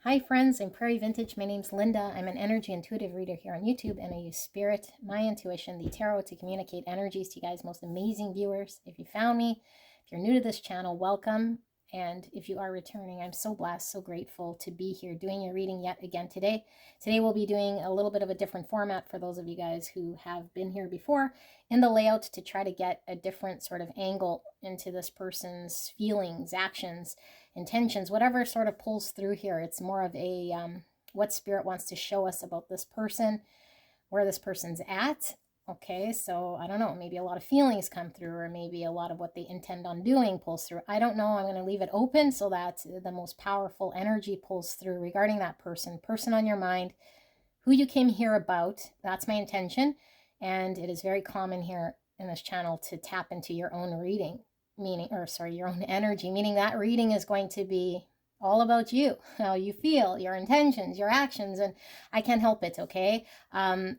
Hi friends, I'm Prairie Vintage. My name's Linda. I'm an energy intuitive reader here on YouTube, and I use spirit, my intuition, the tarot to communicate energies to you guys, most amazing viewers. If you found me, if you're new to this channel, welcome. And if you are returning, I'm so blessed, so grateful to be here doing your reading yet again today. Today we'll be doing a little bit of a different format for those of you guys who have been here before in the layout to try to get a different sort of angle into this person's feelings, actions, intentions, whatever sort of pulls through here. It's more of a what spirit wants to show us about this person, where this person's at. Okay, so I don't know, maybe a lot of feelings come through, or maybe a lot of what they intend on doing pulls through. I don't know. I'm going to leave it open so that the most powerful energy pulls through regarding that person on your mind, who you came here about. That's my intention. And it is very common here in this channel to tap into your own reading, your own energy, meaning that reading is going to be all about you, how you feel, your intentions, your actions, and I can't help it, okay?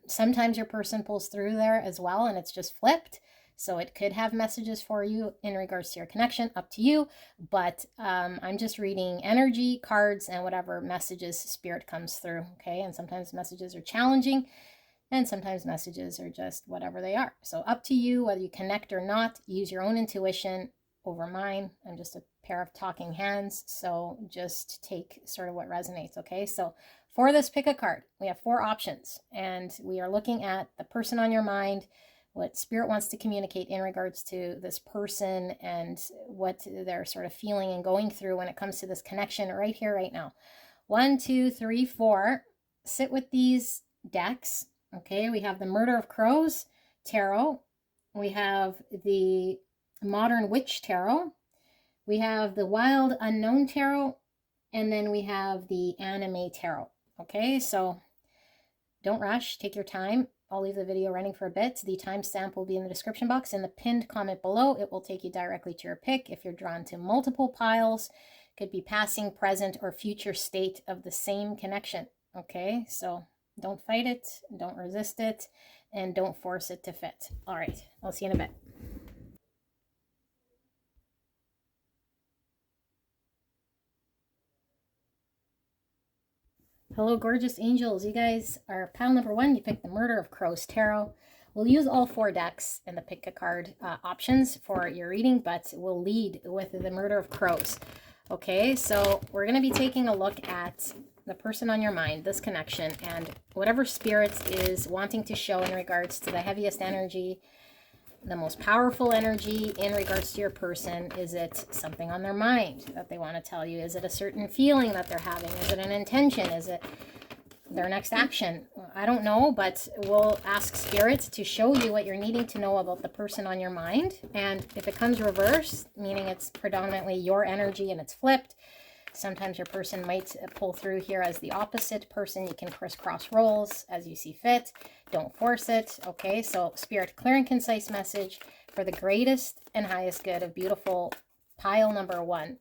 Sometimes your person pulls through there as well, and it's just flipped, so it could have messages for you in regards to your connection, up to you, but I'm just reading energy, cards, and whatever messages spirit comes through, okay? And sometimes messages are challenging, and sometimes messages are just whatever they are. So up to you, whether you connect or not. Use your own intuition over mine. I'm just a pair of talking hands, so just take sort of what resonates, okay? So for this, pick a card. We have 4 options, and we are looking at the person on your mind, what spirit wants to communicate in regards to this person, and what they're sort of feeling and going through when it comes to this connection right here, right now. 1, 2, 3, 4. Sit with these decks. Okay, we have the Murder of Crows Tarot. We have the Modern Witch Tarot. We have the Wild Unknown Tarot. And then we have the Anime Tarot. Okay, so don't rush. Take your time. I'll leave the video running for a bit. The timestamp will be in the description box. In the pinned comment below, it will take you directly to your pick. If you're drawn to multiple piles, could be passing, present, or future state of the same connection. Okay, so don't fight it, don't resist it, and don't force it to fit. All right, I'll see you in a bit. Hello, gorgeous angels. You guys are pile number 1. You picked the Murder of Crows Tarot. We'll use all 4 decks and the pick a card options for your reading, but we'll lead with the Murder of Crows. Okay, so we're going to be taking a look at the person on your mind, this connection, and whatever spirit is wanting to show in regards to the heaviest energy, the most powerful energy in regards to your person. Is it something on their mind that they want to tell you? Is it a certain feeling that they're having? Is it an intention? Is it their next action? I don't know, but we'll ask spirit to show you what you're needing to know about the person on your mind. And if it comes reversed, meaning it's predominantly your energy and it's flipped, sometimes your person might pull through here as the opposite person. You can crisscross roles as you see fit. Don't force it. Okay, so spirit, clear and concise message for the greatest and highest good of beautiful pile number 1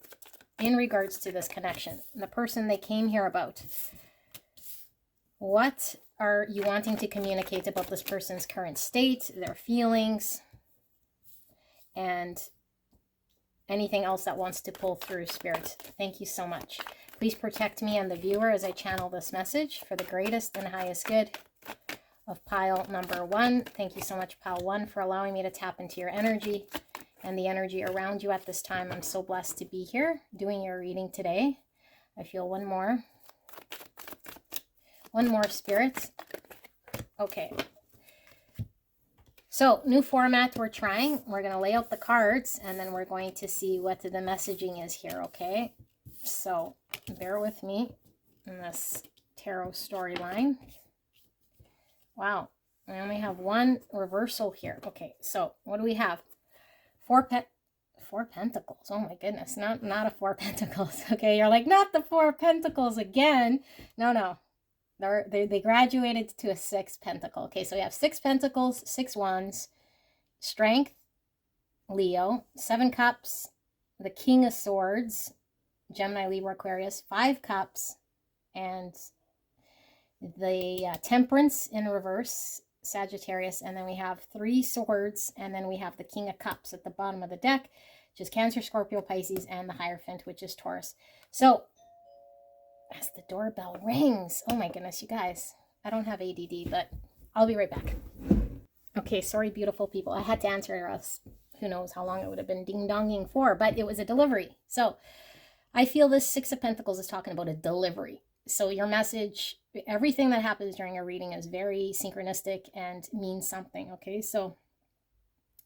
in regards to this connection, the person they came here about. What are you wanting to communicate about this person's current state, their feelings, and anything else that wants to pull through, spirit? Thank you so much. Please protect me and the viewer as I channel this message for the greatest and highest good of pile number 1. Thank you so much, pile 1, for allowing me to tap into your energy and the energy around you at this time. I'm so blessed to be here doing your reading today. I feel one more spirit. Okay. So, new format we're trying. We're going to lay out the cards, and then we're going to see what the messaging is here, okay? So, bear with me in this tarot storyline. Wow, I only have 1 reversal here. Okay, so what do we have? 4 Pentacles. Oh my goodness, not a 4 Pentacles. Okay, you're like, not the 4 Pentacles again. No. They graduated to a 6 Pentacle. Okay, so we have 6 Pentacles, 6 Wands, Strength, Leo, 7 Cups, the King of Swords, Gemini, Libra, Aquarius, 5 Cups, and the Temperance in reverse, Sagittarius, and then we have 3 Swords, and then we have the King of Cups at the bottom of the deck, which is Cancer, Scorpio, Pisces, and the Hierophant, which is Taurus. So as the doorbell rings. Oh my goodness, you guys. I don't have ADD, but I'll be right back. Okay, sorry, beautiful people. I had to answer, or else who knows how long it would have been ding-donging for, but it was a delivery. So I feel this Six of Pentacles is talking about a delivery. So your message, everything that happens during a reading is very synchronistic and means something, okay? So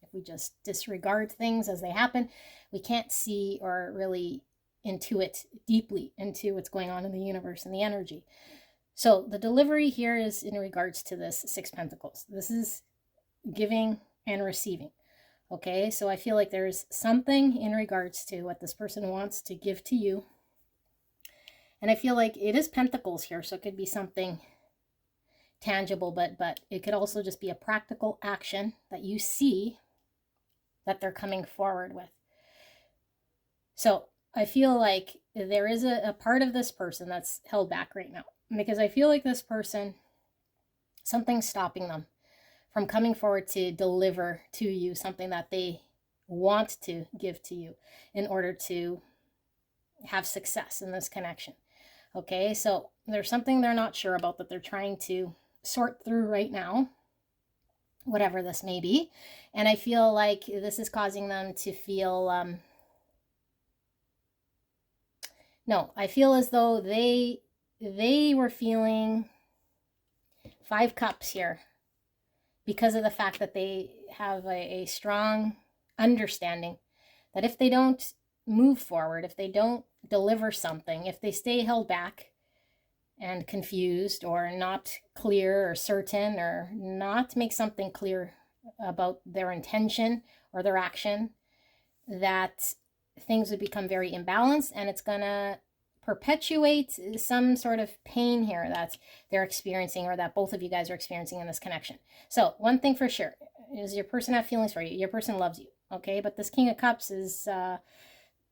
if we just disregard things as they happen, we can't see or really intuit deeply into what's going on in the universe and the energy. So the delivery here is in regards to this Six Pentacles. This is giving and receiving. Okay, so I feel like there's something in regards to what this person wants to give to you. And I feel like it is pentacles here, so it could be something tangible, but it could also just be a practical action that you see that they're coming forward with. So I feel like there is a part of this person that's held back right now, because I feel like this person, something's stopping them from coming forward to deliver to you something that they want to give to you in order to have success in this connection. Okay, so there's something they're not sure about that they're trying to sort through right now, whatever this may be. And I feel like this is causing them to feel, I feel as though they were feeling 5 cups here because of the fact that they have a strong understanding that if they don't move forward, if they don't deliver something, if they stay held back and confused or not clear or certain or not make something clear about their intention or their action, that things would become very imbalanced, and it's going to perpetuate some sort of pain here that they're experiencing, or that both of you guys are experiencing in this connection. So one thing for sure is your person have feelings for you. Your person loves you, okay? But this King of Cups is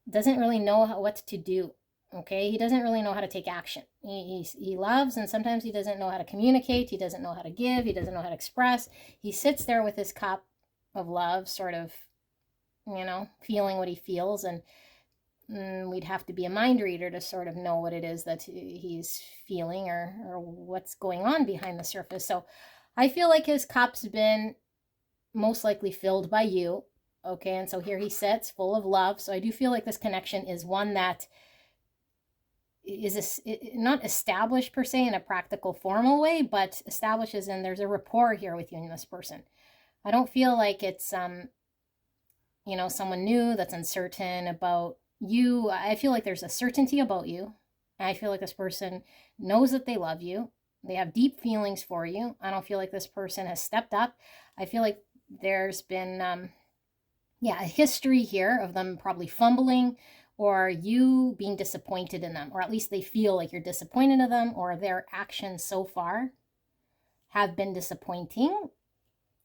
doesn't really know what to do, okay? He doesn't really know how to take action. He loves, and sometimes he doesn't know how to communicate. He doesn't know how to give. He doesn't know how to express. He sits there with his cup of love, sort of, feeling what he feels, and we'd have to be a mind reader to sort of know what it is that he's feeling, or what's going on behind the surface. So I feel like his cup's been most likely filled by you, okay? And so here he sits full of love. So I do feel like this connection is one that is not established per se in a practical formal way, but establishes, and there's a rapport here with you and this person. I don't feel like it's someone new that's uncertain about you. I feel like there's a certainty about you. I feel like this person knows that they love you. They have deep feelings for you. I don't feel like this person has stepped up. I feel like there's been, a history here of them probably fumbling, or you being disappointed in them, or at least they feel like you're disappointed in them, or their actions so far have been disappointing,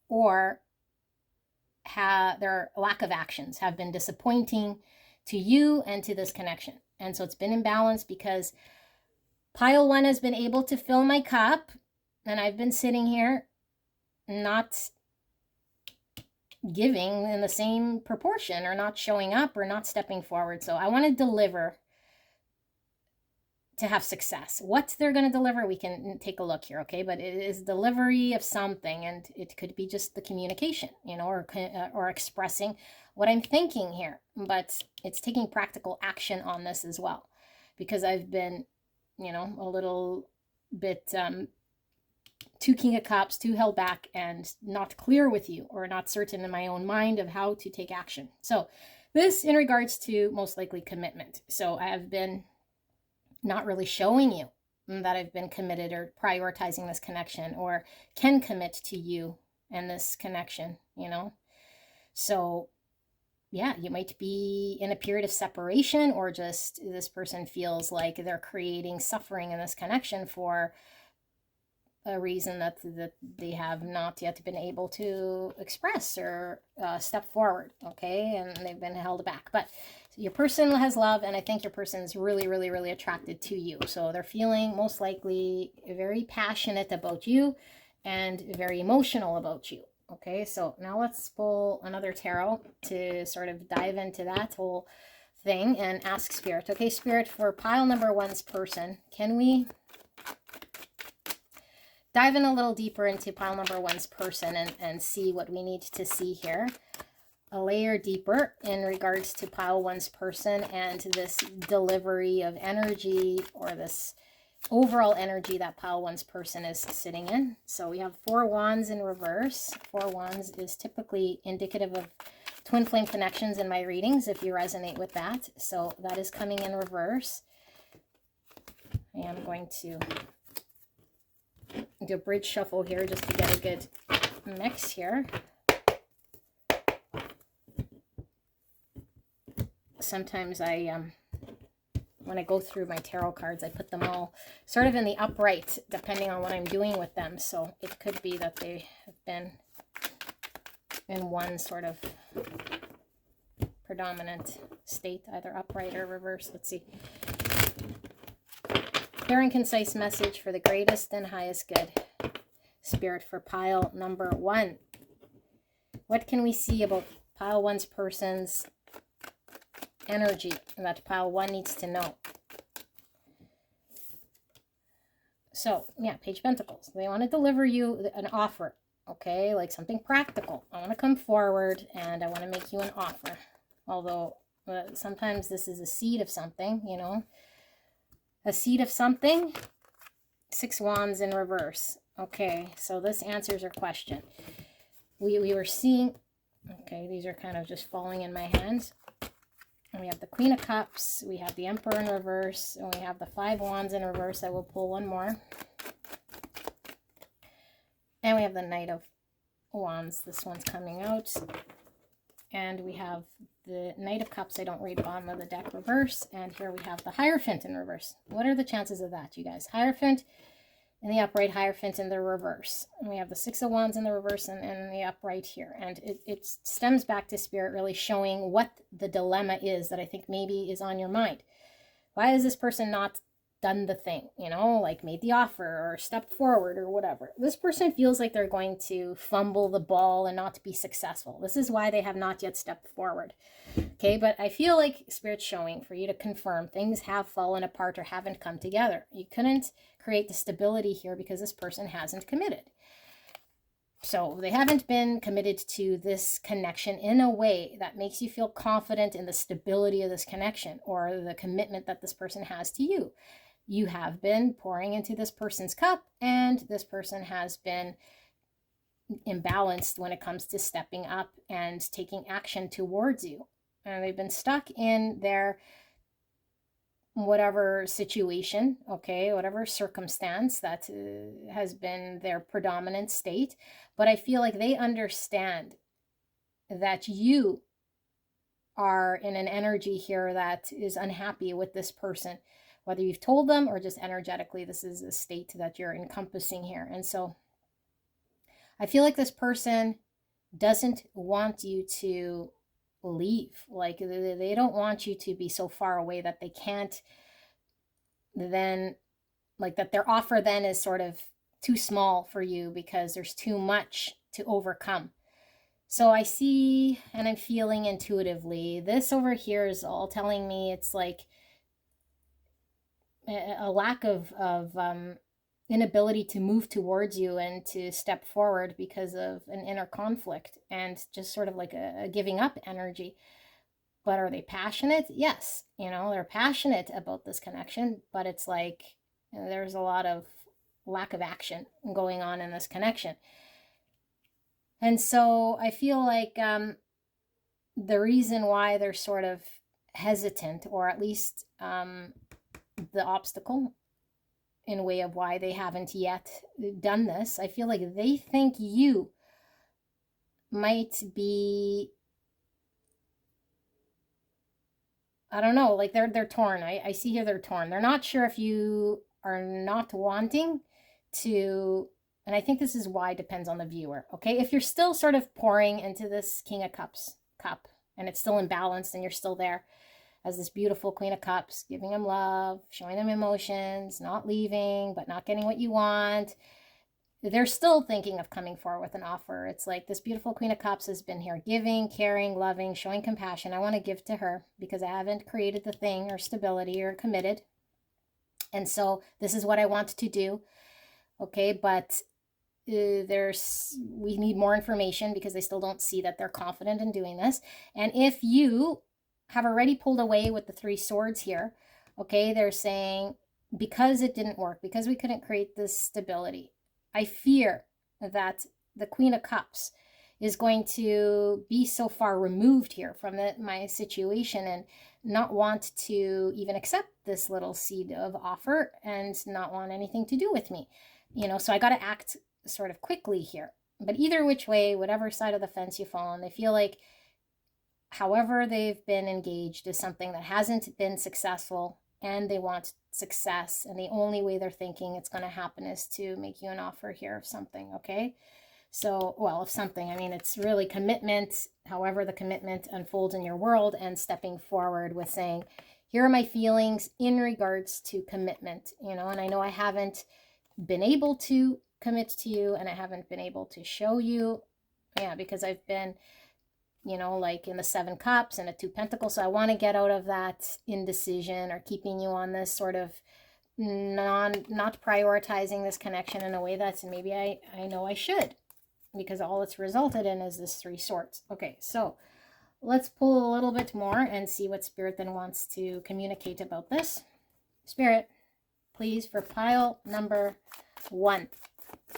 or their lack of actions have been disappointing to you and to this connection. And so it's been imbalanced because pile 1 has been able to fill my cup, and I've been sitting here not giving in the same proportion, or not showing up, or not stepping forward. So I want to deliver to have success. What they're going to deliver, we can take a look here, okay? But it is delivery of something, and it could be just the communication, or expressing what I'm thinking here. But it's taking practical action on this as well, because I've been, a little bit too King of Cups, too held back, and not clear with you, or not certain in my own mind of how to take action. So this in regards to most likely commitment. So I have been not really showing you that I've been committed, or prioritizing this connection, or can commit to you and this connection, So yeah, you might be in a period of separation, or just this person feels like they're creating suffering in this connection for a reason that they have not yet been able to express or step forward, okay? And they've been held back. But your person has love, and I think your person's really, really, really attracted to you. So they're feeling most likely very passionate about you and very emotional about you, okay? So now let's pull another tarot to sort of dive into that whole thing and ask Spirit. Okay, Spirit, for pile number one's person, can we dive in a little deeper into pile number one's person and see what we need to see here? A layer deeper in regards to pile one's person and this delivery of energy, or this overall energy that pile one's person is sitting in. So we have 4 wands in reverse. 4 wands is typically indicative of twin flame connections in my readings, if you resonate with that. So that is coming in reverse. I am going to do a bridge shuffle here just to get a good mix here. Sometimes when I go through my tarot cards, I put them all sort of in the upright, depending on what I'm doing with them. So it could be that they have been in one sort of predominant state, either upright or reverse. Let's see. Clear and concise message for the greatest and highest good. Spirit, for pile number one. What can we see about pile one's person's energy that pile one needs to know? So, yeah, Page of Pentacles. They want to deliver you an offer, okay? Like something practical. I want to come forward and I want to make you an offer. Although, sometimes this is a seed of something, you know? A seed of something. 6 wands in reverse. Okay, so this answers your question. We were seeing... Okay, these are kind of just falling in my hands. And we have the Queen of Cups, we have the Emperor in reverse, and we have the 5 wands in reverse. I will pull one more. And we have the Knight of Wands. This one's coming out. And we have the Knight of Cups. I don't read bottom of the deck, reverse. And here we have the Hierophant in reverse. What are the chances of that, you guys? Hierophant in the upright, Hierophant in the reverse. And we have the 6 of Wands in the reverse and the upright here. And it stems back to Spirit really showing what the dilemma is that I think maybe is on your mind. Why has this person not done the thing, you know, like made the offer or stepped forward or whatever? This person feels like they're going to fumble the ball and not be successful. This is why they have not yet stepped forward. Okay, but I feel like Spirit's showing for you to confirm things have fallen apart or haven't come together. You couldn't create the stability here because this person hasn't committed. So they haven't been committed to this connection in a way that makes you feel confident in the stability of this connection or the commitment that this person has to you. You have been pouring into this person's cup, and this person has been imbalanced when it comes to stepping up and taking action towards you. And they've been stuck in their whatever situation, okay, whatever circumstance that has been their predominant state. But I feel like they understand that you are in an energy here that is unhappy with this person. Whether you've told them or just energetically, this is a state that you're encompassing here. And so I feel like this person doesn't want you to leave. Like they don't want you to be so far away that they can't then, like that their offer then is sort of too small for you because there's too much to overcome. So I see and I'm feeling intuitively, this over here is all telling me it's like a lack of inability to move towards you and to step forward because of an inner conflict and just sort of like a giving up energy. But are they passionate? Yes. You know, they're passionate about this connection, but it's like there's a lot of lack of action going on in this connection. And so I feel like the reason why they're sort of hesitant, or at least the obstacle in way of why they haven't yet done this, I feel like they think you might be, I don't know, like they're torn. I see here they're torn. They're not sure if you are not wanting to, and I think this is why it depends on the viewer, okay? If you're still sort of pouring into this King of Cups cup and it's still imbalanced and you're still there as this beautiful Queen of Cups, giving them love, showing them emotions, not leaving, but not getting what you want, they're still thinking of coming forward with an offer. It's like this beautiful Queen of Cups has been here giving, caring, loving, showing compassion. I want to give to her because I haven't created the thing or stability or committed. And so this is what I want to do. Okay, but we need more information because they still don't see that they're confident in doing this. And if you have already pulled away with the 3 swords here, okay, they're saying, because it didn't work, because we couldn't create this stability, I fear that the Queen of Cups is going to be so far removed here from my situation and not want to even accept this little seed of offer and not want anything to do with me. You know, so I got to act sort of quickly here. But either which way, whatever side of the fence you fall on, they feel like however they've been engaged is something that hasn't been successful, and they want success, and the only way they're thinking it's going to happen is to make you an offer here of something. Okay, so, well, of something, I mean, it's really commitment, however the commitment unfolds in your world, and stepping forward with saying, here are my feelings in regards to commitment, you know. And I know I haven't been able to commit to you, and I haven't been able to show you, yeah, because I've been, you know, like in the 7 cups and a 2 pentacles. So I want to get out of that indecision or keeping you on this sort of not prioritizing this connection in a way that's maybe I know I should, because all it's resulted in is this 3 swords. Okay, so let's pull a little bit more and see what Spirit then wants to communicate about this. Spirit, please, for pile number 1,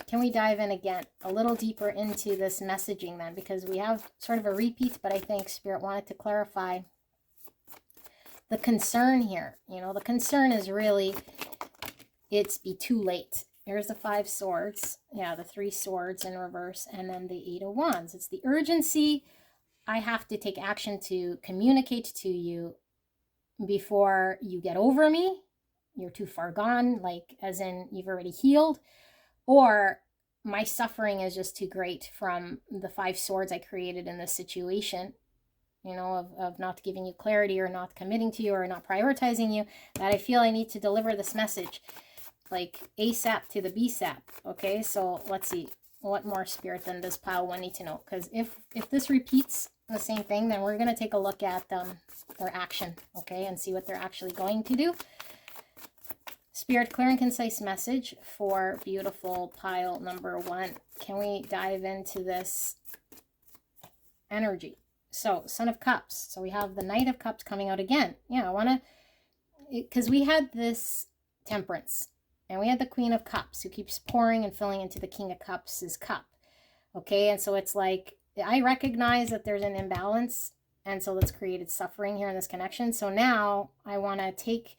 can we dive in again a little deeper into this messaging then? Because we have sort of a repeat, but I think Spirit wanted to clarify the concern here. You know, the concern is really, it's be too late. Here's the 5 swords. Yeah, the 3 swords in reverse, and then the 8 of wands. It's the urgency. I have to take action to communicate to you before you get over me. You're too far gone, like as in you've already healed. Or my suffering is just too great from the 5 swords I created in this situation, you know, of not giving you clarity or not committing to you or not prioritizing you, that I feel I need to deliver this message like ASAP to the BSAP. Okay, so let's see. What more, Spirit, than does pile 1 need to know? Because if this repeats the same thing, then we're going to take a look at their action, okay, and see what they're actually going to do. Spirit, clear and concise message for beautiful pile number 1. Can we dive into this energy? So, Son of Cups. So we have the Knight of Cups coming out again. Yeah, I want to, because we had this Temperance, and we had the Queen of Cups who keeps pouring and filling into the King of Cups' cup. Okay, and so it's like, I recognize that there's an imbalance, and so that's created suffering here in this connection. So now I want to take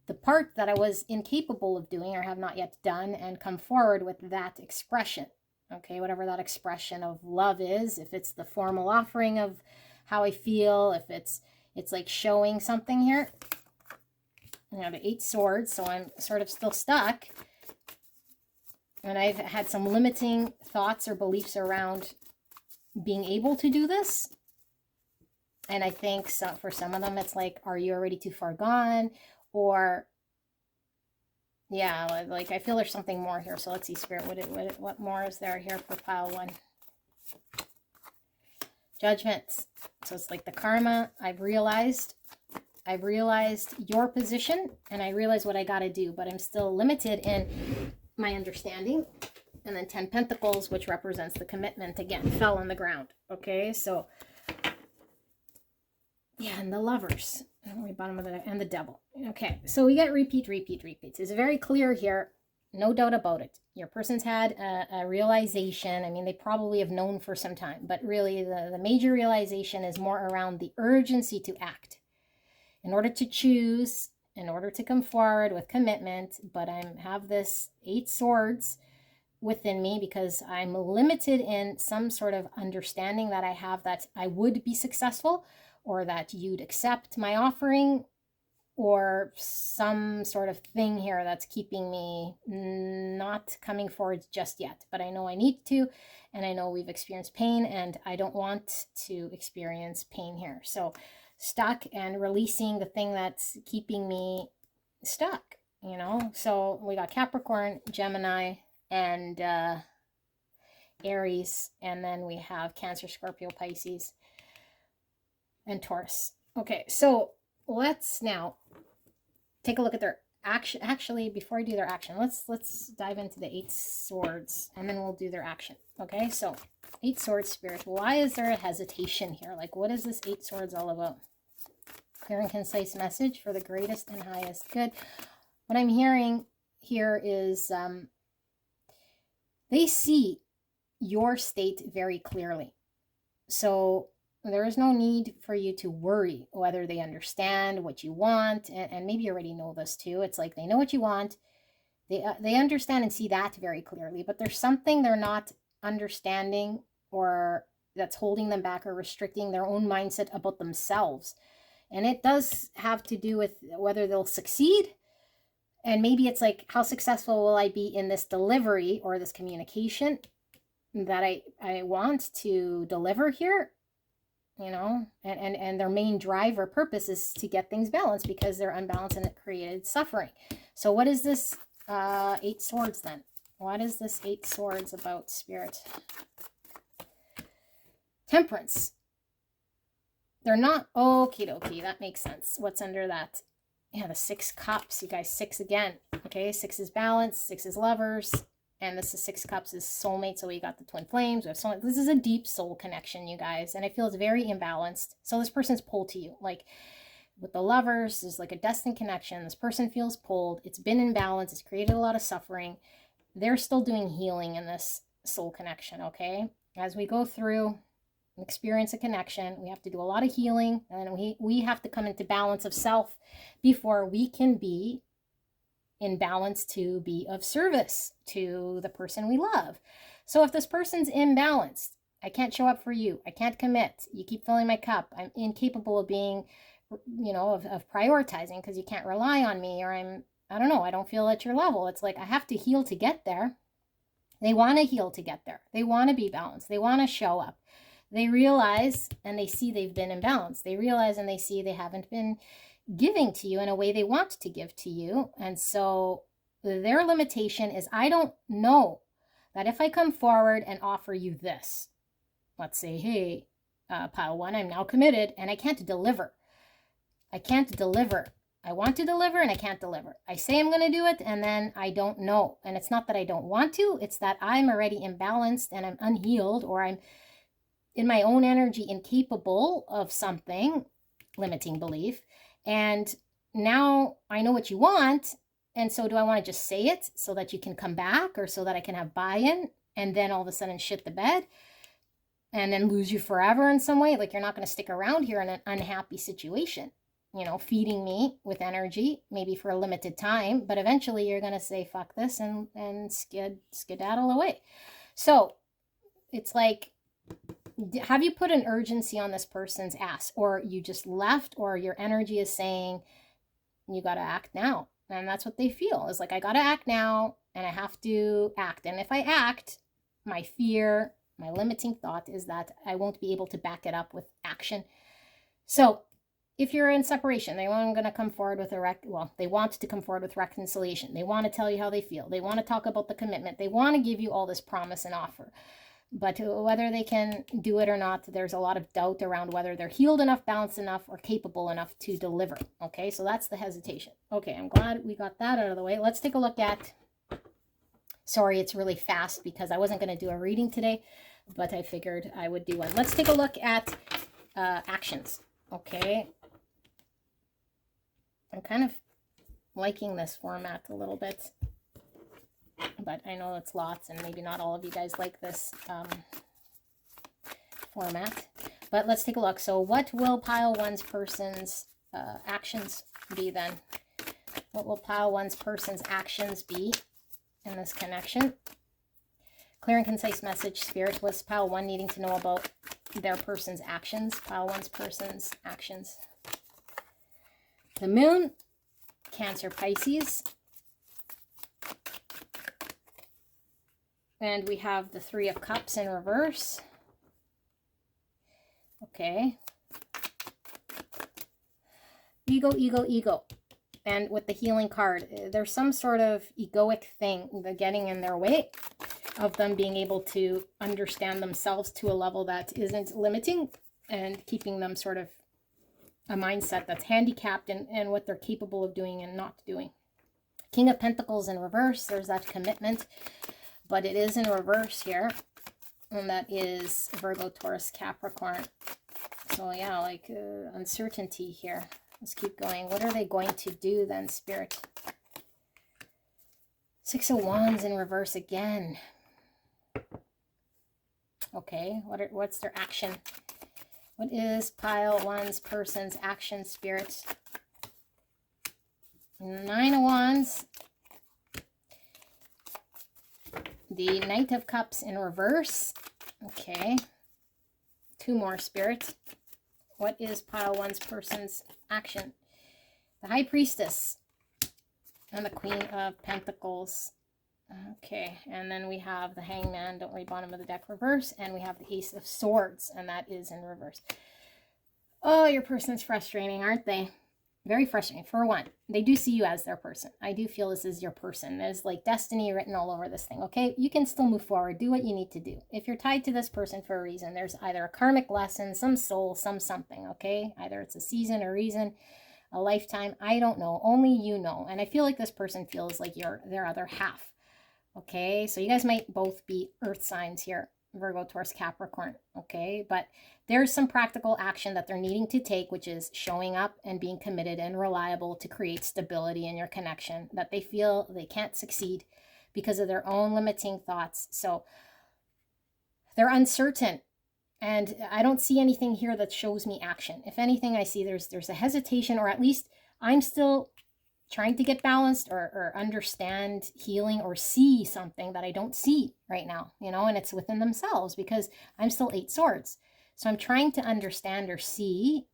the part that I was incapable of doing or have not yet done and come forward with that expression. Okay, whatever that expression of love is, if it's the formal offering of how I feel, if it's like showing something here. You know, the 8 swords, so I'm sort of still stuck. And I've had some limiting thoughts or beliefs around being able to do this. And I think for some of them, it's like, are you already too far gone? Or, yeah, like I feel there's something more here. So let's see, Spirit, what more is there here for pile 1? Judgments. So it's like the karma. I've realized your position, and I realize what I got to do, but I'm still limited in my understanding. And then 10 Pentacles, which represents the commitment, again, fell on the ground. Okay, so yeah, and the Lovers. Bottom of the, and the Devil. Okay, so we get repeats. It's very clear here, no doubt about it. Your person's had a realization. I mean, they probably have known for some time, but really the major realization is more around the urgency to act. In order to choose, in order to come forward with commitment, but I have this 8 swords within me because I'm limited in some sort of understanding that I have that I would be successful, or that you'd accept my offering, or some sort of thing here that's keeping me not coming forward just yet. But I know I need to, and I know we've experienced pain, and I don't want to experience pain here. So stuck and releasing the thing that's keeping me stuck, you know. So we got Capricorn, Gemini, and Aries, and then we have Cancer, Scorpio, Pisces, and Taurus. Okay, so let's now take a look at their action. Actually, before I do their action, let's dive into the 8 swords, and then we'll do their action. Okay, so 8 swords, Spirit. Why is there a hesitation here? Like, what is this 8 swords all about? Clear and concise message for the greatest and highest good. What I'm hearing here is they see your state very clearly. So there is no need for you to worry whether they understand what you want. And maybe you already know this too. It's like they know what you want. They understand and see that very clearly. But there's something they're not understanding, or that's holding them back or restricting their own mindset about themselves. And it does have to do with whether they'll succeed. And maybe it's like, how successful will I be in this delivery or this communication that I want to deliver here, you know, and their main drive or purpose is to get things balanced, because they're unbalanced and it created suffering. So what is this 8 swords then? What is this 8 swords about, Spirit? Temperance. They're not, okie dokie, that makes sense. What's under that? Yeah, the 6 cups, you guys, 6 again. Okay, 6 is balance, 6 is lovers. And this is 6 cups is soulmate. So we got the twin flames. We have soulmate. This is a deep soul connection, you guys. And I feel it's very imbalanced. So this person's pulled to you. Like with the lovers, there's like a destined connection. This person feels pulled. It's been imbalanced. It's created a lot of suffering. They're still doing healing in this soul connection, okay? As we go through and experience a connection, we have to do a lot of healing. And we have to come into balance of self before we can be in balance to be of service to the person we love. So if this person's imbalanced, I can't show up for you, I can't commit, you keep filling my cup, I'm incapable of being, you know, of prioritizing because you can't rely on me, or I don't know, I don't feel at your level. It's like I have to heal to get there. They want to heal to get there. They want to be balanced. They want to show up. They realize and they see they've been imbalanced. They realize and they see they haven't been giving to you in a way they want to give to you. And so their limitation is, I don't know that if I come forward and offer you this, let's say, hey, pile 1, I'm now committed and I can't deliver. I can't deliver. I want to deliver and I can't deliver. I say I'm going to do it and then I don't know. And it's not that I don't want to, it's that I'm already imbalanced and I'm unhealed, or I'm in my own energy incapable of something, limiting belief. And now I know what you want. And so do I want to just say it so that you can come back, or so that I can have buy-in and then all of a sudden shit the bed and then lose you forever in some way? Like, you're not going to stick around here in an unhappy situation, you know, feeding me with energy, maybe for a limited time, but eventually you're going to say, fuck this, and skedaddle away. So it's like, have you put an urgency on this person's ass, or you just left, or your energy is saying you got to act now? And that's what they feel, is like, I got to act now and I have to act. And if I act, my fear, my limiting thought is that I won't be able to back it up with action. So if you're in separation, they want to come forward with they want to come forward with reconciliation. They want to tell you how they feel. They want to talk about the commitment. They want to give you all this promise and offer. But whether they can do it or not, there's a lot of doubt around whether they're healed enough, balanced enough, or capable enough to deliver. Okay, so that's the hesitation. Okay, I'm glad we got that out of the way. Let's take a look at, sorry, it's really fast because I wasn't going to do a reading today, but I figured I would do one. Let's take a look at actions. Okay, I'm kind of liking this format a little bit, but I know it's lots, and maybe not all of you guys like this format. But let's take a look. So what will pile 1's person's actions be then? What will pile 1's person's actions be in this connection? Clear and concise message, Spirit. What's pile 1 needing to know about their person's actions? Pile 1's person's actions. The Moon, Cancer, Pisces. And we have the 3 of Cups in reverse. Okay. Ego, ego, ego. And with the healing card, there's some sort of egoic thing that's getting in their way of them being able to understand themselves to a level that isn't limiting and keeping them sort of a mindset that's handicapped in what they're capable of doing and not doing. King of Pentacles in reverse, there's that commitment, but it is in reverse here. And that is Virgo, Taurus, Capricorn. So yeah, like uncertainty here. Let's keep going. What are they going to do then, Spirit? Six of Wands in reverse again. Okay, what's their action? What is pile one's person's action, Spirit? Nine of Wands. The Knight of Cups in reverse. Okay. Two more, Spirit. What is pile one's person's action? The High Priestess and the Queen of Pentacles. Okay, and then we have the Hangman, don't read bottom of the deck, reverse, and we have the Ace of Swords, and that is in reverse. Oh, your person's frustrating, aren't they? Very frustrating. For one, they do see you as their person. I do feel this is your person. There's like destiny written all over this thing, okay? You can still move forward. Do what you need to do. If you're tied to this person for a reason, there's either a karmic lesson, some soul, some something, okay? Either it's a season, a reason, a lifetime. I don't know. Only you know. And I feel like this person feels like you're their other half, okay? So you guys might both be earth signs here. Virgo, Taurus, Capricorn, okay? But there's some practical action that they're needing to take, which is showing up and being committed and reliable to create stability in your connection, that they feel they can't succeed because of their own limiting thoughts. So they're uncertain, and I don't see anything here that shows me action. If anything, I see there's a hesitation, or at least I'm still trying to get balanced or understand healing or see something that I don't see right now, you know, and it's within themselves because I'm still 8 swords. So I'm trying to understand or see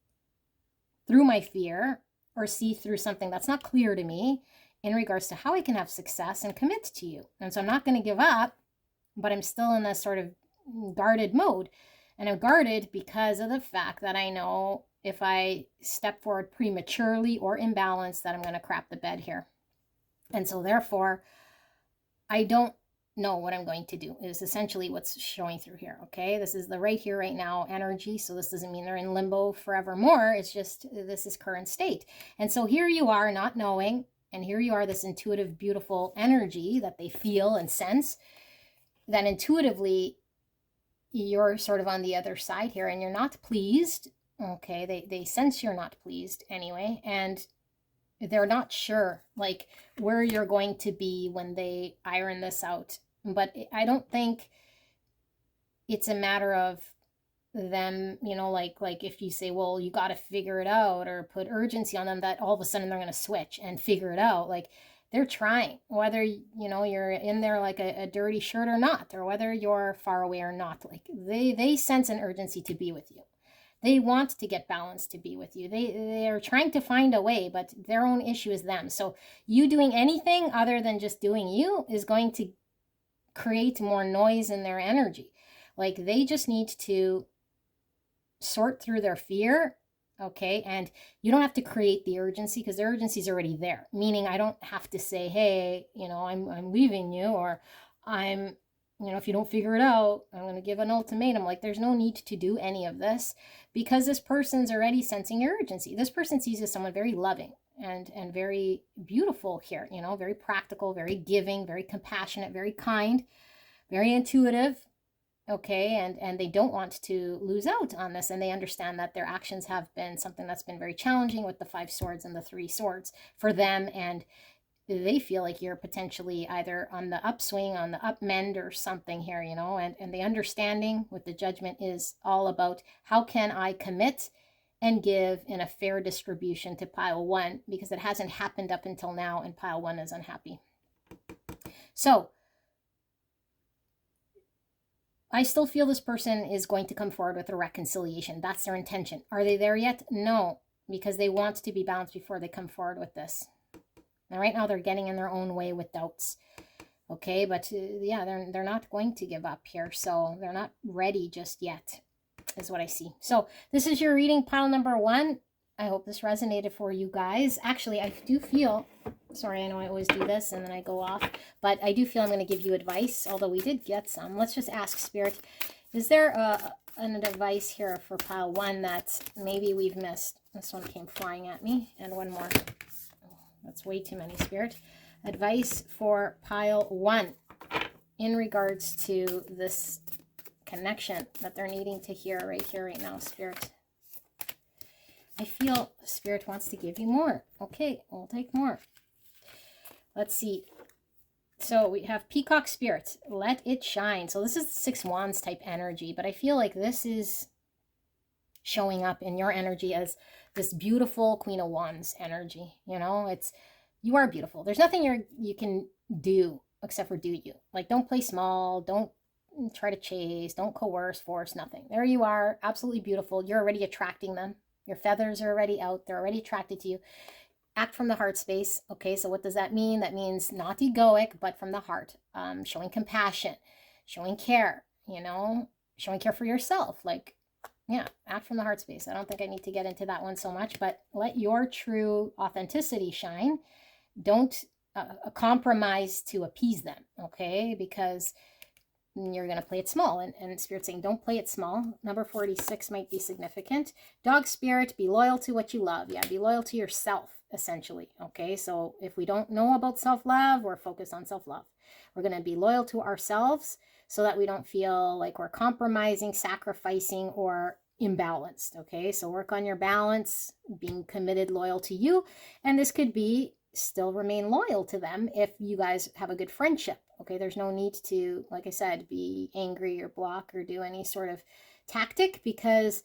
through my fear or see through something that's not clear to me in regards to how I can have success and commit to you. And so I'm not going to give up, but I'm still in this sort of guarded mode. And I'm guarded because of the fact that I know if I step forward prematurely or imbalanced, that I'm going to crap the bed here. And so therefore, I don't know what I'm going to do is essentially what's showing through here. Okay, this is the right here, right now energy. So this doesn't mean they're in limbo forevermore. It's just this is current state. And so here you are not knowing, and here you are, this intuitive, beautiful energy that they feel and sense, that intuitively you're sort of on the other side here and you're not pleased. Okay, they sense you're not pleased anyway, and they're not sure like where you're going to be when they iron this out. But I don't think it's a matter of them, you know, like if you say, well, you got to figure it out or put urgency on them, that all of a sudden they're going to switch and figure it out. Like they're trying, whether, you know, you're in there like a dirty shirt or not, or whether you're far away or not, like they sense an urgency to be with you. They want to get balanced to be with you. They are trying to find a way, but their own issue is them. So you doing anything other than just doing you is going to create more noise in their energy. Like they just need to sort through their fear, okay? And you don't have to create the urgency because the urgency is already there. Meaning I don't have to say, hey, you know, I'm leaving you, or I'm, you know, if you don't figure it out, I'm going to give an ultimatum. Like there's no need to do any of this because this person's already sensing your urgency. This person sees you as someone very loving and very beautiful here, you know, very practical, very giving, very compassionate, very kind, very intuitive. Okay, and they don't want to lose out on this, and they understand that their actions have been something that's been very challenging with the 5 swords and the 3 swords for them, and they feel like you're potentially either on the upswing, on the upmend or something here, you know, and the understanding with the Judgment is all about how can I commit and give in a fair distribution to pile 1, because it hasn't happened up until now and pile 1 is unhappy. So I still feel this person is going to come forward with a reconciliation. That's their intention. Are they there yet? No, because they want to be balanced before they come forward with this. And right now they're getting in their own way with doubts. Okay, but yeah, they're not going to give up here. So they're not ready just yet, is what I see. So this is your reading, pile number 1. I hope this resonated for you guys. Actually, I do feel, sorry, I know I always do this and then I go off, but I do feel I'm going to give you advice, although we did get some. Let's just ask Spirit, is there an advice here for pile 1 that maybe we've missed? This one came flying at me, and one more. Oh, that's way too many, Spirit. Advice for pile 1 in regards to this connection that they're needing to hear right here, right now, Spirit. I feel Spirit wants to give you more. Okay, we'll take more. Let's see. So we have Peacock Spirit. Let it shine. So this is 6 Wands type energy, but I feel like this is showing up in your energy as this beautiful Queen of Wands energy. You know, you are beautiful. There's nothing you can do except for do you. Like, don't play small. Don't try to chase. Don't coerce, force, nothing. There you are. Absolutely beautiful. You're already attracting them. Your feathers are already out. They're already attracted to you. Act from the heart space. Okay, so what does that mean? That means not egoic, but from the heart. Showing compassion, showing care, you know, showing care for yourself. Like, yeah, act from the heart space. I don't think I need to get into that one so much, but let your true authenticity shine. Don't compromise to appease them, okay? Because you're going to play it small. And Spirit saying, don't play it small. Number 46 might be significant. Dog Spirit, be loyal to what you love. Yeah, be loyal to yourself, essentially. Okay, so if we don't know about self-love, we're focused on self-love. We're going to be loyal to ourselves so that we don't feel like we're compromising, sacrificing, or imbalanced. Okay, so work on your balance, being committed, loyal to you. And this could be still remain loyal to them if you guys have a good friendship. Okay, there's no need to, like I said, be angry or block or do any sort of tactic, because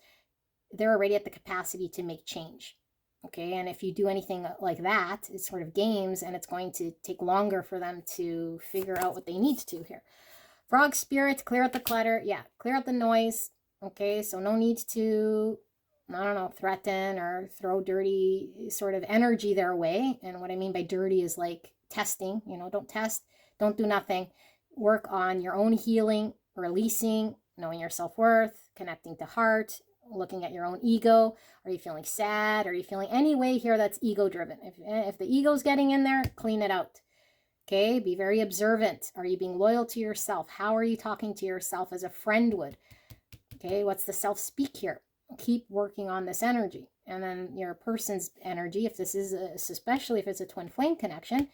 they're already at the capacity to make change. Okay, and if you do anything like that, it's sort of games, and it's going to take longer for them to figure out what they need to here. Frog Spirit, clear out the clutter. Yeah, clear out the noise. Okay, so no need to, I don't know, threaten or throw dirty sort of energy their way. And what I mean by dirty is like testing, you know, don't test, don't do nothing. Work on your own healing, releasing, knowing your self-worth, connecting to heart, looking at your own ego. Are you feeling sad? Are you feeling any way here that's ego driven? If the ego's getting in there, clean it out. Okay, be very observant. Are you being loyal to yourself? How are you talking to yourself as a friend would? Okay, what's the self-speak here? Keep working on this energy. And then your person's energy, if this is, especially if it's a twin flame connection,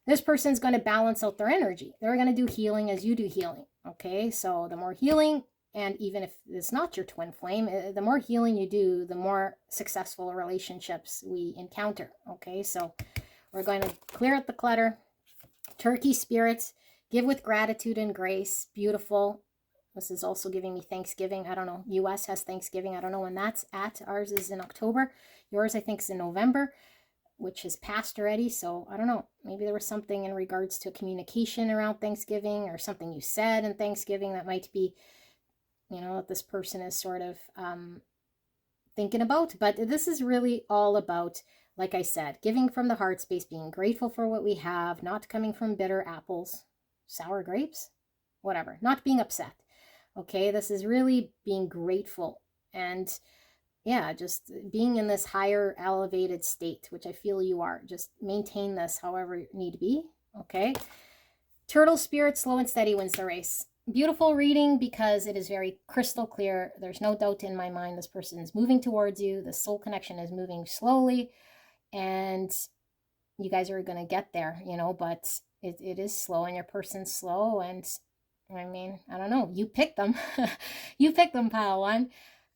this person's going to balance out their energy. They're going to do healing as you do healing. Okay, so the more healing, and even if it's not your twin flame, the more healing you do, the more successful relationships we encounter. Okay, so we're going to clear out the clutter. Turkey Spirits, give with gratitude and grace. Beautiful. This is also giving me Thanksgiving. I don't know. US has Thanksgiving. I don't know when that's at. Ours is in October. Yours, I think, is in November, which is past already. So I don't know. Maybe there was something in regards to communication around Thanksgiving, or something you said in Thanksgiving that might be, you know, that this person is sort of thinking about. But this is really all about, like I said, giving from the heart space, being grateful for what we have, not coming from bitter apples, sour grapes, whatever, not being upset. Okay, this is really being grateful, and yeah, just being in this higher elevated state, which I feel you are. Just maintain this however need be. Okay, Turtle Spirit, slow and steady wins the race. Beautiful reading, because it is very crystal clear. There's no doubt in my mind this person is moving towards you. The soul connection is moving slowly, and you guys are going to get there, you know, but it is slow, and your person's slow. And I mean, I don't know. You picked them. You picked them, pile 1.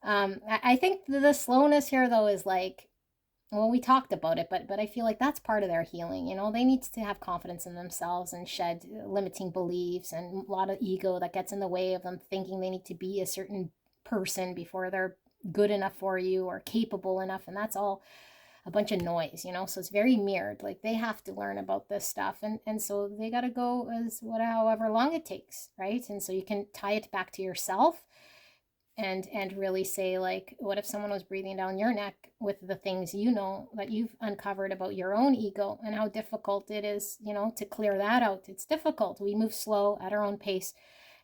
I think the slowness here, though, is like, well, we talked about it, but I feel like that's part of their healing. You know, they need to have confidence in themselves and shed limiting beliefs and a lot of ego that gets in the way of them thinking they need to be a certain person before they're good enough for you or capable enough. And that's all a bunch of noise, you know, so it's very mirrored. Like, they have to learn about this stuff, and so they got to go as however long it takes, right? And so you can tie it back to yourself, and really say, like, what if someone was breathing down your neck with the things, you know, that you've uncovered about your own ego, and how difficult it is, you know, to clear that out. It's difficult. We move slow at our own pace.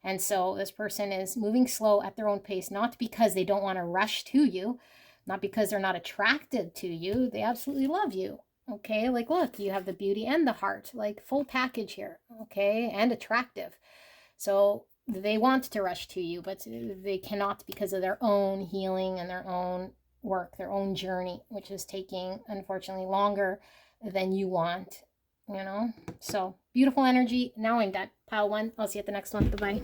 And so this person is moving slow at their own pace, not because they don't want to rush to you, Not because they're not attracted to you. They absolutely love you. Okay, like look, you have the beauty and the heart, like full package here. Okay, and attractive. So they want to rush to you, but they cannot because of their own healing and their own work, their own journey, which is taking, unfortunately, longer than you want, you know? So beautiful energy. Now I'm done. Pile 1. I'll see you at the next one. Bye-bye.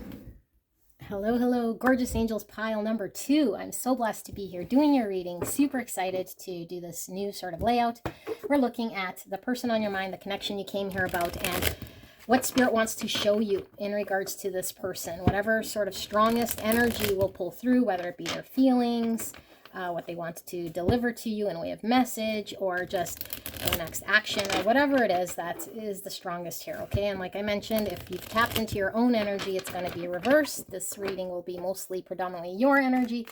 Hello, hello, gorgeous angels, pile number 2. I'm so blessed to be here doing your reading. Super excited to do this new sort of layout. We're looking at the person on your mind, the connection you came here about, and what Spirit wants to show you in regards to this person. Whatever sort of strongest energy will pull through, whether it be their feelings, what they want to deliver to you in way of message, or just the next action, or whatever it is that is the strongest here, okay? And like I mentioned, if you've tapped into your own energy, it's going to be reversed. This reading will be mostly predominantly your energy.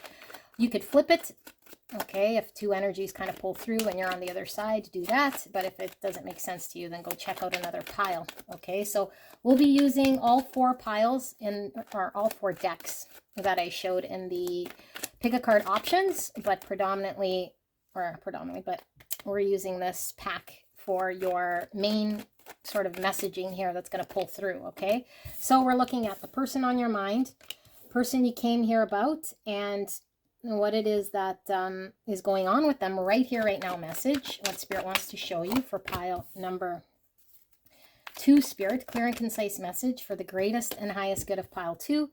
You could flip it, okay? If 2 energies kind of pull through and you're on the other side, do that. But if it doesn't make sense to you, then go check out another pile, okay? So we'll be using all 4 piles or all 4 decks that I showed in the pick a card options, but but we're using this pack for your main sort of messaging here that's going to pull through, okay? So we're looking at the person on your mind, person you came here about, and what it is that is going on with them right here, right now message, what Spirit wants to show you for pile number 2, Spirit, clear and concise message for the greatest and highest good of pile 2.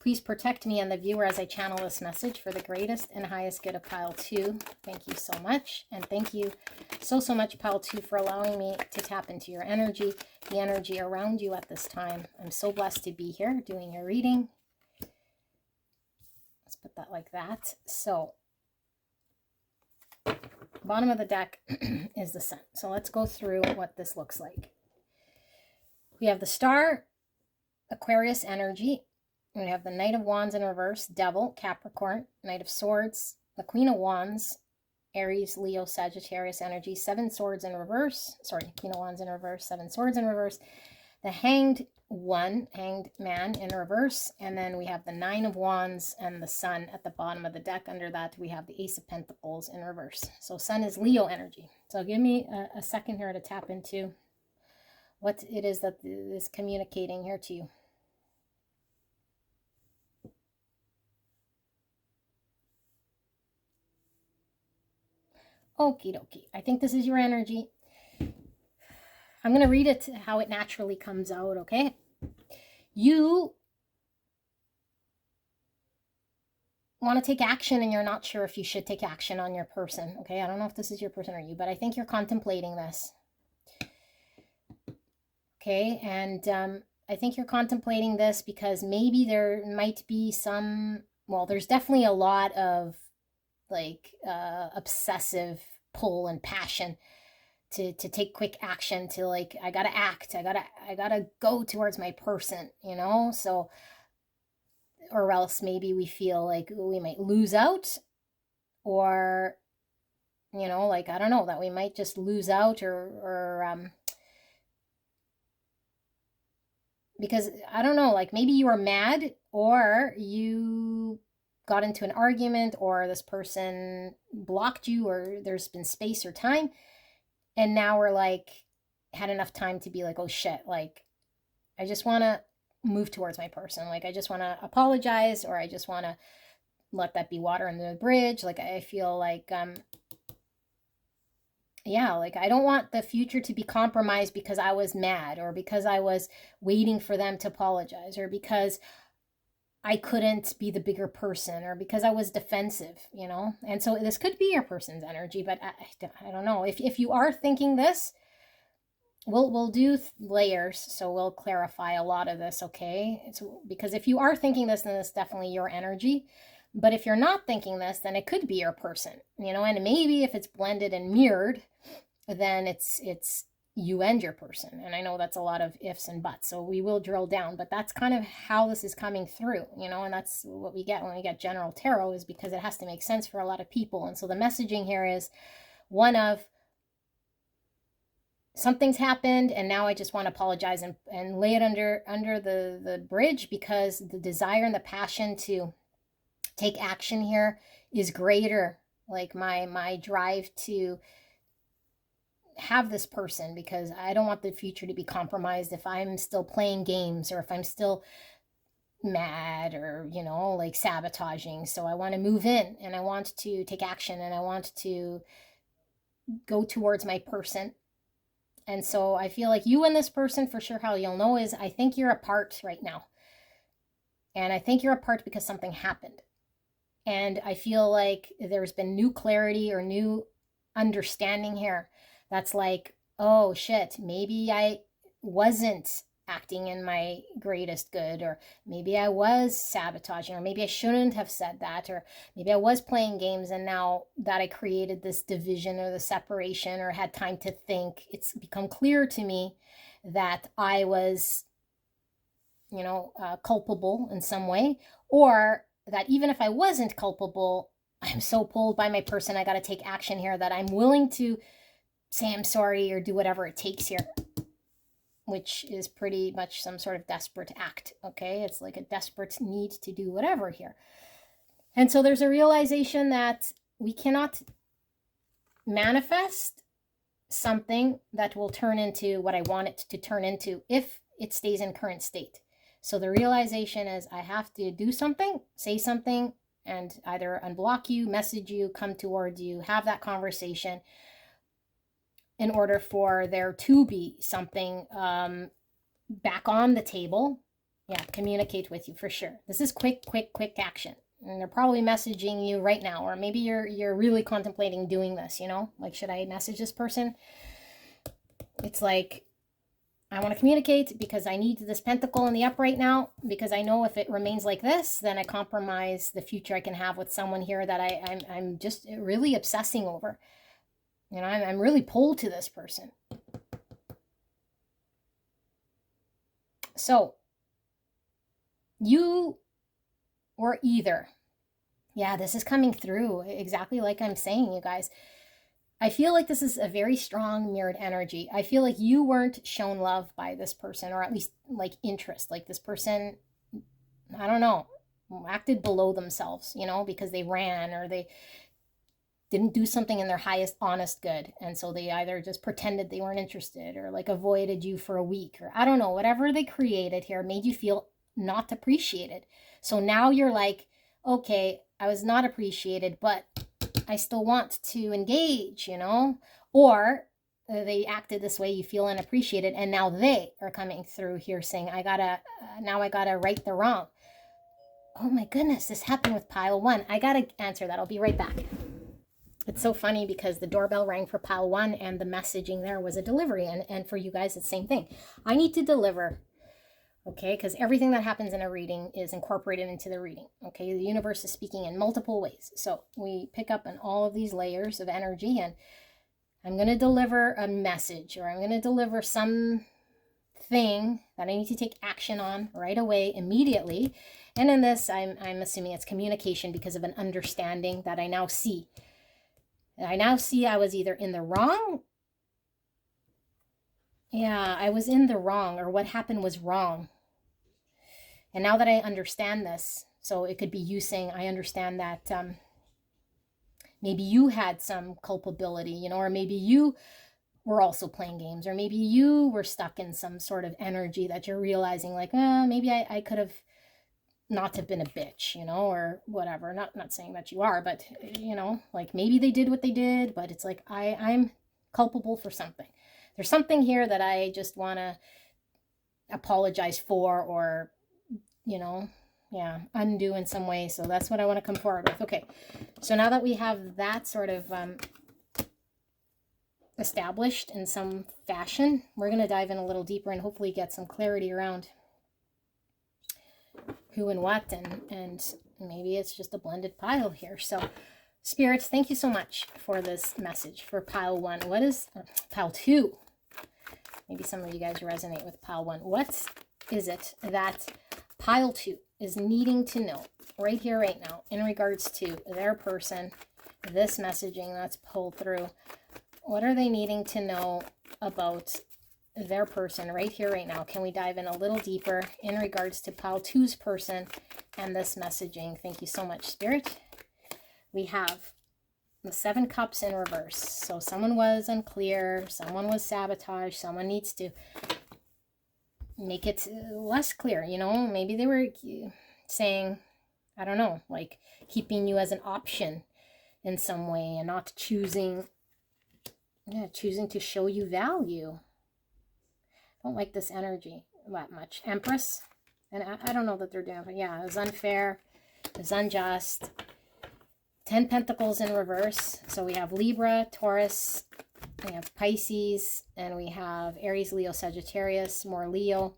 Please protect me and the viewer as I channel this message for the greatest and highest good of pile 2. Thank you so much. And thank you so much, pile 2, for allowing me to tap into your energy, the energy around you at this time. I'm so blessed to be here doing your reading. Let's put that like that. So, bottom of the deck is the Sun. So let's go through what this looks like. We have the Star, Aquarius energy. We have the Knight of Wands in reverse, Devil, Capricorn, Knight of Swords, the Queen of Wands, Aries, Leo, Sagittarius energy, 7 swords in reverse. Sorry, Queen of Wands in reverse, 7 swords in reverse. The Hanged Man in reverse. And then we have the 9 of Wands and the Sun at the bottom of the deck. Under that, we have the Ace of Pentacles in reverse. So Sun is Leo energy. So give me a second here to tap into what it is that is communicating here to you. Okie dokie. I think this is your energy. I'm going to read it how it naturally comes out, okay? You want to take action and you're not sure if you should take action on your person, okay? I don't know if this is your person or you, but I think you're contemplating this. Okay, and I think you're contemplating this because maybe there might be some, well, there's definitely a lot of like obsessive pull and passion to take quick action, to like, I gotta act, I gotta go towards my person, you know? So, or else maybe we feel like we might lose out, or, you know, like, I don't know, that we might just lose out, or because, I don't know, like maybe you are mad, or you got into an argument, or this person blocked you, or there's been space or time, and now we're like, had enough time to be like, oh shit, like, I just want to move towards my person. Like, I just want to apologize, or I just want to let that be water under the bridge. Like, I feel like, yeah, like, I don't want the future to be compromised because I was mad, or because I was waiting for them to apologize, or because I couldn't be the bigger person, or because I was defensive, you know? And so this could be your person's energy, but I don't know. If you are thinking this, we'll do layers, so we'll clarify a lot of this, okay? It's because if you are thinking this, then it's definitely your energy. But if you're not thinking this, then it could be your person, you know? And maybe if it's blended and mirrored, then it's you and your person. And I know that's a lot of ifs and buts, so we will drill down, but that's kind of how this is coming through, you know? And that's what we get when we get general tarot, is because it has to make sense for a lot of people. And so the messaging here is one of, something's happened and now I just want to apologize and lay it under the bridge, because the desire and the passion to take action here is greater like my drive to have this person, because I don't want the future to be compromised if I'm still playing games or if I'm still mad or, you know, like sabotaging. So I want to move in and I want to take action and I want to go towards my person. And so I feel like you and this person, for sure, how you'll know is I think you're apart right now. And I think you're apart because something happened. And I feel like there's been new clarity or new understanding here. That's like, oh shit, maybe I wasn't acting in my greatest good, or maybe I was sabotaging, or maybe I shouldn't have said that, or maybe I was playing games, and now that I created this division or the separation or had time to think, it's become clear to me that I was, you know, culpable in some way, or that even if I wasn't culpable, I'm so pulled by my person, I got to take action here that I'm willing to say I'm sorry or do whatever it takes here, which is pretty much some sort of desperate act. Okay, it's like a desperate need to do whatever here. And so there's a realization that we cannot manifest something that will turn into what I want it to turn into if it stays in current state. So the realization is I have to do something, say something, and either unblock you, message you, come towards you, have that conversation in order for there to be something back on the table. Yeah, communicate with you for sure. This is quick action. And they're probably messaging you right now, or maybe you're really contemplating doing this, you know? Like, should I message this person? It's like, I want to communicate because I need this pentacle in the up right now, because I know if it remains like this, then I compromise the future I can have with someone here that I'm just really obsessing over. You know, I'm really pulled to this person. So you were either, yeah, this is coming through exactly like I'm saying, you guys. I feel like this is a very strong mirrored energy. I feel like you weren't shown love by this person, or at least like interest. Like this person, I don't know, acted below themselves, you know, because they ran or they didn't do something in their highest honest good. And so they either just pretended they weren't interested or like avoided you for a week, or I don't know, whatever they created here made you feel not appreciated. So now you're like, okay, I was not appreciated, but I still want to engage, you know? Or they acted this way, you feel unappreciated, and now they are coming through here saying, I gotta right the wrong. Oh my goodness, this happened with pile one. I gotta answer that. I'll be right back. It's so funny because the doorbell rang for pile one and the messaging there was a delivery. And for you guys, it's the same thing. I need to deliver, okay? Because everything that happens in a reading is incorporated into the reading, okay? The universe is speaking in multiple ways. So we pick up on all of these layers of energy, and I'm going to deliver a message, or I'm going to deliver some thing that I need to take action on right away, immediately. And in this, I'm assuming it's communication because of an understanding that I now see. I now see I was either in the wrong. Yeah, I was in the wrong, or what happened was wrong. And now that I understand this, so it could be you saying, I understand that maybe you had some culpability, you know, or maybe you were also playing games, or maybe you were stuck in some sort of energy that you're realizing like, maybe I could have not have been a bitch, you know, or whatever. Not saying that you are, but you know, like maybe they did what they did, but it's like I'm culpable for something. There's something here that I just want to apologize for, or you know, yeah, undo in some way. So that's what I want to come forward with. Okay, so now that we have that sort of established in some fashion, we're going to dive in a little deeper and hopefully get some clarity around who and what, and maybe it's just a blended pile here. So spirits, thank you so much for this message for pile one. What is pile two? Maybe some of you guys resonate with pile one. What is it that pile two is needing to know right here, right now, in regards to their person, this messaging that's pulled through? What are they needing to know about their person right here, right now? Can we dive in a little deeper in regards to pile two's person and this messaging? Thank you so much, Spirit. We have the 7 cups in reverse. So someone was unclear, someone was sabotaged, someone needs to make it less clear, you know? Maybe they were saying, I don't know, like keeping you as an option in some way and not choosing to show you value. I don't like this energy that much. Empress, and I don't know that they're doing, but yeah, it was unfair, it was unjust. 10 Pentacles in reverse. So we have Libra, Taurus, we have Pisces, and we have Aries, Leo, Sagittarius, more Leo,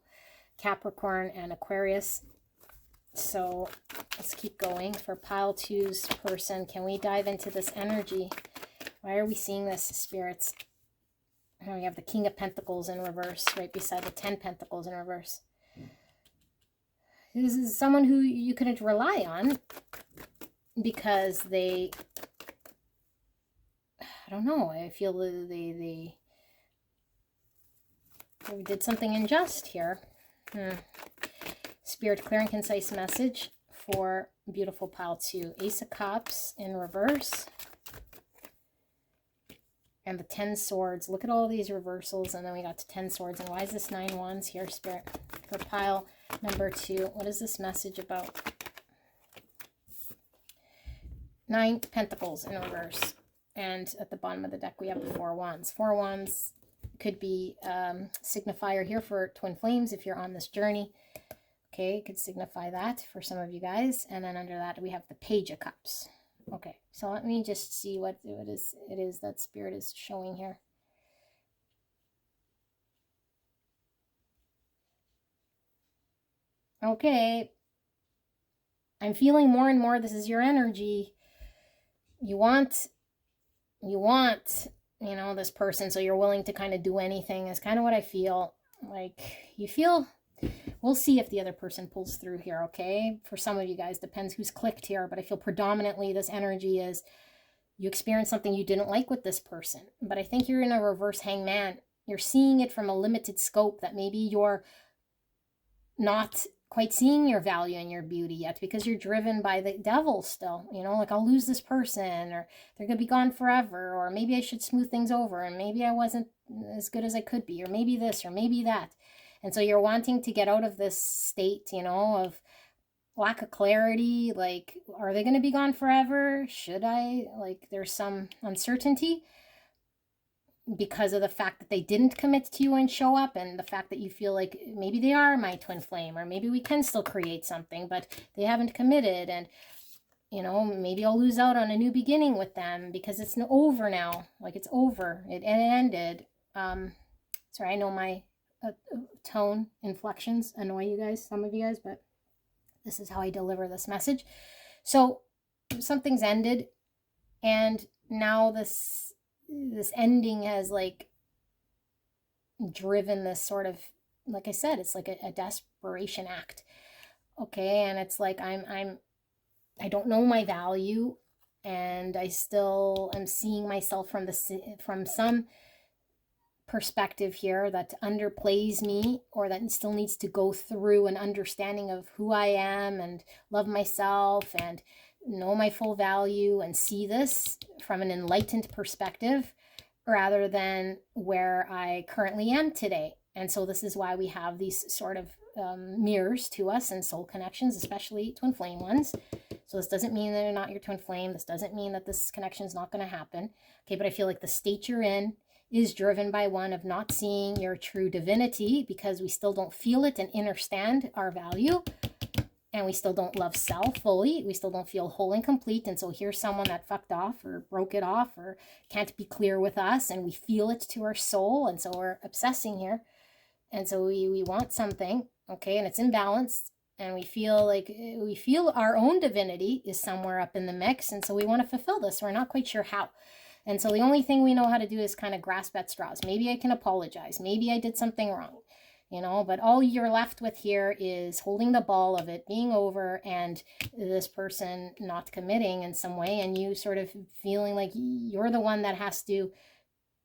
Capricorn, and Aquarius. So let's keep going. For pile 2's person, can we dive into this energy? Why are we seeing this, spirits? And we have the King of Pentacles in reverse, right beside the 10 Pentacles in reverse. This is someone who you couldn't rely on because they, I don't know, I feel they did something unjust here. Spirit, clear and concise message for beautiful pile 2. Ace of Cups in reverse. And the 10 Swords. Look at all these reversals. And then we got to 10 Swords. And why is this 9 Wands here, Spirit? For pile number 2. What is this message about? 9 Pentacles in reverse. And at the bottom of the deck, we have the 4 Wands. 4 Wands could be signifier here for twin flames if you're on this journey. Okay, it could signify that for some of you guys. And then under that, we have the Page of Cups. Okay, so let me just see what it is that Spirit is showing here. Okay, I'm feeling more and more this is your energy. You want, you know, this person, so you're willing to kind of do anything is kind of what I feel. Like, you feel, we'll see if the other person pulls through here, okay? For some of you guys, depends who's clicked here, but I feel predominantly this energy is you experienced something you didn't like with this person. But I think you're in a reverse hangman. You're seeing it from a limited scope that maybe you're not quite seeing your value and your beauty yet because you're driven by the devil still, you know, like I'll lose this person or they're gonna be gone forever, or maybe I should smooth things over and maybe I wasn't as good as I could be, or maybe this or maybe that. And so you're wanting to get out of this state, you know, of lack of clarity, like, are they going to be gone forever? Should I? Like, there's some uncertainty because of the fact that they didn't commit to you and show up, and the fact that you feel like maybe they are my twin flame, or maybe we can still create something, but they haven't committed, and, you know, maybe I'll lose out on a new beginning with them because it's over now. Like, it's over. It ended. Sorry, I know my tone inflections annoy you guys, some of you guys, but this is how I deliver this message. So something's ended, and now this ending has like driven this sort of, like I said, it's like a desperation act. Okay, and it's like I don't know my value, and I still am seeing myself from some perspective here that underplays me, or that still needs to go through an understanding of who I am and love myself and know my full value and see this from an enlightened perspective rather than where I currently am today. And so this is why we have these sort of mirrors to us and soul connections, especially twin flame ones. So this doesn't mean that they're not your twin flame. This doesn't mean that this connection is not going to happen. Okay, but I feel like the state you're in is driven by one of not seeing your true divinity because we still don't feel it and understand our value, and we still don't love self fully. We still don't feel whole and complete. And so here's someone that fucked off or broke it off or can't be clear with us, and we feel it to our soul, and so we're obsessing here. And so we want something, okay, and it's imbalanced, and we feel our own divinity is somewhere up in the mix, and so we want to fulfill this. We're not quite sure how. And so the only thing we know how to do is kind of grasp at straws. Maybe I can apologize. Maybe I did something wrong, you know, but all you're left with here is holding the ball of it being over and this person not committing in some way, and you sort of feeling like you're the one that has to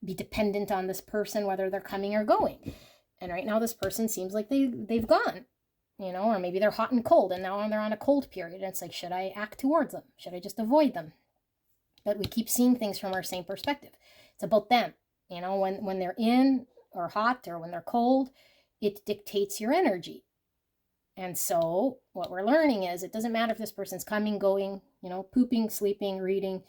be dependent on this person, whether they're coming or going. And right now this person seems like they've gone, you know, or maybe they're hot and cold, and now they're on a cold period. And it's like, should I act towards them? Should I just avoid them? but we keep seeing things from our same perspective. It's about them. You know, when they're in or hot or when they're cold, it dictates your energy. And so what we're learning is it doesn't matter if this person's coming, going, you know, pooping, sleeping, reading,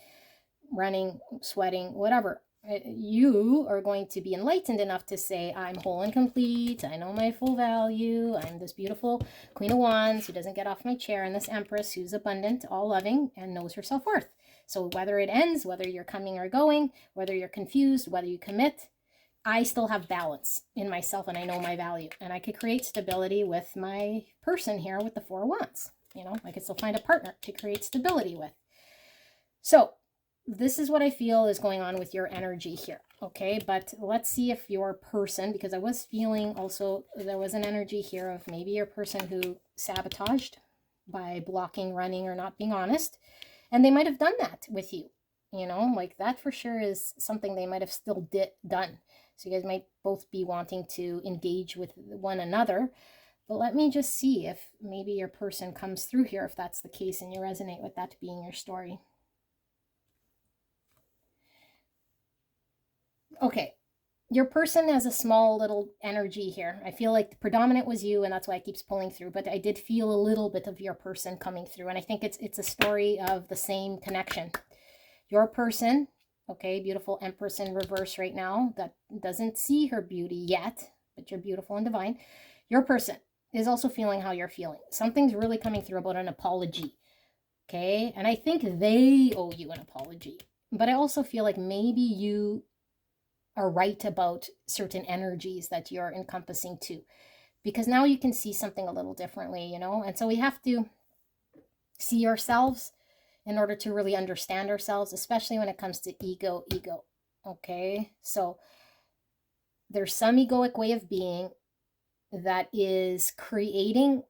running, sweating, whatever. You are going to be enlightened enough to say, I'm whole and complete. I know my full value. I'm this beautiful Queen of Wands who doesn't get off my chair, and this Empress who's abundant, all loving, and knows her self-worth. So whether it ends, whether you're coming or going, whether you're confused, whether you commit, I still have balance in myself, and I know my value, and I could create stability with my person here with the Four of Wands. You know, I could still find a partner to create stability with. So this is what I feel is going on with your energy here. Okay, but let's see if your person, because I was feeling also there was an energy here of maybe your person who sabotaged by blocking, running, or not being honest. And they might have done that with you. You know, like that for sure is something they might have still done. So you guys might both be wanting to engage with one another. But let me just see if maybe your person comes through here, if that's the case and you resonate with that being your story. Okay, your person has a small little energy here. I feel like the predominant was you, and that's why it keeps pulling through. But I did feel a little bit of your person coming through, and I think it's a story of the same connection. Your person, okay, beautiful Empress in reverse right now, that doesn't see her beauty yet, but you're beautiful and divine. Your person is also feeling how you're feeling. Something's really coming through about an apology, okay? And I think they owe you an apology. But I also feel like maybe you are right about certain energies that you're encompassing too. Because now you can see something a little differently, you know? And so we have to see ourselves in order to really understand ourselves, especially when it comes to ego. Okay, so there's some egoic way of being that is creating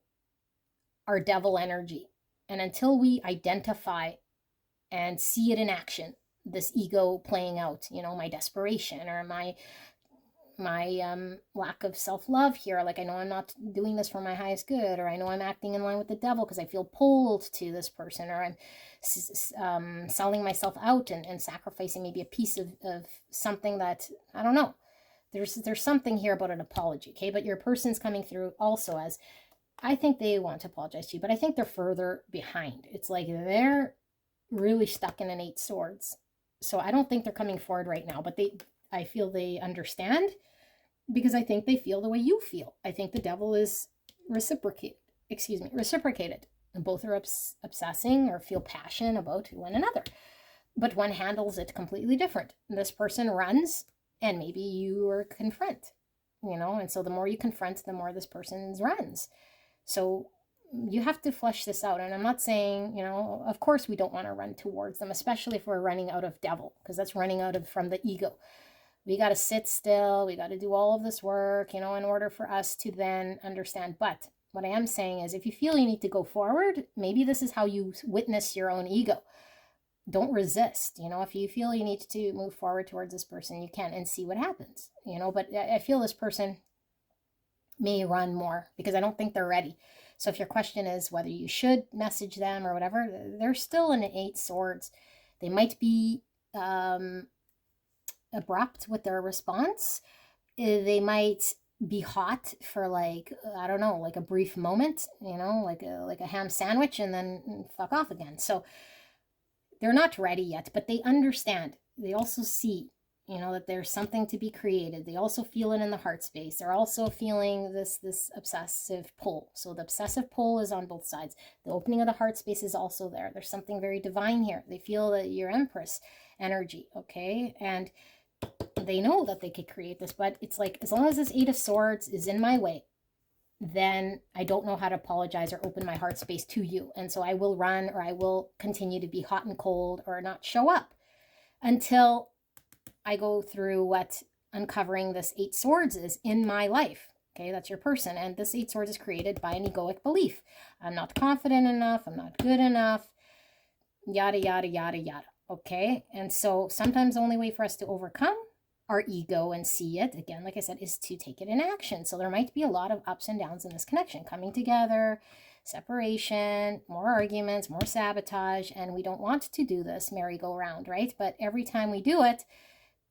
our devil energy. And until we identify and see it in action, this ego playing out, you know, my desperation or my lack of self-love here, like I know I'm not doing this for my highest good, or I know I'm acting in line with the devil because I feel pulled to this person, or I'm selling myself out and sacrificing maybe a piece of something that, I don't know, there's something here about an apology, okay? But your person's coming through also as, I think they want to apologize to you, but I think they're further behind. It's like they're really stuck in an 8 swords. So I don't think they're coming forward right now, but I feel they understand, because I think they feel the way you feel. I think the devil is reciprocated. And both are obsessing or feel passion about one another. But one handles it completely different. This person runs, and maybe you are confront, you know, and so the more you confront, the more this person runs. So you have to flesh this out. And I'm not saying, you know, of course we don't want to run towards them, especially if we're running out of devil, because that's running out from the ego. We got to sit still. We got to do all of this work, you know, in order for us to then understand. But what I am saying is, if you feel you need to go forward, maybe this is how you witness your own ego. Don't resist. You know, if you feel you need to move forward towards this person, you can, and see what happens, you know. But I feel this person may run more because I don't think they're ready. So if your question is whether you should message them or whatever, they're still in an 8 swords. They might be abrupt with their response. They might be hot for, like, I don't know, like a brief moment, you know, like a ham sandwich, and then fuck off again. So they're not ready yet, but they understand. They also see, you know, that there's something to be created. They also feel it in the heart space. They're also feeling this obsessive pull. So the obsessive pull is on both sides. The opening of the heart space is also there. There's something very divine here. They feel that your Empress energy, okay? And they know that they could create this, but it's like, as long as this 8 of Swords is in my way, then I don't know how to apologize or open my heart space to you. And so I will run, or I will continue to be hot and cold, or not show up until I go through what uncovering this 8 swords is in my life. Okay, that's your person. And this 8 swords is created by an egoic belief. I'm not confident enough. I'm not good enough. Yada, yada, yada, yada. Okay, and so sometimes the only way for us to overcome our ego and see it, again, like I said, is to take it in action. So there might be a lot of ups and downs in this connection, coming together, separation, more arguments, more sabotage, and we don't want to do this merry-go-round, right? But every time we do it,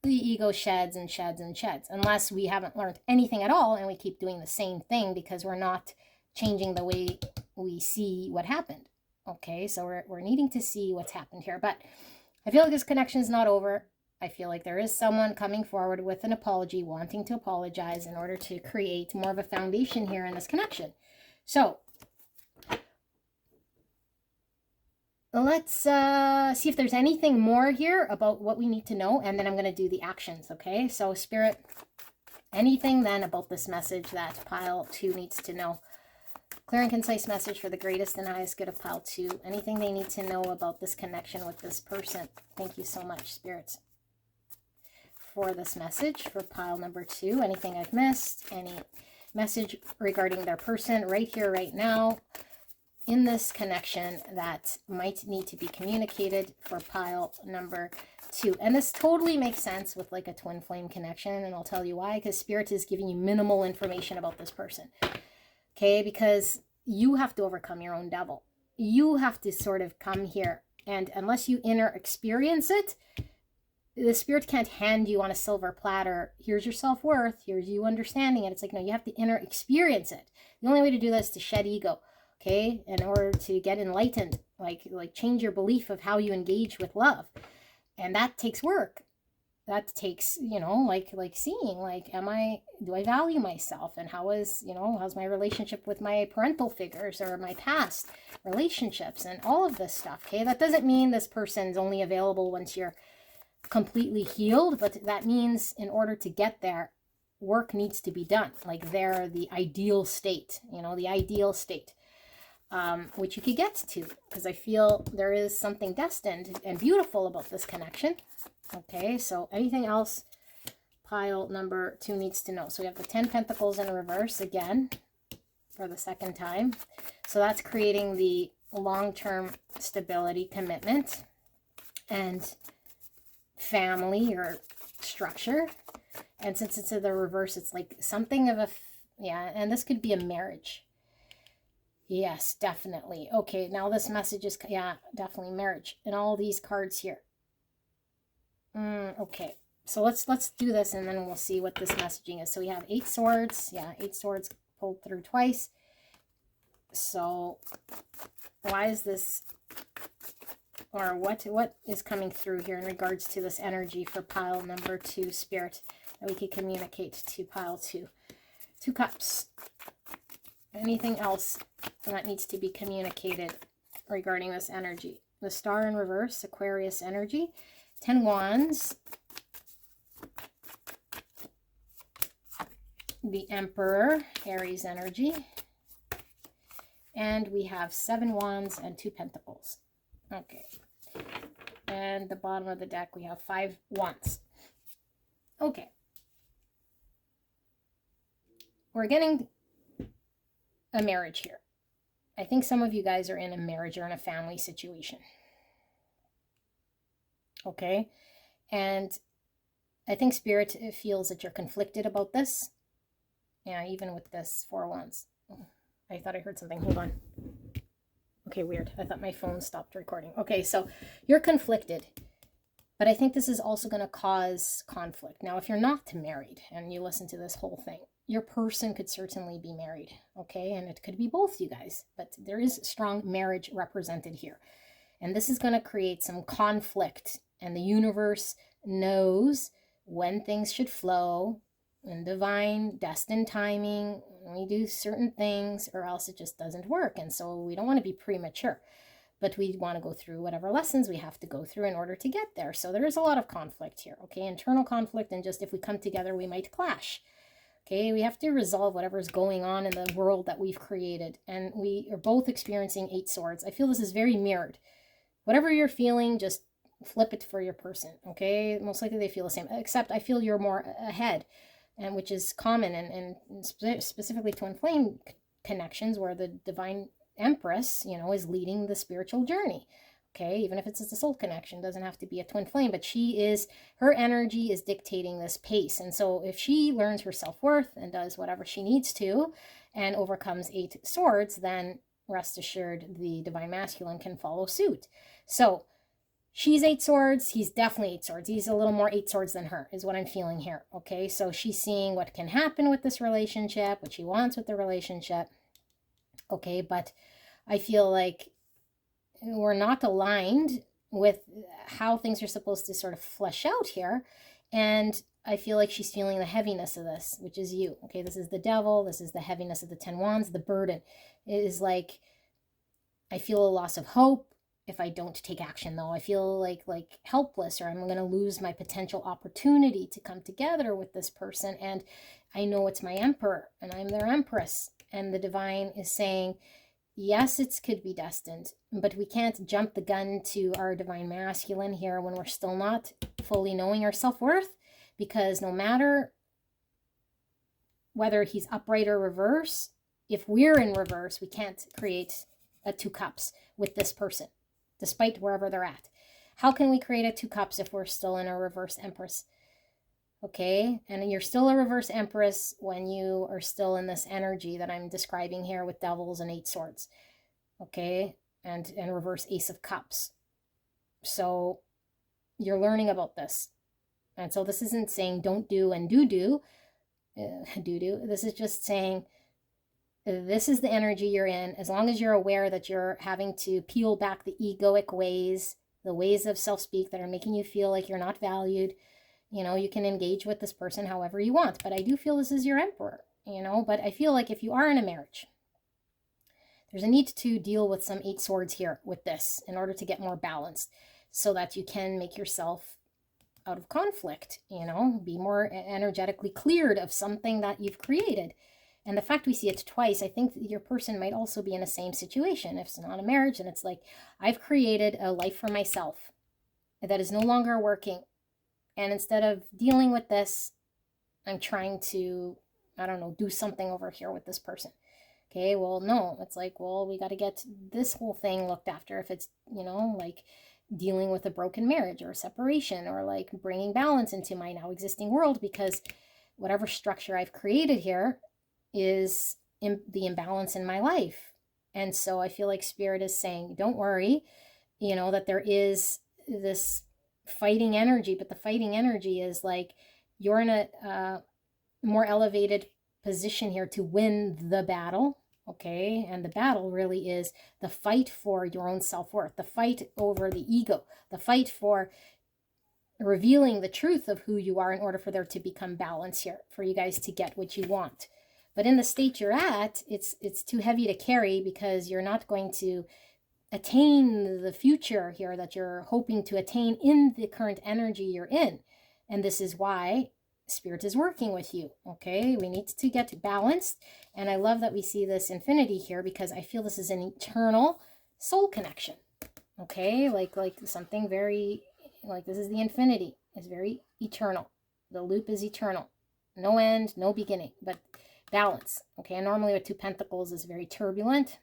the ego sheds and sheds and sheds, unless we haven't learned anything at all and we keep doing the same thing because we're not changing the way we see what happened. Okay, so we're needing to see what's happened here. But I feel like this connection is not over. I feel like there is someone coming forward with an apology, wanting to apologize in order to create more of a foundation here in this connection. So let's see if there's anything more here about what we need to know, and then I'm going to do the actions, okay? So Spirit, anything then about this message that pile 2 needs to know. Clear and concise message for the greatest and highest good of pile 2. Anything they need to know about this connection with this person. Thank you so much, spirits, for this message for pile number 2. Anything I've missed, any message regarding their person right here, right now, in this connection that might need to be communicated for pile number 2. And this totally makes sense with like a twin flame connection, and I'll tell you why, because Spirit is giving you minimal information about this person. Okay, because you have to overcome your own devil. You have to sort of come here, and unless you inner experience it, the Spirit can't hand you on a silver platter, here's your self-worth, here's you understanding it. It's like, no, you have to inner experience it. The only way to do that is to shed ego. Okay, in order to get enlightened, like change your belief of how you engage with love. And that takes work. That takes, you know, like seeing, like, do I value myself? And how's my relationship with my parental figures or my past relationships and all of this stuff. Okay, that doesn't mean this person's only available once you're completely healed, but that means in order to get there, work needs to be done. Like they're the ideal state, the ideal state. Which you could get to, because I feel there is something destined and beautiful about this connection. Okay, so anything else pile number 2 needs to know. So we have the 10 Pentacles in reverse again for the second time. So that's creating the long-term stability, commitment, and family or structure. And since it's in the reverse, it's like something of a, and this could be a marriage. Yes, definitely. Okay, now this message is, definitely marriage. And all these cards here. Okay, so let's do this and then we'll see what this messaging is. So we have 8 swords. Yeah, 8 swords pulled through twice. So why is this, or what is coming through here in regards to this energy for pile number 2, Spirit, that we could communicate to pile 2? 2 cups. Anything else that needs to be communicated regarding this energy? The Star in reverse, Aquarius energy. 10 Wands. The Emperor, Aries energy. And we have 7 Wands and 2 Pentacles. Okay. And the bottom of the deck, we have 5 Wands. Okay. We're getting a marriage here. I think some of you guys are in a marriage or in a family situation. Okay? And I think Spirit feels that you're conflicted about this. Yeah, even with this 4 Wands. I thought I heard something. Hold on. Okay, weird. I thought my phone stopped recording. Okay, so you're conflicted. But I think this is also going to cause conflict. Now, if you're not married and you listen to this whole thing, your person could certainly be married, okay? And it could be both you guys, but there is strong marriage represented here. And this is going to create some conflict, and the universe knows when things should flow in divine, destined timing. We do certain things or else it just doesn't work. And so we don't want to be premature, but we want to go through whatever lessons we have to go through in order to get there. So there is a lot of conflict here, okay? Internal conflict, and just if we come together, we might clash. Okay, we have to resolve whatever's going on in the world that we've created. And we are both experiencing 8 swords. I feel this is very mirrored. Whatever you're feeling, just flip it for your person, okay? Most likely they feel the same, except I feel you're more ahead, and which is common, and specifically twin flame connections where the divine Empress, is leading the spiritual journey. Okay, even if it's a soul connection, doesn't have to be a twin flame, but her energy is dictating this pace. And so if she learns her self-worth and does whatever she needs to and overcomes 8 swords, then rest assured the divine masculine can follow suit. So she's 8 swords. He's definitely 8 swords. He's a little more 8 swords than her, is what I'm feeling here. Okay, so she's seeing what can happen with this relationship, what she wants with the relationship. Okay, but I feel like we're not aligned with how things are supposed to sort of flesh out here. And I feel like she's feeling the heaviness of this, which is you. Okay, this is the devil. This is the heaviness of the 10 wands, the burden. It is like, I feel a loss of hope if I don't take action, though. I feel like helpless, or I'm going to lose my potential opportunity to come together with this person. And I know it's my emperor and I'm their empress. And the divine is saying, yes, it could be destined, but we can't jump the gun to our divine masculine here when we're still not fully knowing our self-worth, because no matter whether he's upright or reverse, if we're in reverse, we can't create a 2 cups with this person, despite wherever they're at. How can we create a 2 cups if we're still in a reverse empress? Okay, and you're still a reverse empress when you are still in this energy that I'm describing here with devils and 8 swords. Okay, and reverse ace of cups. So you're learning about this. And so this isn't saying don't do and do. This is just saying this is the energy you're in. As long as you're aware that you're having to peel back the egoic ways, the ways of self-speak that are making you feel like you're not valued, you know, you can engage with this person however you want. But I do feel this is your emperor, you know. But I feel like if you are in a marriage, there's a need to deal with some 8 swords here with this in order to get more balanced, so that you can make yourself out of conflict, you know, be more energetically cleared of something that you've created. And the fact we see it twice, I think your person might also be in the same situation. If it's not a marriage, and it's like, I've created a life for myself that is no longer working. And instead of dealing with this, I'm trying to, I don't know, do something over here with this person. Okay, well, no, it's like, well, we got to get this whole thing looked after. If it's, you know, like dealing with a broken marriage or a separation, or like bringing balance into my now existing world, because whatever structure I've created here is the imbalance in my life. And so I feel like Spirit is saying, don't worry, you know, that there is this fighting energy, but the fighting energy is like, you're in a more elevated position here to win the battle. Okay, and the battle really is the fight for your own self-worth, the fight over the ego, the fight for revealing the truth of who you are in order for there to become balance here, for you guys to get what you want. But in the state you're at, it's too heavy to carry, because you're not going to attain the future here that you're hoping to attain in the current energy you're in. And this is why Spirit is working with you. Okay, we need to get balanced. And I love that we see this infinity here, because I feel this is an eternal soul connection. Okay, like something very, like, this is the infinity. It's very eternal. The loop is eternal. No end, no beginning, but balance. Okay, and normally with 2 pentacles is very turbulent,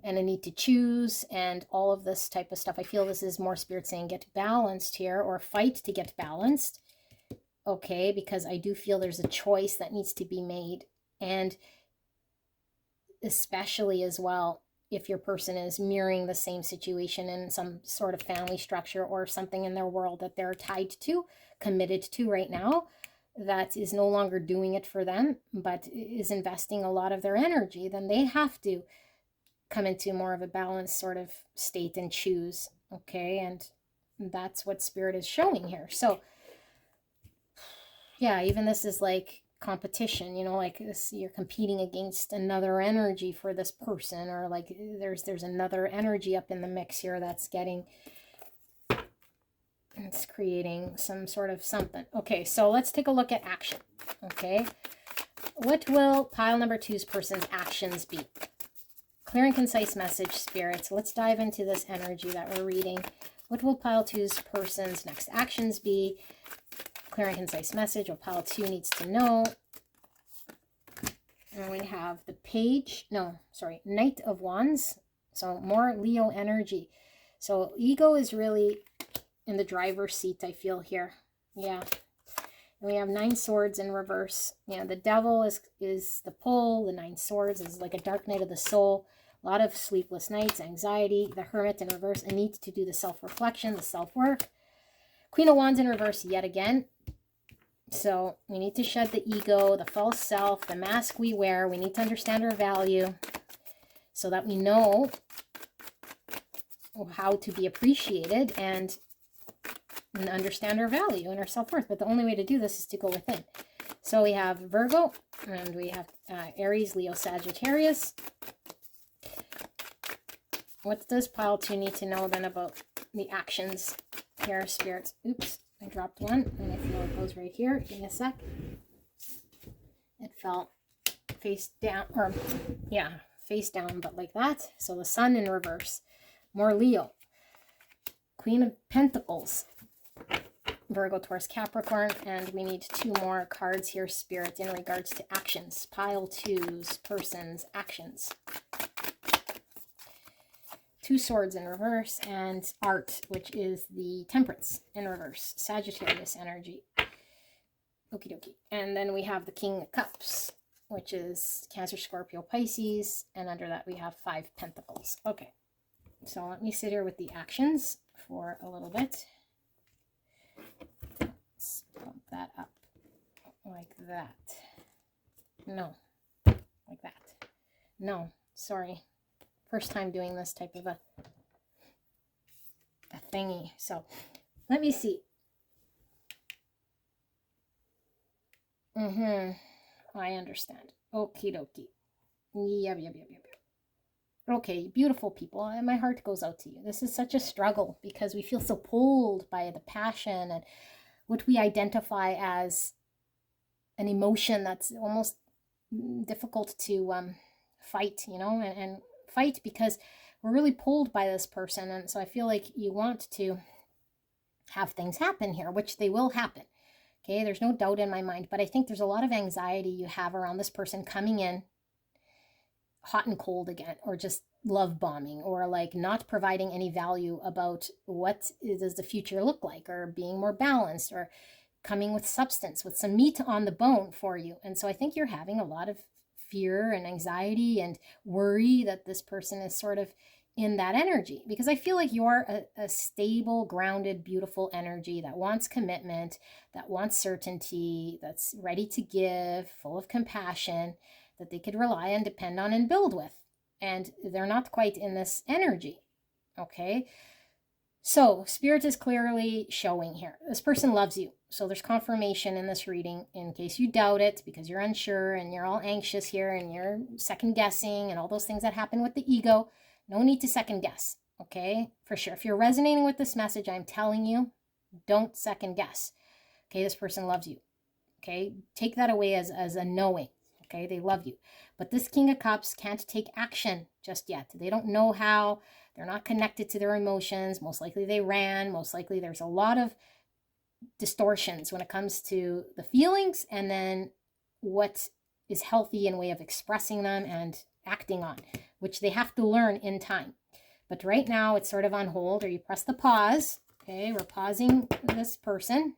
and a need to choose, and all of this type of stuff. I feel this is more Spirit saying get balanced here, or fight to get balanced. Okay, because I do feel there's a choice that needs to be made. And especially as well, if your person is mirroring the same situation in some sort of family structure or something in their world that they're tied to, committed to right now, that is no longer doing it for them, but is investing a lot of their energy, then they have to come into more of a balanced sort of state and choose. Okay, and that's what Spirit is showing here. So yeah, even this is like competition, you know, like this, you're competing against another energy for this person, or like there's another energy up in the mix here that's getting, it's creating some sort of something. Okay, so let's take a look at action. Okay, what will pile number 2's person's actions be? Clear and concise message, Spirits. Let's dive into this energy that we're reading. What will pile 2's person's next actions be? Clear and concise message, what pile 2 needs to know. And we have the Knight of Wands. So more Leo energy. So ego is really in the driver's seat, I feel here. Yeah. And we have 9 swords in reverse. The devil is the pull. The 9 swords is like a dark night of the soul. A lot of sleepless nights, anxiety. The hermit in reverse, a need to do the self-reflection, the self-work. Queen of Wands in reverse yet again. So we need to shed the ego, the false self, the mask we wear. We need to understand our value so that we know how to be appreciated and understand our value and our self-worth. But the only way to do this is to go within. So we have Virgo, and we have Aries, Leo, Sagittarius. What does pile 2 need to know then about the actions here, spirits? Oops, I dropped one, and I feel it goes right here. Give me a sec. It fell face down, or yeah, face down, but like that. So the sun in reverse. More Leo. Queen of Pentacles. Virgo, Taurus, Capricorn, and we need 2 more cards here, Spirit, in regards to actions. Pile 2's, persons, actions. 2 swords in reverse, and art, which is the Temperance in reverse. Sagittarius energy. Okie dokie. And then we have the King of Cups, which is Cancer, Scorpio, Pisces, and under that we have 5 Pentacles. Okay, so let me sit here with the actions for a little bit. Let's bump that up like that. No, like that. No, sorry. First time doing this type of a thingy. So let me see. I understand. Okie dokie. Yep. Okay, beautiful people, and my heart goes out to you. This is such a struggle because we feel so pulled by the passion and what we identify as an emotion that's almost difficult to fight, and fight because we're really pulled by this person. And so I feel like you want to have things happen here, which they will happen. Okay, there's no doubt in my mind, but I think there's a lot of anxiety you have around this person coming in hot and cold again, or just love bombing, or like not providing any value about what does the future look like, or being more balanced, or coming with substance, with some meat on the bone for you. And so I think you're having a lot of fear and anxiety and worry that this person is sort of in that energy, because I feel like you're a stable, grounded, beautiful energy that wants commitment, that wants certainty, that's ready to give, full of compassion, that they could rely and depend on and build with. And they're not quite in this energy. Okay, so Spirit is clearly showing here. This person loves you. So there's confirmation in this reading in case you doubt it because you're unsure and you're all anxious here and you're second guessing and all those things that happen with the ego. No need to second guess. Okay, for sure. If you're resonating with this message, I'm telling you, don't second guess. Okay, this person loves you. Okay, take that away as a knowing. Okay, they love you. But this King of Cups can't take action just yet. They don't know how. They're not connected to their emotions. Most likely they ran. Most likely there's a lot of distortions when it comes to the feelings and then what is healthy in way of expressing them and acting on, which they have to learn in time. But right now it's sort of on hold, or you press the pause. Okay, we're pausing this person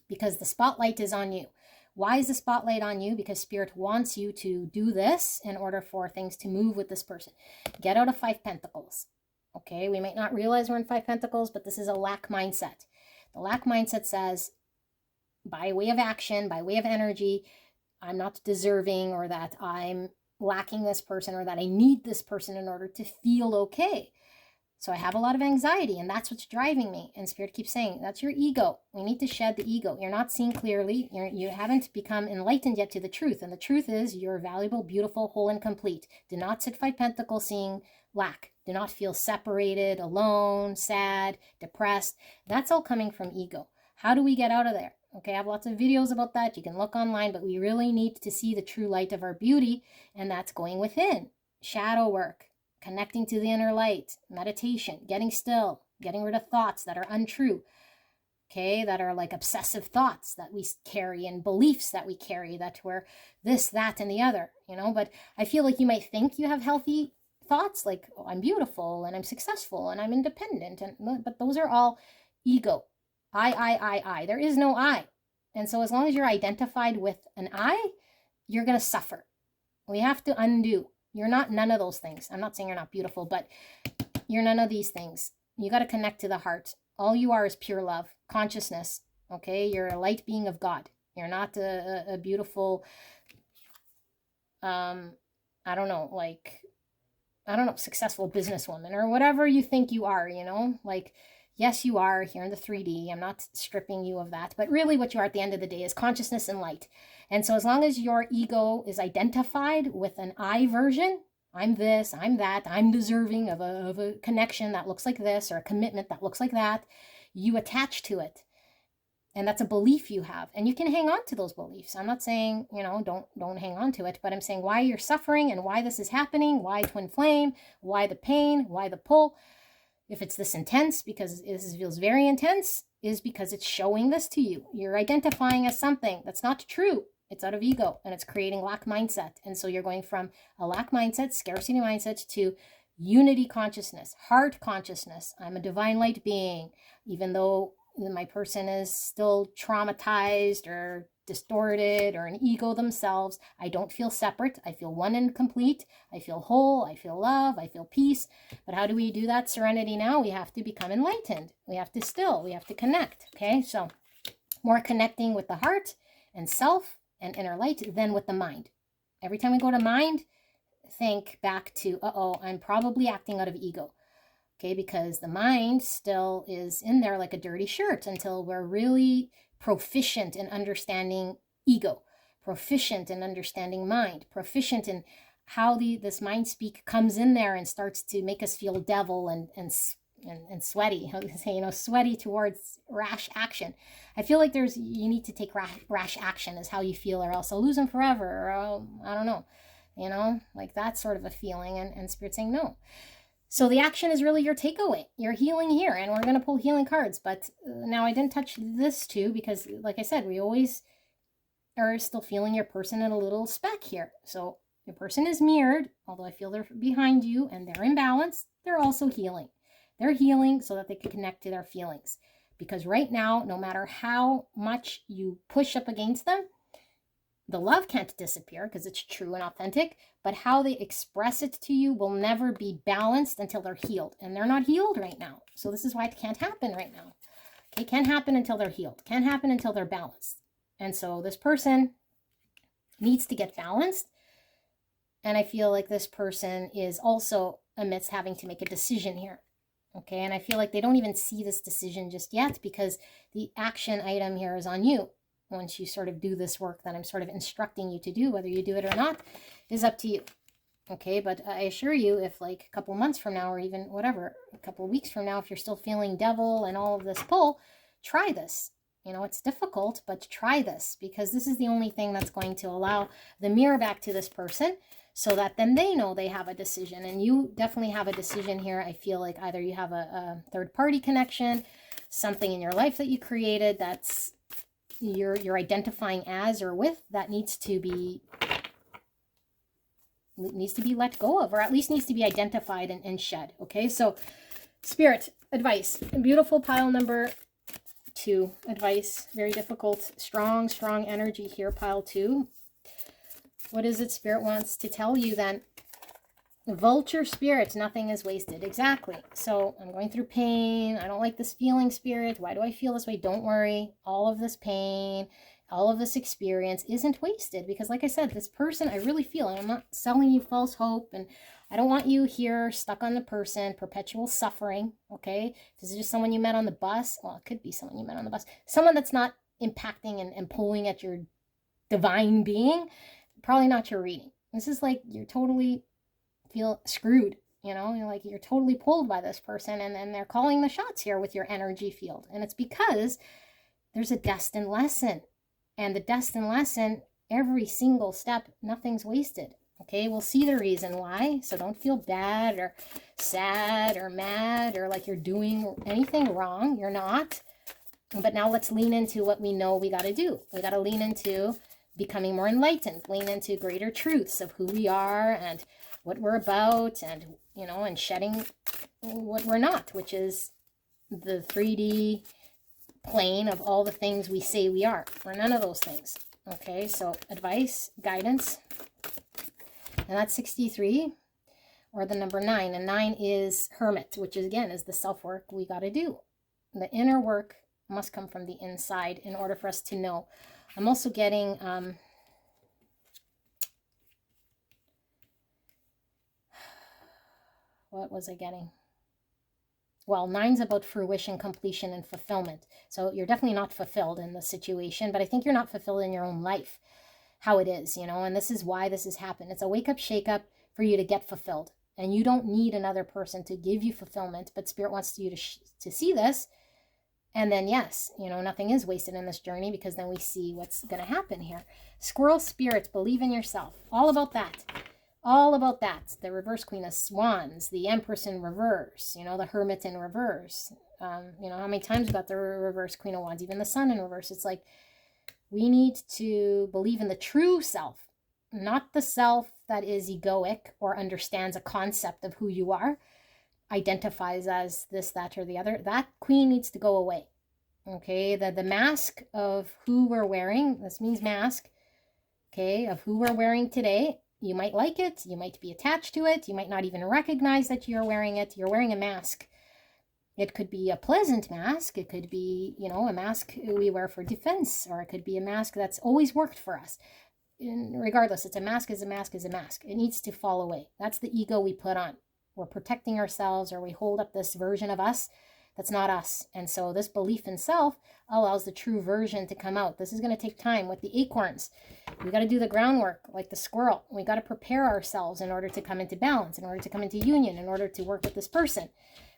because the spotlight is on you. Why is the spotlight on you? Because Spirit wants you to do this in order for things to move with this person. Get out of 5 Pentacles. Okay, we might not realize we're in 5 Pentacles, but this is a lack mindset. The lack mindset says, by way of action, by way of energy, I'm not deserving, or that I'm lacking this person, or that I need this person in order to feel okay. So I have a lot of anxiety, and that's what's driving me. And Spirit keeps saying, that's your ego. We need to shed the ego. You're not seeing clearly. You haven't become enlightened yet to the truth. And the truth is you're valuable, beautiful, whole, and complete. Do not sit 5 Pentacles seeing lack. Do not feel separated, alone, sad, depressed. That's all coming from ego. How do we get out of there? Okay, I have lots of videos about that. You can look online, but we really need to see the true light of our beauty, and that's going within. Shadow work. Connecting to the inner light, meditation, getting still, getting rid of thoughts that are untrue, okay, that are like obsessive thoughts that we carry and beliefs that we carry that we're this, that, and the other, But I feel like you might think you have healthy thoughts like, oh, I'm beautiful and I'm successful and I'm independent. But those are all ego. I. There is no I. And so as long as you're identified with an I, you're going to suffer. We have to undo. You're not none of those things. I'm not saying you're not beautiful, but you're none of these things. You got to connect to the heart. All you are is pure love, consciousness. Okay, you're a light being of God. You're not a beautiful, I don't know, like, I don't know, successful businesswoman or whatever you think you are, you know, like, yes, you are here in the 3D. I'm not stripping you of that, but really what you are at the end of the day is consciousness and light. And so as long as your ego is identified with an I version, I'm this, I'm that, I'm deserving of a connection that looks like this or a commitment that looks like that, you attach to it. And that's a belief you have. And you can hang on to those beliefs. I'm not saying, you know, don't hang on to it, but I'm saying why you're suffering and why this is happening, why twin flame, why the pain, why the pull. If it's this intense, because this feels very intense, is because it's showing this to you. You're identifying as something that's not true. It's out of ego and it's creating lack mindset. And so you're going from a lack mindset, scarcity mindset to unity consciousness, heart consciousness. I'm a divine light being, even though my person is still traumatized or distorted or an ego themselves. I don't feel separate. I feel one and complete. I feel whole. I feel love. I feel peace. But how do we do that serenity now? We have to become enlightened. We have to still. We have to connect. Okay, so more connecting with the heart and self and inner light than with the mind. Every time we go to mind, think back to, I'm probably acting out of ego. Okay, because the mind still is in there like a dirty shirt until we're really proficient in understanding ego, proficient in understanding mind, proficient in how this mind speak comes in there and starts to make us feel devil and sweaty. I was gonna say, you know, sweaty towards rash action. I feel like you need to take rash action is how you feel, or else I'll lose them forever, or I don't know, you know, like that sort of a feeling. And Spirit saying no. So the action is really your takeaway. You're healing here, and we're going to pull healing cards. But now I didn't touch this too because, like I said, we always are still feeling your person in a little speck here. So your person is mirrored, although I feel they're behind you and they're imbalanced. They're also healing. They're healing so that they can connect to their feelings. Because right now, no matter how much you push up against them, the love can't disappear because it's true and authentic, but how they express it to you will never be balanced until they're healed. And they're not healed right now. So this is why it can't happen right now. Okay, can't happen until they're healed. Can't happen until they're balanced. And so this person needs to get balanced. And I feel like this person is also amidst having to make a decision here. Okay, and I feel like they don't even see this decision just yet because the action item here is on you. Once you sort of do this work that I'm sort of instructing you to do, whether you do it or not, is up to you. Okay, but I assure you, if like a couple months from now, or even whatever, a couple of weeks from now, if you're still feeling devil and all of this pull, try this. You know, it's difficult, but try this, because this is the only thing that's going to allow the mirror back to this person so that then they know they have a decision. And you definitely have a decision here. I feel like either you have a third-party connection, something in your life that you created that's you're identifying as or with, that needs to be let go of, or at least needs to be identified and shed. Okay, so Spirit, advice. Beautiful pile number 2, advice. Very difficult, strong energy here, pile 2. What is it Spirit wants to tell you then? Vulture Spirit, nothing is wasted. Exactly. So I'm going through pain. I don't like this feeling, Spirit. Why do I feel this way? Don't worry. All of this pain, all of this experience isn't wasted, because like I said, this person, I really feel, and I'm not selling you false hope, and I don't want you here stuck on the person, perpetual suffering. Okay, if this is just someone you met on the bus, well, it could be someone you met on the bus, someone that's not impacting and pulling at your divine being, probably not your reading. This is like you're totally feel screwed, you know, you're totally pulled by this person, and they're calling the shots here with your energy field. And it's because there's a destined lesson, and the destined lesson, every single step, nothing's wasted. Okay, we'll see the reason why, so don't feel bad or sad or mad or like you're doing anything wrong. You're not. But now let's lean into what we know we got to do. We got to lean into becoming more enlightened, lean into greater truths of who we are and what we're about, and, you know, and shedding what we're not, which is the 3D plane of all the things we say we are. We're none of those things. Okay, so advice, guidance, and that's 63, or the number 9. And 9 is hermit, which is, again, is the self-work we got to do. The inner work must come from the inside in order for us to know. I'm also getting what was I getting? Well, 9's about fruition, completion, and fulfillment. So you're definitely not fulfilled in the situation, but I think you're not fulfilled in your own life, how it is, you know, and this is why this has happened. It's a wake-up, shake-up for you to get fulfilled. And you don't need another person to give you fulfillment, but Spirit wants you to see this. And then, yes, you know, nothing is wasted in this journey, because then we see what's going to happen here. Squirrel spirit, believe in yourself. All about that. All about that. The reverse Queen of Swands, the Empress in reverse, you know, the Hermit in reverse. You know, how many times we got the reverse Queen of Wands, even the Sun in reverse. It's like, we need to believe in the true self, not the self that is egoic or understands a concept of who you are, identifies as this, that, or the other. That queen needs to go away. Okay, the mask of who we're wearing, this means mask, okay, of who we're wearing today. You might like it, you might be attached to it, you might not even recognize that you're wearing it. You're wearing a mask. It could be a pleasant mask, it could be, you know, a mask we wear for defense, or it could be a mask that's always worked for us. And regardless, it's a mask is a mask is a mask. It needs to fall away. That's the ego we put on. We're protecting ourselves, or we hold up this version of us that's not us. And so this belief in self allows the true version to come out. This is going to take time with the acorns. We got to do the groundwork like the squirrel. We got to prepare ourselves in order to come into balance, in order to come into union, in order to work with this person.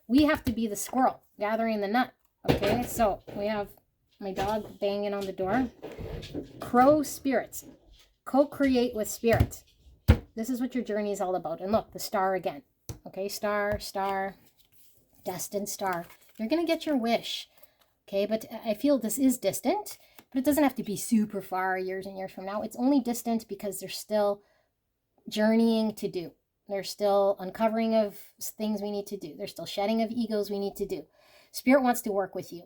We have to be the squirrel gathering the nut. Okay, so we have my dog banging on the door. Crow spirits. Co-create with spirit. This is what your journey is all about. And look, the star again. Okay, star, destined star. You're going to get your wish. Okay, but I feel this is distant, but it doesn't have to be super far, years and years from now. It's only distant because there's still journeying to do. There's still uncovering of things we need to do. There's still shedding of egos we need to do. Spirit wants to work with you.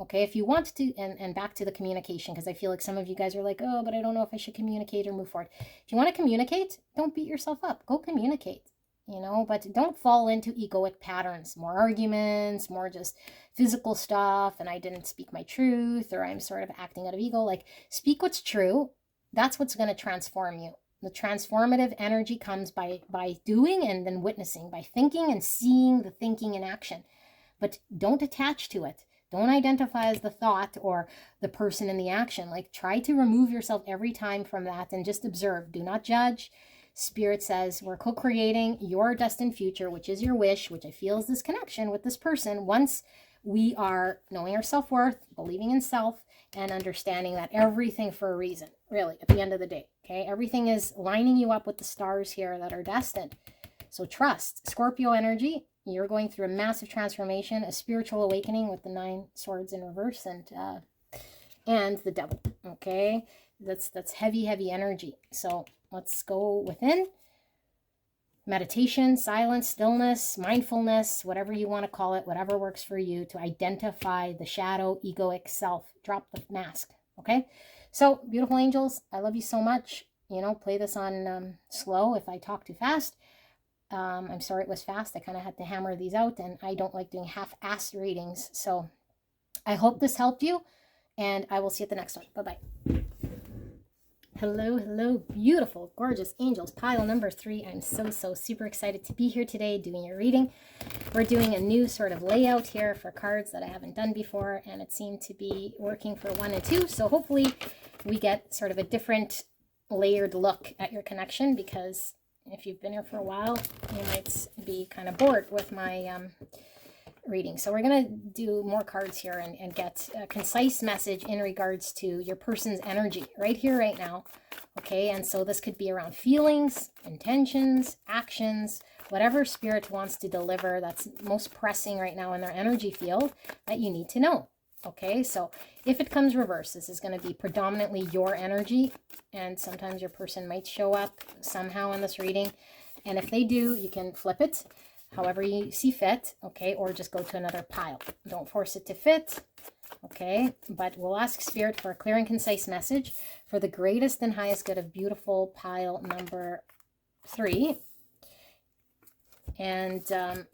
Okay, if you want to, and back to the communication, because I feel like some of you guys are like, oh, but I don't know if I should communicate or move forward. If you want to communicate, don't beat yourself up. Go communicate, you know, but don't fall into egoic patterns. More arguments, more just physical stuff, and I didn't speak my truth, or I'm sort of acting out of ego. Like, speak what's true. That's what's going to transform you. The transformative energy comes by doing and then witnessing, by thinking and seeing the thinking in action. But don't attach to it. Don't identify as the thought or the person in the action. Like, try to remove yourself every time from that and just observe. Do not judge. Spirit says we're co-creating your destined future, which is your wish, which I feel is this connection with this person. Once we are knowing our self-worth, believing in self, and understanding that everything for a reason, really, at the end of the day, okay? Everything is lining you up with the stars here that are destined. So trust. Scorpio energy, you're going through a massive transformation, a spiritual awakening with the 9 swords in reverse, and the devil, okay? That's heavy, heavy energy. So let's go within. Meditation, silence, stillness, mindfulness, whatever you want to call it, whatever works for you, to identify the shadow, egoic self. Drop the mask, okay? So, beautiful angels, I love you so much. You know, play this on slow if I talk too fast. I'm sorry it was fast. I kind of had to hammer these out, and I don't like doing half-assed readings. So, I hope this helped you, and I will see you at the next one. Bye-bye. Hello, hello, beautiful, gorgeous angels, pile number 3. I'm so super excited to be here today doing your reading. We're doing a new sort of layout here for cards that I haven't done before, and it seemed to be working for 1 and 2. So hopefully we get sort of a different layered look at your connection, because if you've been here for a while, you might be kind of bored with my reading. So we're going to do more cards here and get a concise message in regards to your person's energy right here, right now. Okay, and so this could be around feelings, intentions, actions, whatever spirit wants to deliver that's most pressing right now in their energy field that you need to know. Okay, so if it comes reverse, this is going to be predominantly your energy, and sometimes your person might show up somehow in this reading. And if they do, you can flip it however you see fit, okay, or just go to another pile. Don't force it to fit, okay, but we'll ask Spirit for a clear and concise message for the greatest and highest good of beautiful pile number 3. And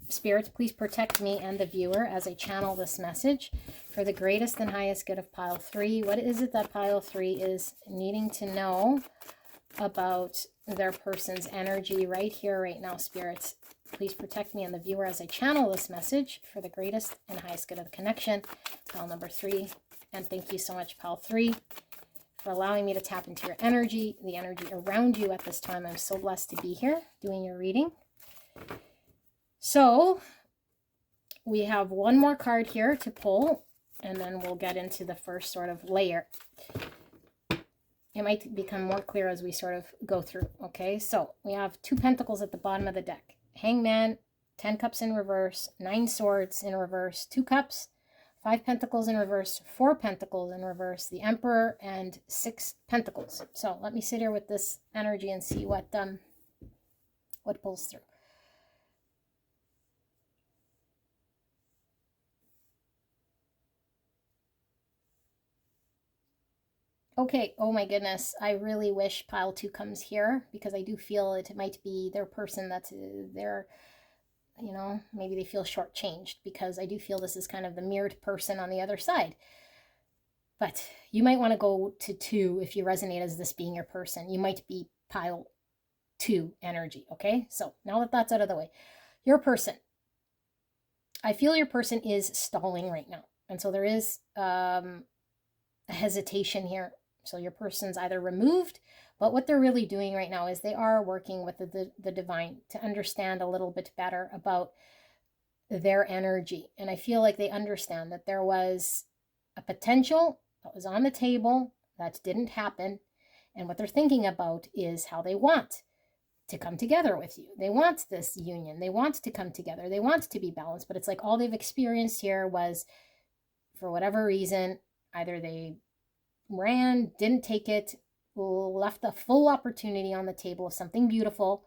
Spirit, please protect me and the viewer as I channel this message for the greatest and highest good of pile 3. What is it that pile 3 is needing to know about their person's energy right here, right now, Spirits? Please protect me and the viewer as I channel this message for the greatest and highest good of the connection, pile number 3. And thank you so much, pile 3, for allowing me to tap into your energy, the energy around you at this time. I'm so blessed to be here doing your reading. So we have one more card here to pull, and then we'll get into the first sort of layer. It might become more clear as we sort of go through. Okay, so we have 2 pentacles at the bottom of the deck. Hangman, 10 cups in reverse, 9 swords in reverse, 2 cups, 5 pentacles in reverse, 4 pentacles in reverse, the Emperor, and 6 pentacles. So let me sit here with this energy and see what pulls through. Okay, oh my goodness, I really wish pile 2 comes here, because I do feel it might be their person that's their, you know, maybe they feel shortchanged, because I do feel this is kind of the mirrored person on the other side. But you might want to go to 2 if you resonate as this being your person. You might be pile 2 energy, okay? So now that that's out of the way, your person, I feel your person is stalling right now. And so there is a hesitation here. So your person's either removed, but what they're really doing right now is they are working with the divine to understand a little bit better about their energy. And I feel like they understand that there was a potential that was on the table that didn't happen. And what they're thinking about is how they want to come together with you. They want this union. They want to come together. They want to be balanced. But it's like all they've experienced here was, for whatever reason, either they ran, didn't take it, left a full opportunity on the table of something beautiful,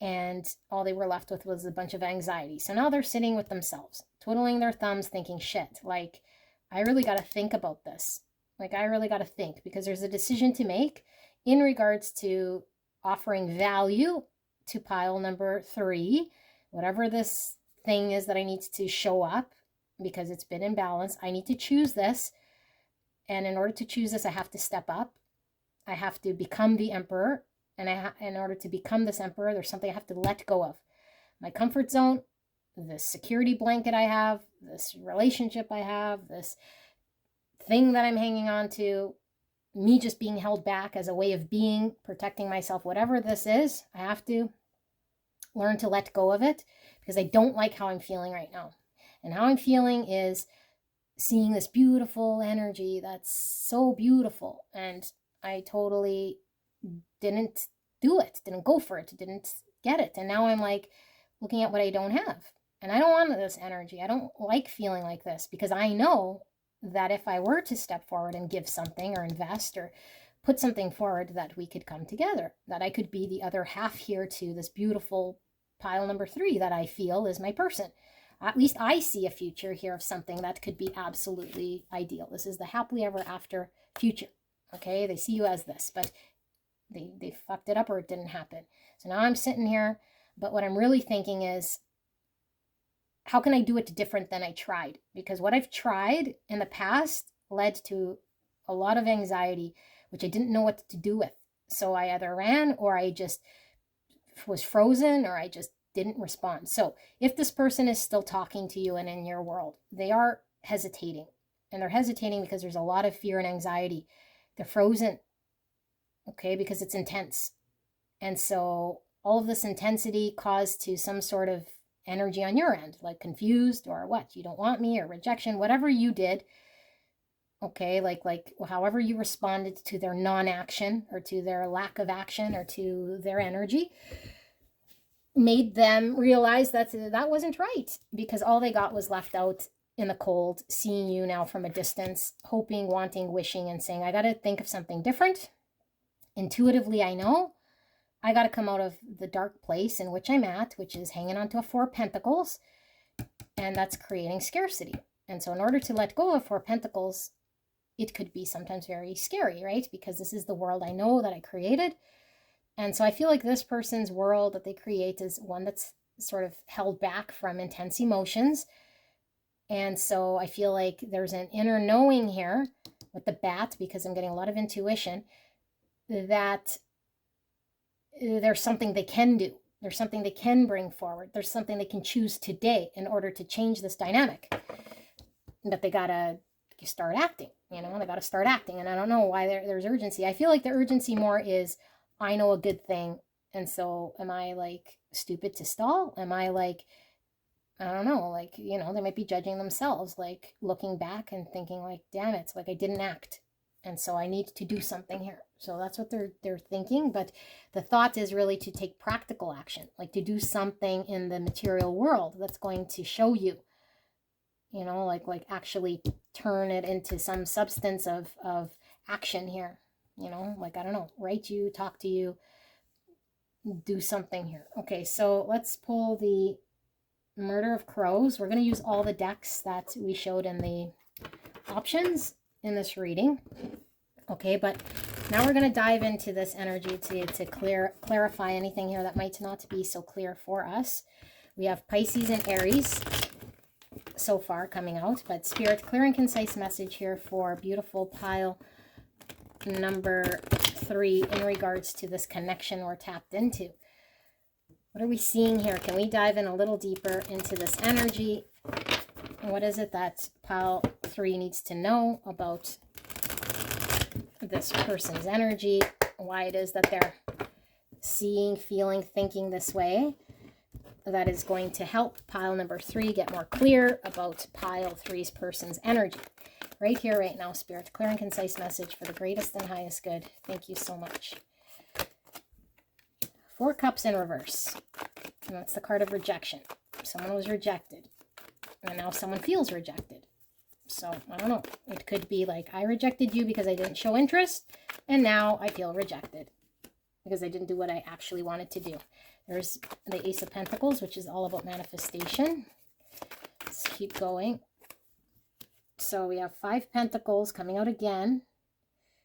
and all they were left with was a bunch of anxiety. So now they're sitting with themselves, twiddling their thumbs, thinking, shit, like, I really got to think about this. Like, I really got to think, because there's a decision to make in regards to offering value to pile number 3, whatever this thing is that I need to show up, because it's been imbalanced. I need to choose this. And in order to choose this, I have to step up. I have to become the Emperor. And in order to become this Emperor, there's something I have to let go of. My comfort zone, this security blanket I have, this relationship I have, this thing that I'm hanging on to, me just being held back as a way of being, protecting myself, whatever this is, I have to learn to let go of it, because I don't like how I'm feeling right now. And how I'm feeling is seeing this beautiful energy that's so beautiful, and I totally didn't do it, didn't go for it, didn't get it. And now I'm like looking at what I don't have, and I don't want this energy. I don't like feeling like this, because I know that if I were to step forward and give something or invest or put something forward, that we could come together, that I could be the other half here to this beautiful pile number 3 that I feel is my person. At least I see a future here of something that could be absolutely ideal. This is the happily ever after future. Okay, they see you as this, but they fucked it up, or it didn't happen. So now I'm sitting here, but what I'm really thinking is, how can I do it different than I tried? Because what I've tried in the past led to a lot of anxiety, which I didn't know what to do with. So I either ran, or I just was frozen, or I just didn't respond. So if this person is still talking to you and in your world, they are hesitating. And they're hesitating because there's a lot of fear and anxiety. They're frozen, okay, because it's intense. And so all of this intensity caused to some sort of energy on your end, like confused, or what, you don't want me, or rejection, whatever you did, okay, like however you responded to their non-action, or to their lack of action, or to their energy, made them realize that that wasn't right, because all they got was left out in the cold, seeing you now from a distance, hoping, wanting, wishing, and saying, I got to think of something different. Intuitively, I know I got to come out of the dark place in which I'm at, which is hanging onto a 4 of Pentacles, and that's creating scarcity. And so in order to let go of 4 Pentacles, it could be sometimes very scary, right? Because this is the world I know that I created. And so I feel like this person's world that they create is one that's sort of held back from intense emotions. And so I feel like there's an inner knowing here with the bat, because I'm getting a lot of intuition, that there's something they can do. There's something they can bring forward. There's something they can choose today in order to change this dynamic. But they got to start acting, they got to start acting. And I don't know why there's urgency. I feel like the urgency more is, I know a good thing. And so am I like stupid to stall? Am I like, I don't know, like, they might be judging themselves, like looking back and thinking like, damn it, like I didn't act. And so I need to do something here. So that's what they're thinking. But the thought is really to take practical action, like to do something in the material world that's going to show you, like actually turn it into some substance of action here. Like, I don't know, write you, talk to you, do something here. Okay, so let's pull the Murder of Crows. We're going to use all the decks that we showed in the options in this reading. Okay, but now we're going to dive into this energy to clarify anything here that might not be so clear for us. We have Pisces and Aries so far coming out, but Spirit, clear and concise message here for beautiful pile number 3 in regards to this connection we're tapped into. What are we seeing here? Can we dive in a little deeper into this energy? What is it that pile 3 needs to know about this person's energy? Why it is that they're seeing, feeling, thinking this way? That is going to help pile number 3 get more clear about pile 3's person's energy. Right here, right now, Spirit, clear and concise message for the greatest and highest good. Thank you so much. 4 Cups in reverse. And that's the card of rejection. Someone was rejected. And now someone feels rejected. So, I don't know. It could be like, I rejected you because I didn't show interest. And now I feel rejected because I didn't do what I actually wanted to do. There's the Ace of Pentacles, which is all about manifestation. Let's keep going. So we have 5 Pentacles coming out again.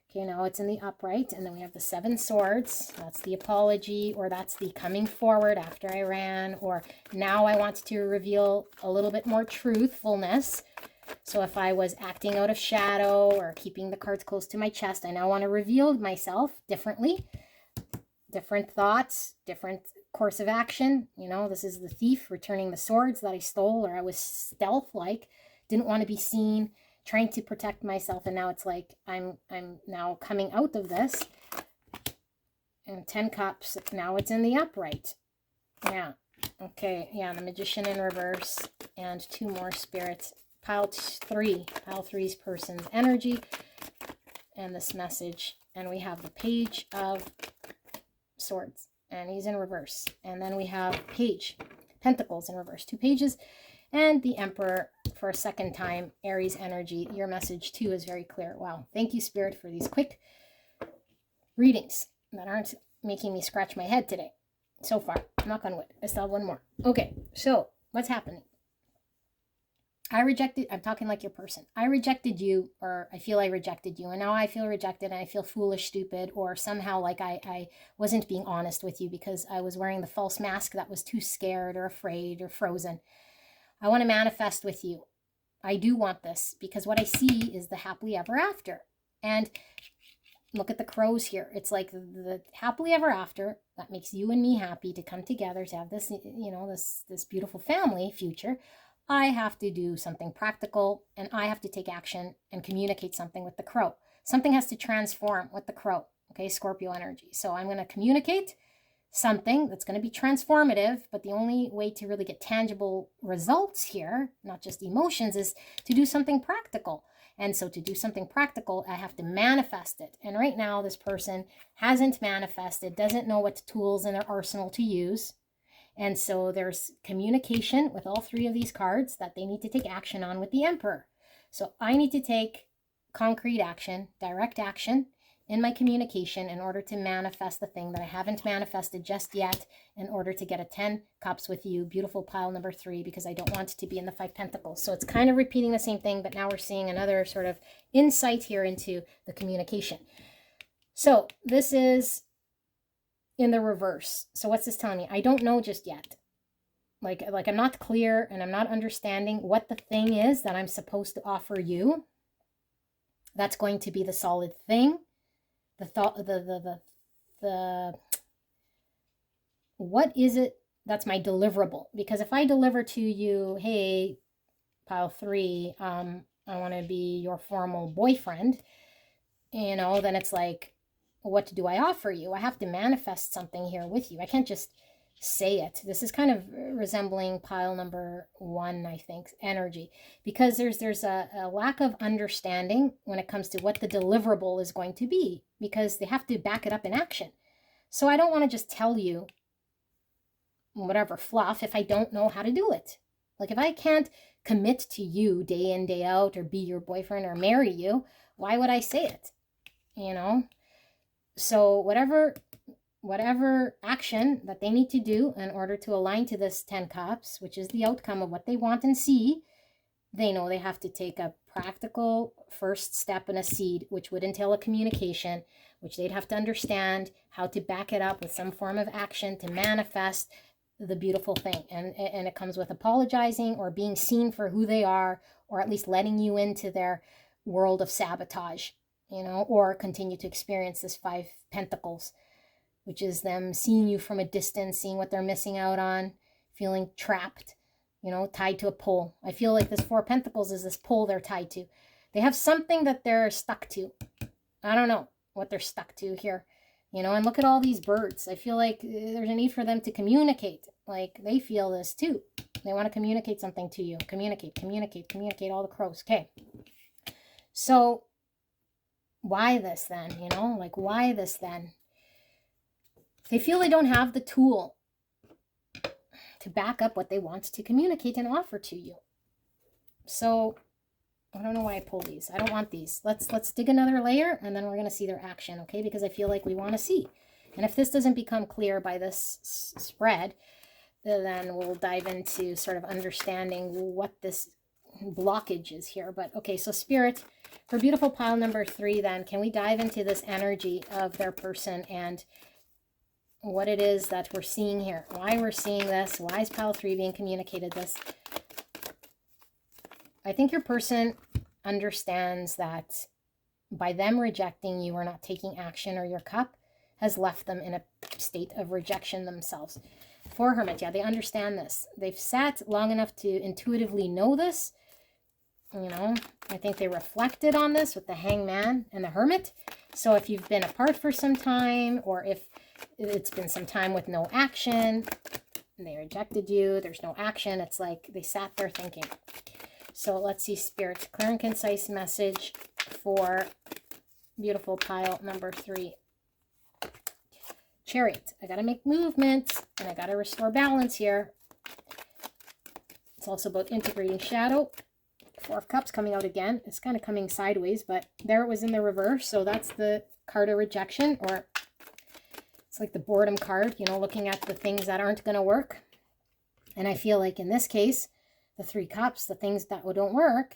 Okay, now it's in the upright. And then we have the 7 Swords. That's the apology, or that's the coming forward after I ran, or now I want to reveal a little bit more truthfulness. So if I was acting out of shadow or keeping the cards close to my chest, I now want to reveal myself differently. Different thoughts, different course of action. This is the thief returning the swords that I stole, or I was stealth-like, didn't want to be seen, trying to protect myself, and now it's like I'm now coming out of this. And 10 Cups, now it's in the upright. Yeah. Okay, yeah, the Magician in reverse, and 2 more spirits. Pile 3's person's energy, and this message. And we have the Page of Swords, and he's in reverse. And then we have Page, Pentacles in reverse, 2 pages, and the Emperor for a second time, Aries energy. Your message too is very clear. Wow. Thank you, Spirit, for these quick readings that aren't making me scratch my head today. So far, knock on wood. I still have 1 more. Okay, so what's happening? I'm talking like your person. I rejected you, or I feel I rejected you, and now I feel rejected, and I feel foolish, stupid, or somehow like I wasn't being honest with you because I was wearing the false mask that was too scared or afraid or frozen. I want to manifest with you. I do want this because what I see is the happily ever after. And look at the crows here. It's like the happily ever after that makes you and me happy to come together to have this, this beautiful family future. I have to do something practical, and I have to take action and communicate something with the crow. Something has to transform with the crow. Okay, Scorpio energy. So I'm going to communicate something that's going to be transformative, but the only way to really get tangible results here, not just emotions, is to do something practical. And so to do something practical, I have to manifest it. And right now, this person hasn't manifested, doesn't know what tools in their arsenal to use. And so there's communication with all 3 of these cards that they need to take action on with the Emperor. So I need to take concrete action, direct action, in my communication in order to manifest the thing that I haven't manifested just yet, in order to get a 10 cups with you, beautiful pile number 3, because I don't want to be in the 5 pentacles. So it's kind of repeating the same thing, but now we're seeing another sort of insight here into the communication. So this is in the reverse. So what's this telling me? I don't know just yet. Like I'm not clear, and I'm not understanding what the thing is that I'm supposed to offer you. That's going to be the solid thing. The thought, what is it that's my deliverable? Because if I deliver to you, hey, pile 3, I want to be your formal boyfriend, you know, then it's like, what do I offer you? I have to manifest something here with you. I can't just say it. This is kind of resembling pile number 1, I think, energy, because there's a lack of understanding when it comes to what the deliverable is going to be, because they have to back it up in action. So I don't want to just tell you whatever fluff if I don't know how to do it. Like if I can't commit to you day in, day out, or be your boyfriend or marry you, why would I say it? You know? So whatever action that they need to do in order to align to this 10 cups, which is the outcome of what they want and see, they know they have to take a practical first step in a seed, which would entail a communication, which they'd have to understand how to back it up with some form of action to manifest the beautiful thing. And it comes with apologizing or being seen for who they are, or at least letting you into their world of sabotage, you know, or continue to experience this 5 pentacles, which is them seeing you from a distance, seeing what they're missing out on, feeling trapped, you know, tied to a pole. I feel like this 4 pentacles is this pole they're tied to. They have something that they're stuck to. I don't know what they're stuck to here, you know, and look at all these birds. I feel like there's a need for them to communicate. Like they feel this too. They want to communicate something to you. Communicate, all the crows. Okay. So why this then, you know, like why this then? They feel they don't have the tool to back up what they want to communicate and offer to you. So I don't know why I pull these. I don't want these. Let's dig another layer, and then we're going to see their action, okay? Because I feel like we want to see. And if this doesn't become clear by this spread, then we'll dive into sort of understanding what this blockage is here. But okay, so Spirit, for beautiful pile number 3, then, can we dive into this energy of their person and what it is that we're seeing here? Why we're seeing this? Why is pile 3 being communicated this? I think your person understands that by them rejecting you or not taking action, or your cup has left them in a state of rejection themselves. For Hermit, yeah, they understand this. They've sat long enough to intuitively know this. You know, I think they reflected on this with the Hangman and the Hermit. So if you've been apart for some time, or if it's been some time with no action, and they rejected you, there's no action, it's like they sat there thinking. So let's see, Spirit, clear and concise message for beautiful pile number 3. Chariot, I got to make movement, and I got to restore balance here. It's also about integrating shadow. 4 of Cups coming out again. It's kind of coming sideways, but there it was in the reverse. So that's the card of rejection, or it's like the boredom card, you know, looking at the things that aren't going to work. And I feel like in this case, the 3 Cups, the things that don't work,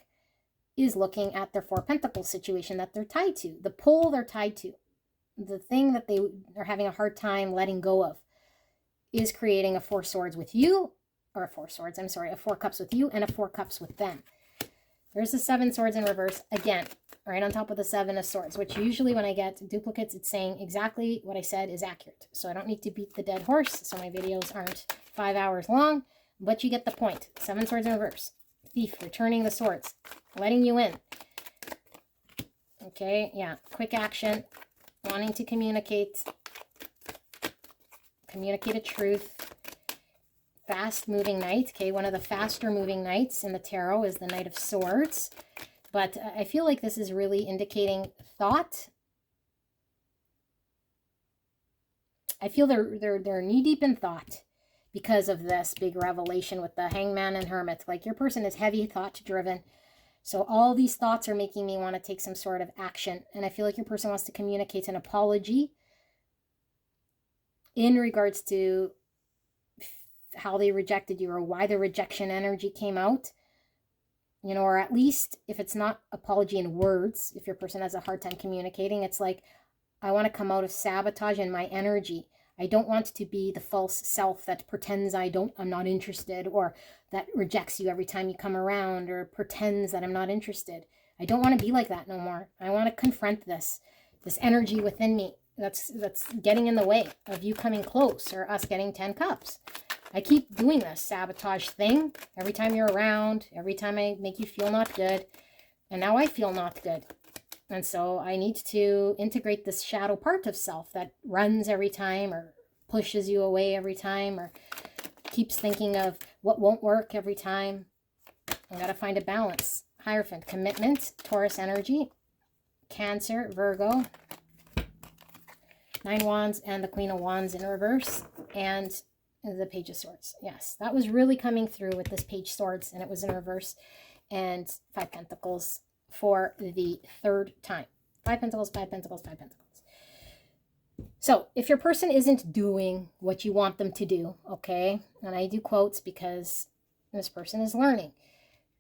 is looking at their 4 Pentacles situation that they're tied to. The pole they're tied to. The thing that they are having a hard time letting go of is creating a 4 Swords with you, or a 4 Swords, I'm sorry, a 4 Cups with you and a 4 Cups with them. There's the 7 Swords in reverse, again, right on top of the 7 of Swords, which usually when I get duplicates, it's saying exactly what I said is accurate. So I don't need to beat the dead horse, so my videos aren't 5 hours long, but you get the point. 7 Swords in reverse. Thief, returning the swords, letting you in. Okay, yeah, quick action, wanting to communicate a truth. Fast moving knight. Okay, one of the faster moving knights in the tarot is the Knight of Swords. But I feel like this is really indicating thought. I feel they're knee deep in thought because of this big revelation with the Hangman and Hermit. Like your person is heavy thought driven. So all these thoughts are making me want to take some sort of action. And I feel like your person wants to communicate an apology in regards to how they rejected you or why the rejection energy came out. You know, or at least if it's not apology in words, if your person has a hard time communicating, it's like, I want to come out of sabotage in my energy. I don't want to be the false self that pretends I'm not interested, or that rejects you every time you come around, or pretends that I'm not interested. I don't want to be like that no more. I want to confront this energy within me that's getting in the way of you coming close or us getting 10 cups. I keep doing this sabotage thing every time you're around, every time I make you feel not good, and now I feel not good. And so I need to integrate this shadow part of self that runs every time, or pushes you away every time, or keeps thinking of what won't work every time. I got to find a balance. Hierophant, commitment, Taurus energy, Cancer, Virgo, 9 Wands, and the Queen of Wands in reverse, and the Page of Swords. Yes, that was really coming through with this Page Swords, and it was in reverse, and 5 Pentacles for the 3rd time. 5 Pentacles, 5 Pentacles, 5 Pentacles. So if your person isn't doing what you want them to do, okay, and I do quotes because this person is learning.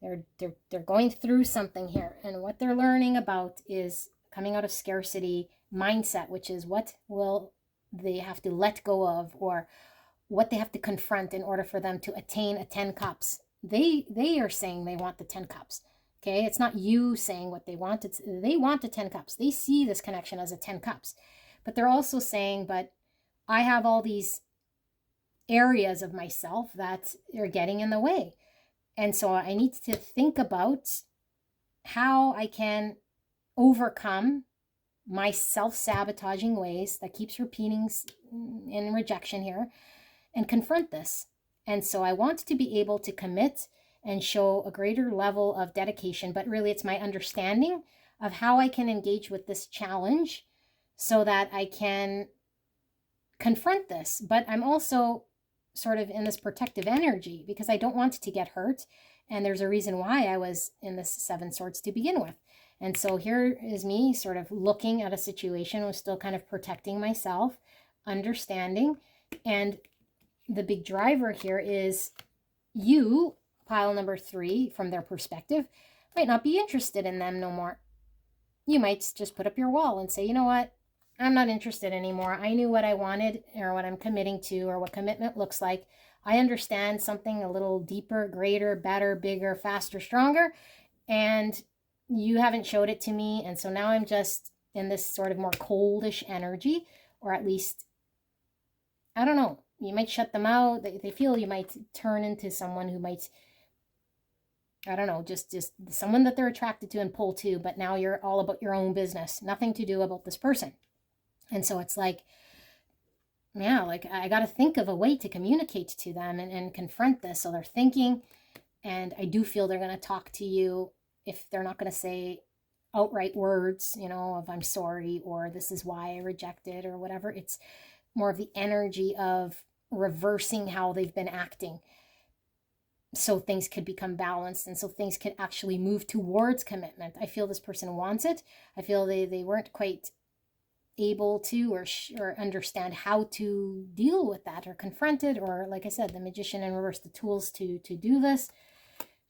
They're going through something here, and what they're learning about is coming out of scarcity mindset, which is what will they have to let go of, or what they have to confront in order for them to attain a 10 cups. They are saying they want the 10 cups. Okay, it's not you saying what they want. It's they want the 10 cups. They see this connection as a 10 cups. But they're also saying, but I have all these areas of myself that are getting in the way. And so I need to think about how I can overcome my self-sabotaging ways that keeps repeating in rejection here, and confront this. And so I want to be able to commit and show a greater level of dedication, but really it's my understanding of how I can engage with this challenge so that I can confront this. But I'm also sort of in this protective energy because I don't want to get hurt. And there's a reason why I was in this 7 Swords to begin with. And so here is me sort of looking at a situation, was still kind of protecting myself, understanding. And the big driver here is you, pile number 3, from their perspective, might not be interested in them no more. You might just put up your wall and say, you know what? I'm not interested anymore. I knew what I wanted, or what I'm committing to, or what commitment looks like. I understand something a little deeper, greater, better, bigger, faster, stronger. And you haven't showed it to me. And so now I'm just in this sort of more coldish energy, or at least, I don't know. You might shut them out. They feel you might turn into someone who might, I don't know, just someone that they're attracted to and pull to, but now you're all about your own business. Nothing to do about this person. And so it's like, yeah, like I got to think of a way to communicate to them and confront this. So they're thinking, and I do feel they're going to talk to you if they're not going to say outright words, you know, of I'm sorry, or this is why I rejected, or whatever. It's more of the energy of reversing how they've been acting, so things could become balanced, and so things could actually move towards commitment. I feel this person wants it. I feel they weren't quite able to or understand how to deal with that or confront it, or like I said, the Magician in reverse, the tools to do this.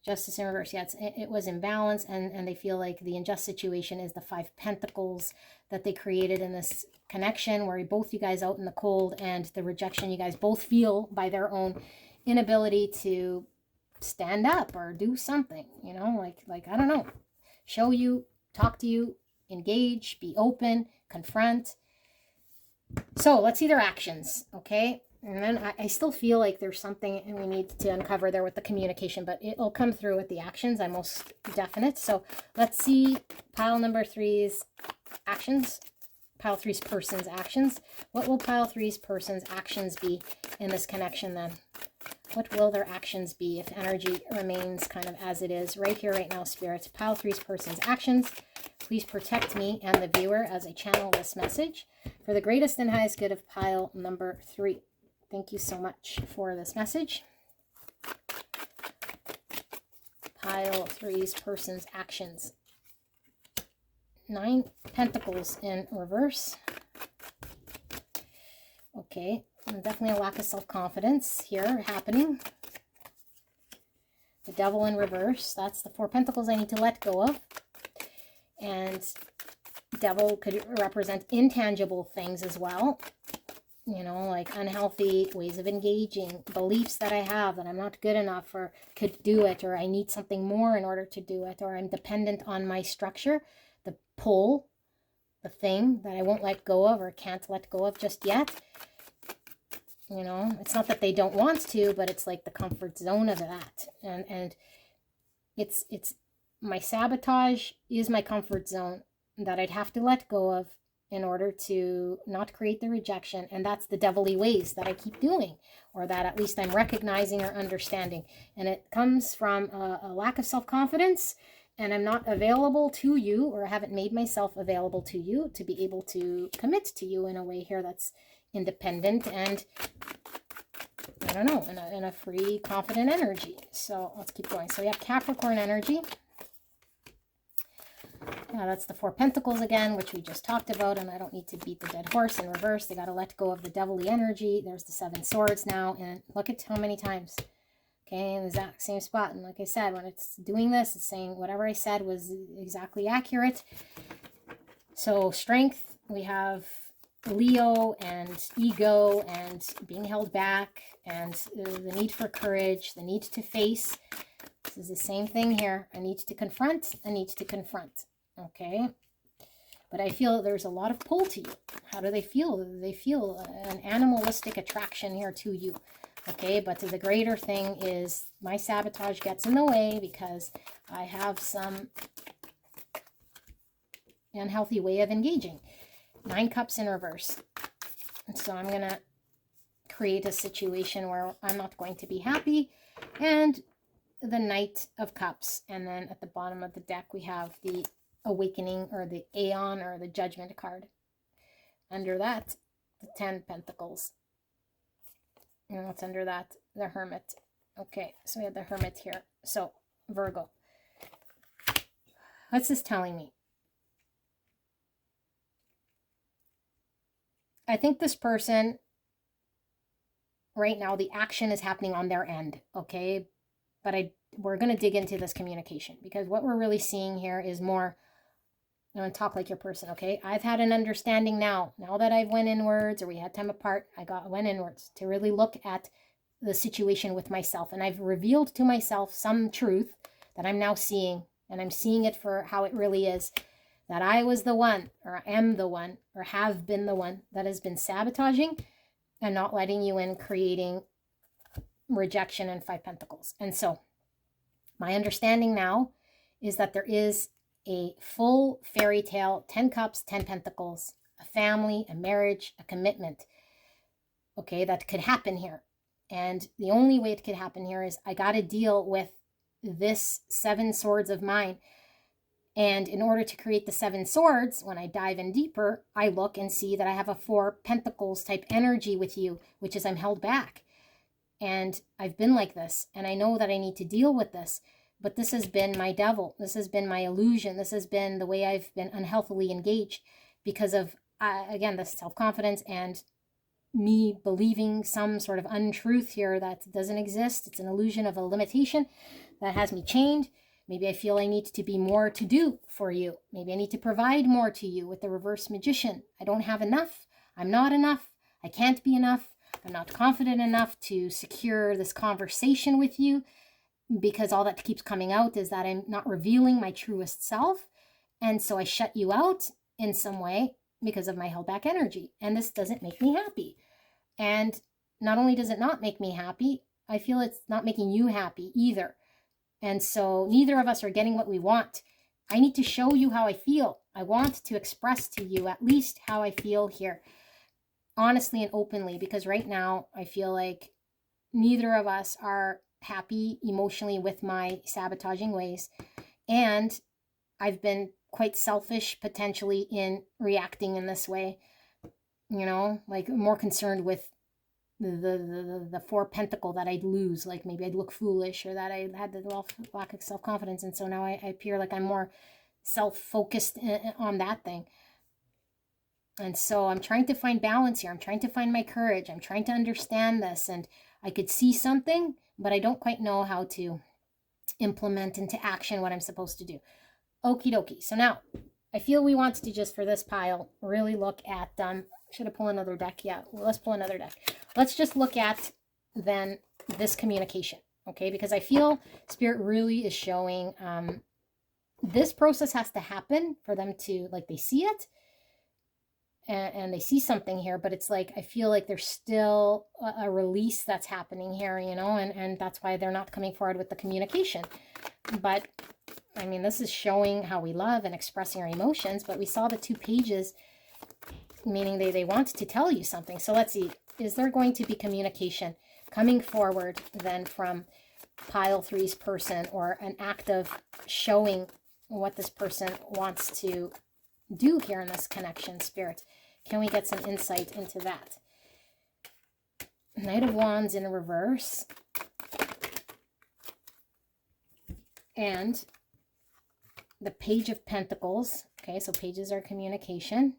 Justice in reverse, yeah, it was imbalance, and they feel like the unjust situation is the 5 Pentacles that they created in this connection, where both you guys out in the cold, and the rejection you guys both feel by their own inability to stand up or do something, you know, like I don't know, show you, talk to you, engage, be open, confront. So let's see their actions, okay? And then I still feel like there's something we need to uncover there with the communication, but it'll come through with the actions. I'm most definite. So let's see pile number 3's actions, pile 3's person's actions. What will pile 3's person's actions be in this connection then? What will their actions be if energy remains kind of as it is right here, right now, Spirit? Pile 3's person's actions. Please protect me and the viewer as I channel this message for the greatest and highest good of pile number 3. Thank you so much for this message. Pile pile three's person's actions. 9 Pentacles in reverse. Okay, definitely a lack of self-confidence here happening. The Devil in reverse. That's the 4 Pentacles I need to let go of. And Devil could represent intangible things as well. You know, like unhealthy ways of engaging, beliefs that I have that I'm not good enough or could do it, or I need something more in order to do it, or I'm dependent on my structure, the pull, the thing that I won't let go of or can't let go of just yet. You know, it's not that they don't want to, but it's like the comfort zone of that. And it's my sabotage is my comfort zone that I'd have to let go of in order to not create the rejection. And that's the devilly ways that I keep doing, or that at least I'm recognizing or understanding. And it comes from a lack of self-confidence, and I'm not available to you, or I haven't made myself available to you to be able to commit to you in a way here that's independent and, I don't know, in a free, confident energy. So let's keep going. So we have Capricorn energy. That's the 4 Pentacles again, which we just talked about, and I don't need to beat the dead horse in reverse. They got to let go of the devilly energy. There's the 7 Swords now, and look at how many times. Okay, in the exact same spot. And like I said, when it's doing this, it's saying whatever I said was exactly accurate. So strength, we have Leo and ego and being held back and the need for courage, the need to face. This is the same thing here. I need to confront. I need to confront. Okay. But I feel there's a lot of pull to you. How do they feel? They feel an animalistic attraction here to you. Okay. But the greater thing is my sabotage gets in the way because I have some unhealthy way of engaging. 9 Cups in reverse. And so I'm going to create a situation where I'm not going to be happy. And the Knight of Cups. And then at the bottom of the deck, we have the Awakening, or the Aeon, or the Judgment card. Under that, the 10 Pentacles. And what's under that? The Hermit. Okay, so we have the Hermit here. So, Virgo. What's this telling me? I think this person, right now, the action is happening on their end, okay? But we're going to dig into this communication, because what we're really seeing here is more, I'm going to talk like your person, okay? I've had an understanding now that I've went inwards, or we had time apart, went inwards to really look at the situation with myself. And I've revealed to myself some truth that I'm now seeing, and I'm seeing it for how it really is. That I was the one, or am the one, or have been the one that has been sabotaging and not letting you in, creating rejection and 5 Pentacles. And so my understanding now is that there is a full fairy tale, 10 Cups, 10 Pentacles, a family, a marriage, a commitment, okay, that could happen here. And the only way it could happen here is I got to deal with this 7 Swords of mine. And in order to create the 7 Swords, when I dive in deeper, I look and see that I have a 4 Pentacles type energy with you, which is I'm held back. And I've been like this, and I know that I need to deal with this. But this has been my devil. This has been my illusion. This has been the way I've been unhealthily engaged because of, again, the self-confidence and me believing some sort of untruth here that doesn't exist. It's an illusion of a limitation that has me chained. Maybe I feel I need to be more to do for you. Maybe I need to provide more to you with the reverse magician. I don't have enough. I'm not enough. I can't be enough. I'm not confident enough to secure this conversation with you, because all that keeps coming out is that I'm not revealing my truest self. And so I shut you out in some way because of my held back energy. And this doesn't make me happy. And not only does it not make me happy, I feel it's not making you happy either. And so neither of us are getting what we want. I need to show you how I feel. I want to express to you at least how I feel here, honestly and openly, because right now I feel like neither of us are happy emotionally with my sabotaging ways. And I've been quite selfish potentially in reacting in this way, you know, like more concerned with the four pentacle, that I'd lose, like maybe I'd look foolish, or that I had the lack of self-confidence, and so now I appear like I'm more self-focused on that thing. And so I'm trying to find balance here. I'm trying to find my courage. I'm trying to understand this, and I could see something, but I don't quite know how to implement into action what I'm supposed to do. Okie dokie. So now I feel we want to just, for this pile, really look at, should I pull another deck? Yeah, well, let's pull another deck. Let's just look at then this communication, okay? Because I feel Spirit really is showing this process has to happen for them to, like, they see it, and they see something here, but it's like, I feel like there's still a release that's happening here, you know, and that's why they're not coming forward with the communication. But I mean, this is showing how we love and expressing our emotions, but we saw the 2 pages, meaning they want to tell you something. So let's see, is there going to be communication coming forward then from pile 3's person, or an act of showing what this person wants to do here in this connection, Spirit? Can we get some insight into that? Knight of Wands in reverse. And the Page of Pentacles. Okay, so pages are communication.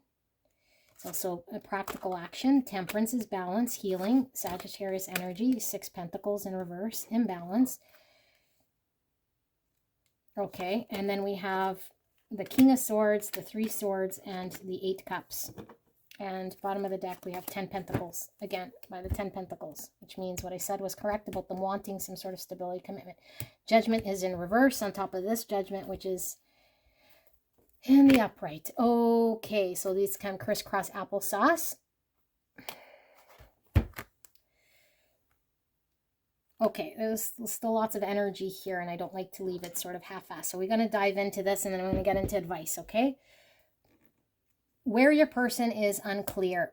It's also a practical action. Temperance is balance, healing, Sagittarius energy, 6 Pentacles in reverse, imbalance. Okay, and then we have the King of Swords, the 3 Swords, and the 8 Cups. And bottom of the deck, we have 10 Pentacles, again, by the 10 Pentacles, which means what I said was correct about them wanting some sort of stability, commitment. Judgment is in reverse on top of this Judgment, which is in the upright. Okay, so these kind of crisscross applesauce. Okay, there's still lots of energy here, and I don't like to leave it sort of half-assed. So we're going to dive into this, and then I'm going to get into advice, okay? Where your person is unclear,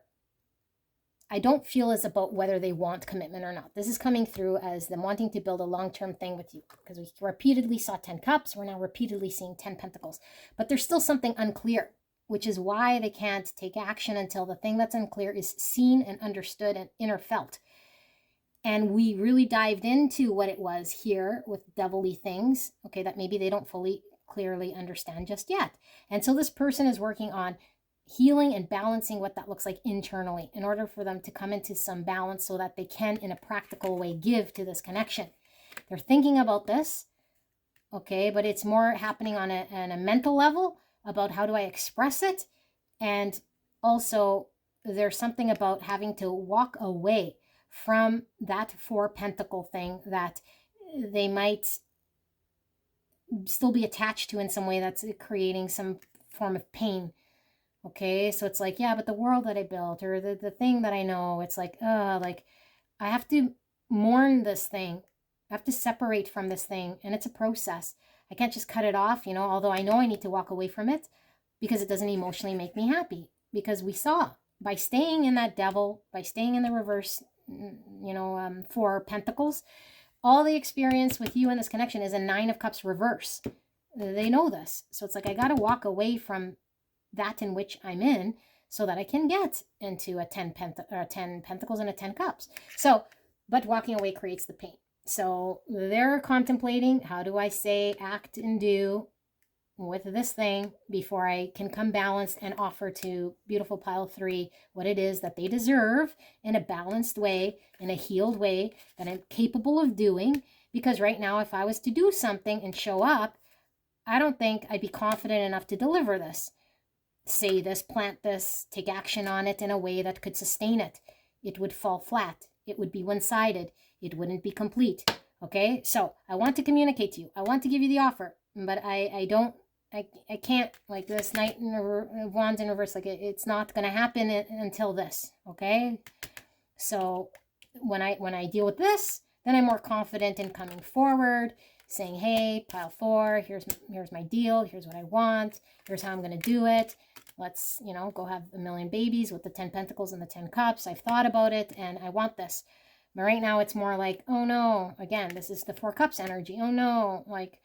I don't feel is about whether they want commitment or not. This is coming through as them wanting to build a long-term thing with you, because we repeatedly saw 10 Cups. We're now repeatedly seeing 10 Pentacles. But there's still something unclear, which is why they can't take action until the thing that's unclear is seen and understood and inner felt. And we really dived into what it was here with devilly things, okay, that maybe they don't fully clearly understand just yet. And so this person is working on healing and balancing what that looks like internally in order for them to come into some balance so that they can, in a practical way, give to this connection. They're thinking about this, okay, but it's more happening on a mental level about how do I express it. And also there's something about having to walk away from that 4 Pentacle thing that they might still be attached to in some way that's creating some form of pain. Okay, so it's like, yeah, but the world that I built, or the thing that I know, it's like I have to mourn this thing. I have to separate from this thing, and it's a process. I can't just cut it off, you know, although I know I need to walk away from it because it doesn't emotionally make me happy. Because we saw, by staying in that devil, by staying in the reverse, you know, 4 Pentacles, all the experience with you in this connection is a 9 of Cups reverse. They know this. So it's like, I got to walk away from that in which I'm in so that I can get into a 10 Pentacles and a 10 Cups. So, but walking away creates the pain. So they're contemplating, how do I say, act, and do with this thing before I can come balanced and offer to beautiful pile 3 what it is that they deserve in a balanced way, in a healed way that I'm capable of doing. Because right now, if I was to do something and show up, I don't think I'd be confident enough to deliver this. Say this, plant this, take action on it in a way that could sustain it. It would fall flat. It would be one-sided. It wouldn't be complete. Okay, so I want to communicate to you. I want to give you the offer, but I can't, like this Knight of Wands in reverse, like it's not going to happen until this. Okay, so when I deal with this, then I'm more confident in coming forward, saying, hey, pile 4, here's my deal, here's what I want, here's how I'm going to do it. Let's, you know, go have a million babies with the 10 Pentacles and the 10 Cups. I've thought about it and I want this. But right now it's more like, oh no, again, this is the 4 Cups energy. Oh no, like,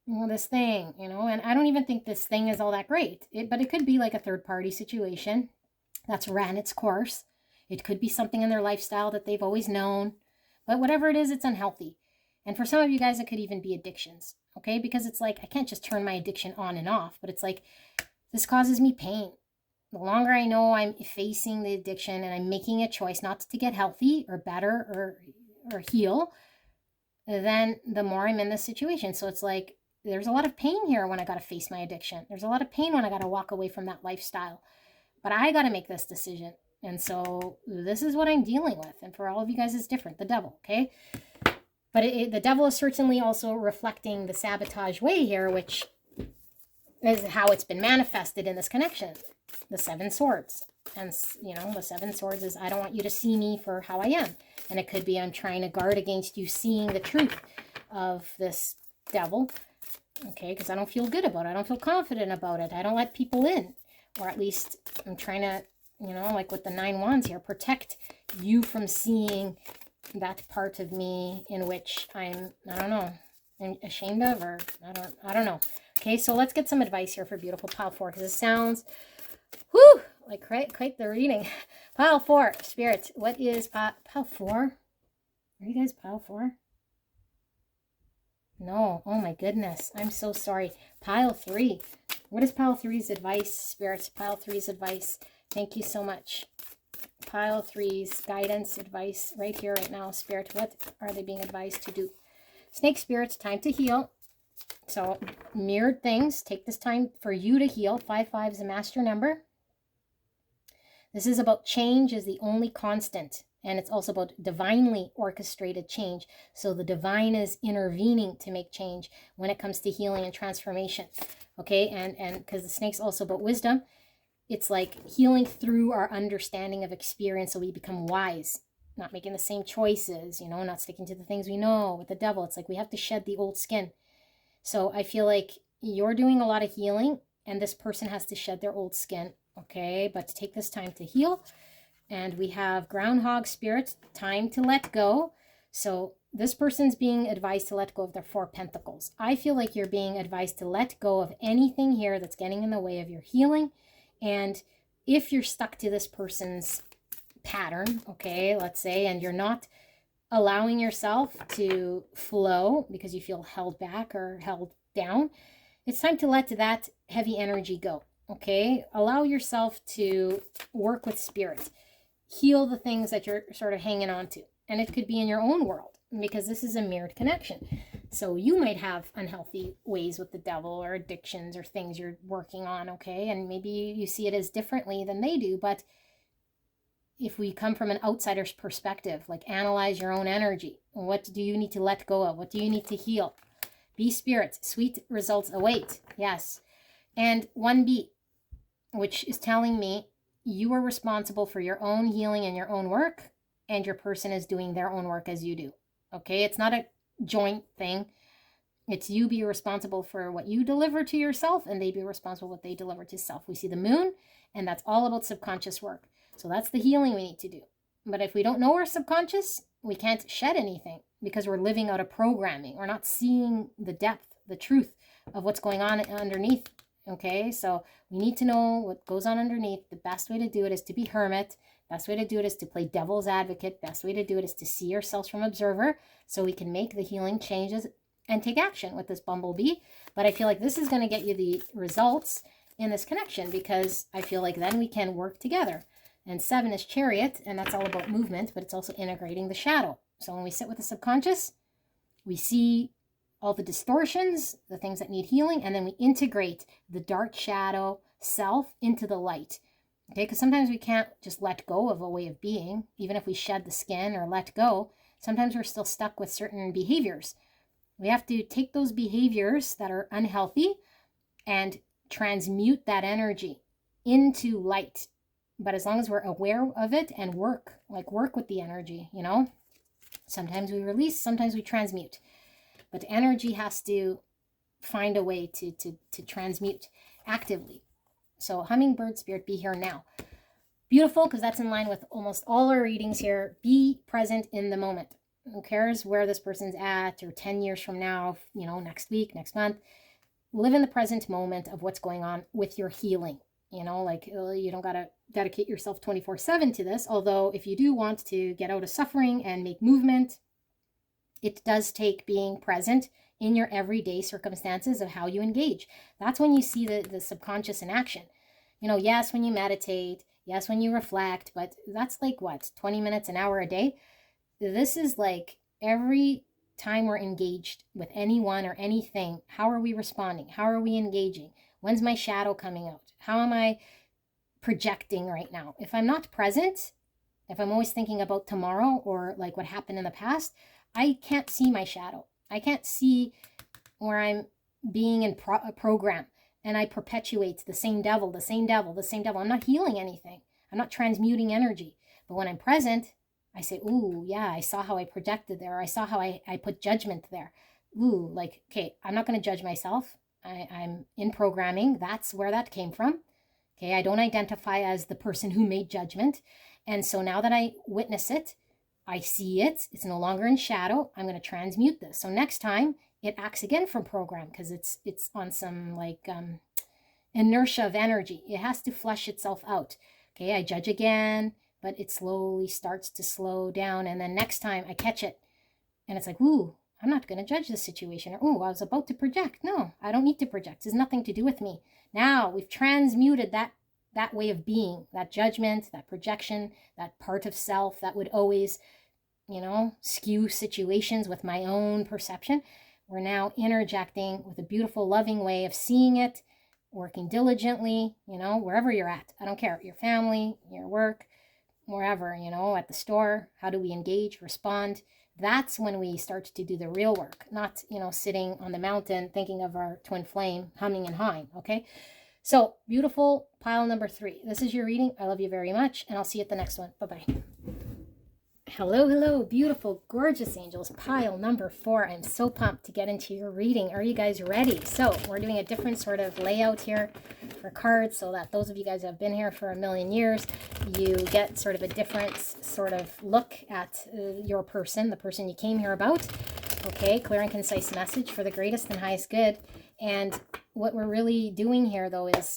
well, this thing, you know, and I don't even think this thing is all that great. But it could be like a third party situation that's ran its course. It could be something in their lifestyle that they've always known. But whatever it is, it's unhealthy. And for some of you guys, it could even be addictions, okay? Because it's like, I can't just turn my addiction on and off, but it's like, this causes me pain. The longer I know I'm facing the addiction and I'm making a choice not to get healthy or better or heal, then the more I'm in this situation. So it's like, there's a lot of pain here when I got to face my addiction. There's a lot of pain when I got to walk away from that lifestyle. But I got to make this decision. And so this is what I'm dealing with. And for all of you guys, it's different. The devil, okay? But the devil is certainly also reflecting the sabotage way here, which is how it's been manifested in this connection. The 7 swords. And, you know, the 7 swords is, I don't want you to see me for how I am. And it could be, I'm trying to guard against you seeing the truth of this devil. Okay, because I don't feel good about it. I don't feel confident about it. I don't let people in. Or at least I'm trying to, you know, like with the 9 wands here, protect you from seeing that part of me in which I don't know, I'm ashamed of, or I don't know. Okay, so let's get some advice here for beautiful pile 4, because it sounds, whew, like quite the reading. Pile 4, spirits, what is pile 4? Are you guys pile 4? No, oh my goodness, I'm so sorry. Pile 3, what is pile 3's advice, spirits? Pile 3's advice, thank you so much. Pile 3's guidance, advice, right here, right now, spirit, what are they being advised to do? Snake spirits, time to heal. So, mirrored things, take this time for you to heal. 5/5 is a master number. This is about change is the only constant. And it's also about divinely orchestrated change. So the divine is intervening to make change when it comes to healing and transformation. Okay, and because the snake's also about wisdom, it's like healing through our understanding of experience so we become wise, not making the same choices, you know, not sticking to the things we know. With the devil, it's like we have to shed the old skin. So I feel like you're doing a lot of healing and this person has to shed their old skin. Okay, but to take this time to heal. And we have groundhog spirit, time to let go. So this person's being advised to let go of their 4 pentacles. I feel like you're being advised to let go of anything here that's getting in the way of your healing. And if you're stuck to this person's pattern, okay, let's say, and you're not allowing yourself to flow because you feel held back or held down, it's time to let that heavy energy go, okay? Allow yourself to work with spirit. Heal the things that you're sort of hanging on to. And it could be in your own world because this is a mirrored connection. So you might have unhealthy ways with the devil or addictions or things you're working on, okay? And maybe you see it as differently than they do. But if we come from an outsider's perspective, like analyze your own energy. What do you need to let go of? What do you need to heal? Be spirit. Sweet results await. Yes. And 1B, which is telling me you are responsible for your own healing and your own work, and your person is doing their own work as you do. Okay, it's not a joint thing. It's you be responsible for what you deliver to yourself, and they be responsible for what they deliver to self. We see the moon, and that's all about subconscious work. So that's the healing we need to do. But if we don't know our subconscious, we can't shed anything because we're living out of programming. We're not seeing the depth, the truth of what's going on underneath. Okay, so we need to know what goes on underneath. The best way to do it is to be hermit. Best way to do it is to play devil's advocate. Best way to do it is to see ourselves from observer so we can make the healing changes and take action with this bumblebee. But I feel like this is going to get you the results in this connection because I feel like then we can work together. And 7 is chariot, and that's all about movement, but it's also integrating the shadow. So when we sit with the subconscious, we see all the distortions, the things that need healing, and then we integrate the dark shadow self into the light. Okay, because sometimes we can't just let go of a way of being, even if we shed the skin or let go. Sometimes we're still stuck with certain behaviors. We have to take those behaviors that are unhealthy and transmute that energy into light. But as long as we're aware of it and work with the energy, you know, sometimes we release, sometimes we transmute. But energy has to find a way to transmute actively. So hummingbird spirit, be here now. Beautiful, because that's in line with almost all our readings here. Be present in the moment. Who cares where this person's at or 10 years from now, you know, next week, next month. Live in the present moment of what's going on with your healing. You know, like you don't got to dedicate yourself 24/7 to this. Although if you do want to get out of suffering and make movement, it does take being present in your everyday circumstances of how you engage. That's when you see the subconscious in action. You know, yes, when you meditate, yes, when you reflect, but that's like what, 20 minutes, an hour a day? This is like every time we're engaged with anyone or anything, how are we responding? How are we engaging? When's my shadow coming out? How am I projecting right now? If I'm not present, if I'm always thinking about tomorrow or like what happened in the past, I can't see my shadow. I can't see where I'm being in a program, and I perpetuate the same devil, the same devil, the same devil. I'm not healing anything. I'm not transmuting energy. But when I'm present, I say, ooh, yeah, I saw how I projected there. Or I saw how I put judgment there. Ooh, like, okay, I'm not going to judge myself. I'm in programming. That's where that came from. Okay, I don't identify as the person who made judgment. And so now that I witness it, I see it, it's no longer in shadow, I'm going to transmute this. So next time it acts again from program, because it's on some like inertia of energy. It has to flush itself out. Okay, I judge again, but it slowly starts to slow down. And then next time I catch it and it's like, ooh, I'm not going to judge this situation. Or, ooh, I was about to project. No, I don't need to project. It has nothing to do with me. Now we've transmuted that way of being, that judgment, that projection, that part of self that would always, you know, skew situations with my own perception. We're now interjecting with a beautiful, loving way of seeing it, working diligently, you know, wherever you're at. I don't care, your family, your work, wherever, you know, at the store. How do we engage, respond? That's when we start to do the real work, not, you know, sitting on the mountain thinking of our twin flame humming and hawing, okay? So, beautiful pile number 3. This is your reading. I love you very much, and I'll see you at the next one. Bye-bye. Hello, beautiful, gorgeous angels. Pile number 4. I'm so pumped to get into your reading. Are you guys ready? So we're doing a different sort of layout here for cards, so that those of you guys who have been here for a million years, you get sort of a different sort of look at your person, the person you came here about. Okay, clear and concise message for the greatest and highest good. And what we're really doing here, though, is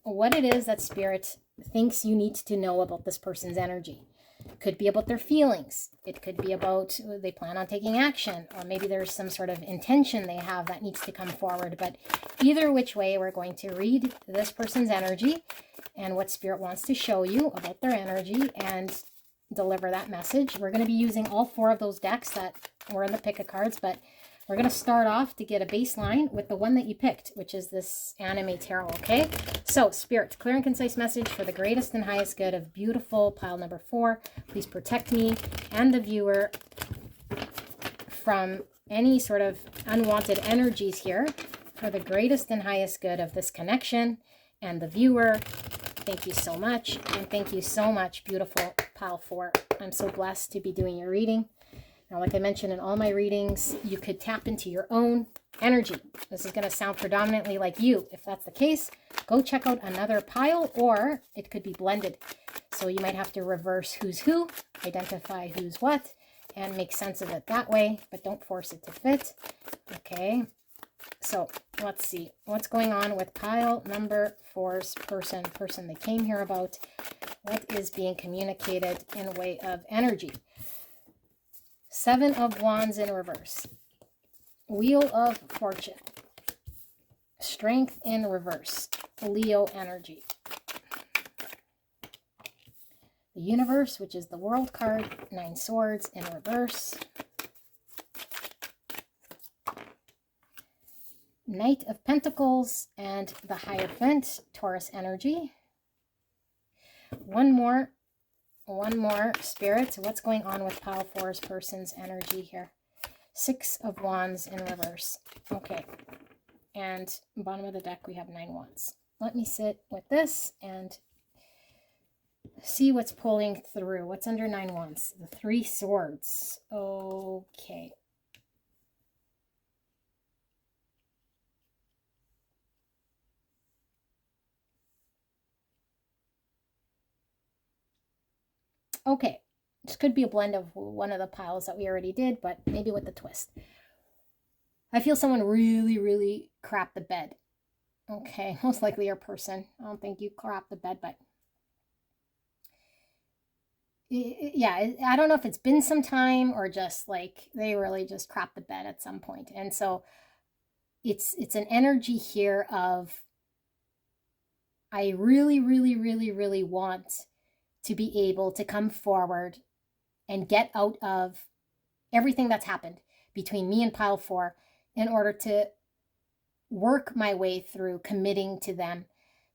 what it is that Spirit thinks you need to know about this person's energy. It could be about their feelings. It could be about they plan on taking action, or maybe there's some sort of intention they have that needs to come forward. But either which way, we're going to read this person's energy and what Spirit wants to show you about their energy and deliver that message. We're going to be using all 4 of those decks that were in the pick of cards, but we're going to start off to get a baseline with the one that you picked, which is this anime tarot, okay? So, Spirit, clear and concise message for the greatest and highest good of beautiful pile number 4. Please protect me and the viewer from any sort of unwanted energies here for the greatest and highest good of this connection and the viewer. Thank you so much. And thank you so much, beautiful pile 4. I'm so blessed to be doing your reading. Now, like I mentioned in all my readings, you could tap into your own energy. This is going to sound predominantly like you. If that's the case, go check out another pile, or it could be blended. So you might have to reverse who's who, identify who's what, and make sense of it that way, but don't force it to fit. Okay, so let's see what's going on with pile number 4's person they came here about. What is being communicated in way of energy? 7 of Wands in reverse. Wheel of Fortune. Strength in reverse. Leo energy. The Universe, which is the World card. 9 Swords in reverse. Knight of Pentacles and the Hierophant. Taurus energy. One more, Spirit. What's going on with pile 4's person's energy here? 6 of Wands in reverse. Okay. And bottom of the deck, we have 9 Wands. Let me sit with this and see what's pulling through. What's under 9 Wands? The 3 Swords. Okay. Okay, this could be a blend of one of the piles that we already did, but maybe with the twist. I feel someone really, really crapped the bed. Okay, most likely your person. I don't think you crap the bed, but yeah, I don't know if it's been some time or just like they really just crap the bed at some point. And so it's an energy here of I really, really, really, really want to be able to come forward and get out of everything that's happened between me and pile four in order to work my way through committing to them,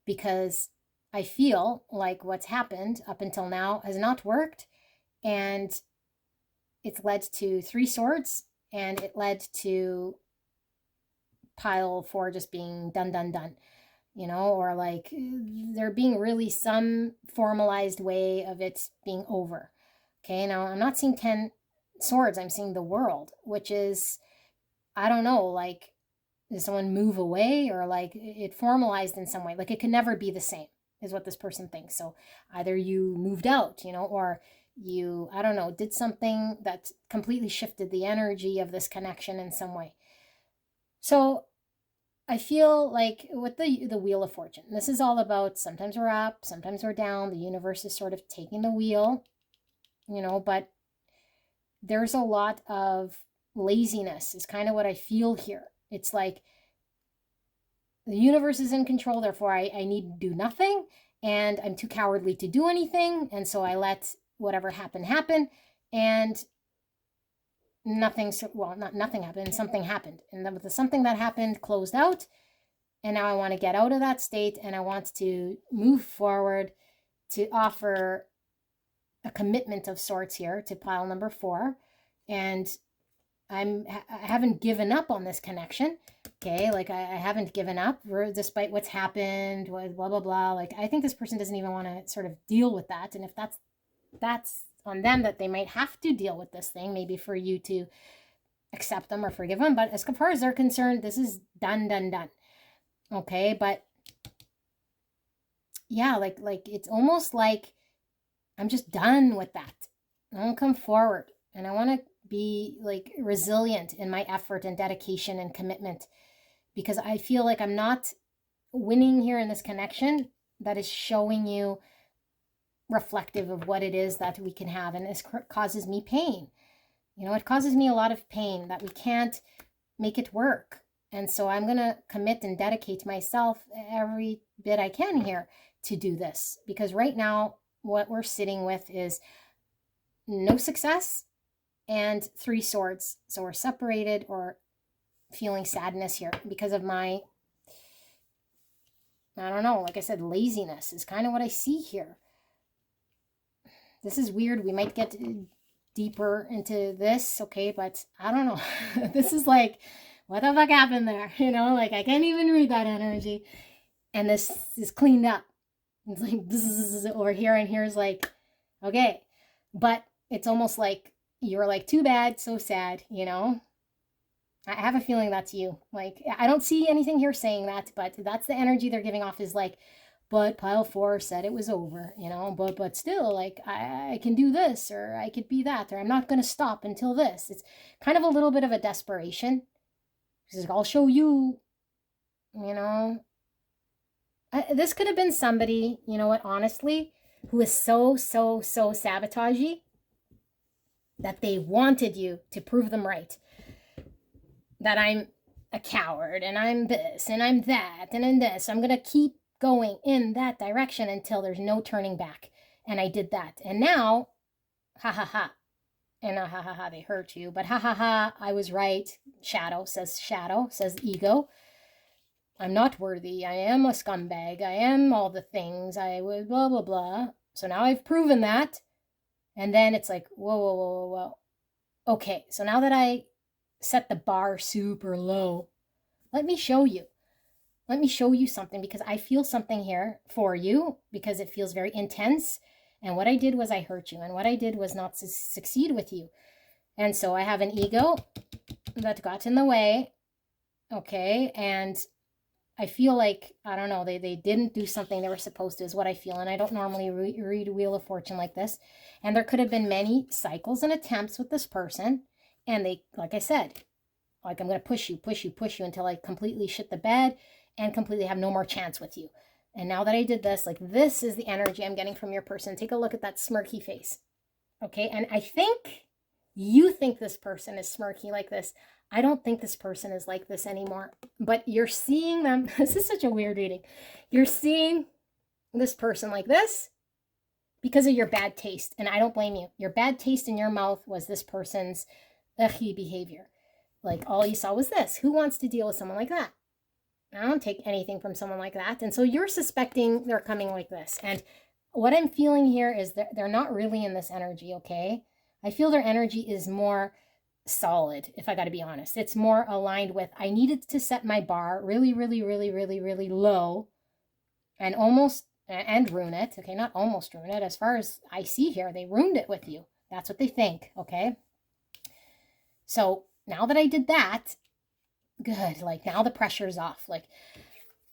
because I feel like what's happened up until now has not worked, and it's led to three swords, and it led to pile four just being done, done, done, you know, or like there being really some formalized way of it being over. Okay, now I'm not seeing 10 swords, I'm seeing the world, which is, I don't know, like, did someone move away, or like it formalized in some way? Like it can never be the same, is what this person thinks. So either you moved out, you know, or you, I don't know, did something that completely shifted the energy of this connection in some way. So I feel like with the Wheel of Fortune, this is all about sometimes we're up, sometimes we're down. The universe is sort of taking the wheel, you know, but there's a lot of laziness is kind of what I feel here. It's like the universe is in control, therefore I need to do nothing, and I'm too cowardly to do anything, and so I let whatever happen happen, and nothing, well, not nothing happened, something happened, and then with the something that happened closed out, and now I want to get out of that state, and I want to move forward to offer a commitment of sorts here to pile number four, and I haven't given up on this connection. Okay, like I haven't given up despite what's happened, blah blah blah. Like I think this person doesn't even want to sort of deal with that, and if that's on them, that they might have to deal with this thing, maybe for you to accept them or forgive them. But as far as they're concerned, this is done, done, done. Okay, but yeah, like it's almost like I'm just done with that. I want to come forward, and I want to be like resilient in my effort and dedication and commitment, because I feel like I'm not winning here in this connection that is showing you reflective of what it is that we can have. And this causes me pain. You know, it causes me a lot of pain that we can't make it work. And so I'm going to commit and dedicate myself every bit I can here to do this, because right now what we're sitting with is no success and three swords. So we're separated or feeling sadness here because of my, I don't know, like I said, laziness is kind of what I see here. This is weird. We might get deeper into this, okay, but I don't know. This is like, what the fuck happened there? You know, like I can't even read that energy. And this is cleaned up. It's like, this is over here, and here's like, okay. But it's almost like you're like, too bad, so sad, you know? I have a feeling that's you. Like, I don't see anything here saying that, but that's the energy they're giving off, is like, but pile four said it was over, you know, but still, like, I can do this, or I could be that, or I'm not going to stop until this. It's kind of a little bit of a desperation. She's like, I'll show you, you know. This could have been somebody, you know what, honestly, who is so sabotagey that they wanted you to prove them right. That I'm a coward, and I'm this, and I'm that, and I'm this. I'm going to keep going in that direction until there's no turning back. And I did that. And now, ha ha ha. And ha ha ha, they hurt you. But ha ha ha, I was right. Shadow, says ego. I'm not worthy. I am a scumbag. I am all the things. I was blah, blah, blah. So now I've proven that. And then it's like, whoa, whoa, whoa, whoa, whoa. Okay, so now that I set the bar super low, let me show you. Let me show you something, because I feel something here for you, because it feels very intense. And what I did was I hurt you. And what I did was not succeed with you. And so I have an ego that got in the way. Okay, and I feel like, I don't know, they didn't do something they were supposed to, is what I feel. And I don't normally read Wheel of Fortune like this. And there could have been many cycles and attempts with this person. And they, like I said, like, I'm going to push you until I completely shit the bed. and completely have no more chance with you. And now that I did this, like, this is the energy I'm getting from your person. Take a look at that smirky face. Okay, and I think you think this person is smirky like this. I don't think this person is like this anymore. But you're seeing them. This is such a weird reading. You're seeing this person like this because of your bad taste. And I don't blame you. Your bad taste in your mouth was this person's behavior. Like, all you saw was this. Who wants to deal with someone like that? I don't take anything from someone like that. And so you're suspecting they're coming like this. And what I'm feeling here is that they're not really in this energy, okay? I feel their energy is more solid, if I got to be honest. It's more aligned with, I needed to set my bar really, really, really, really, really low and ruin it. Okay, not almost ruin it. As far as I see here, they ruined it with you. That's what they think, okay? So now that I did that, good. Like, now the pressure's off. Like,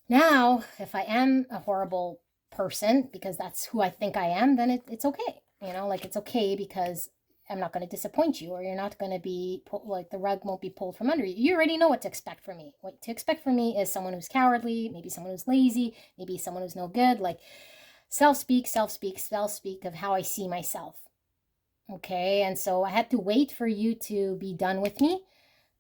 now if I am a horrible person because that's who I think I am, then it's okay. You know, like, it's okay because I'm not going to disappoint you, or you're not going to be, like, the rug won't be pulled from under you. You already know what to expect from me. What to expect from me is someone who's cowardly, maybe someone who's lazy, maybe someone who's no good. Like, self-speak of how I see myself. Okay, and so I had to wait for you to be done with me,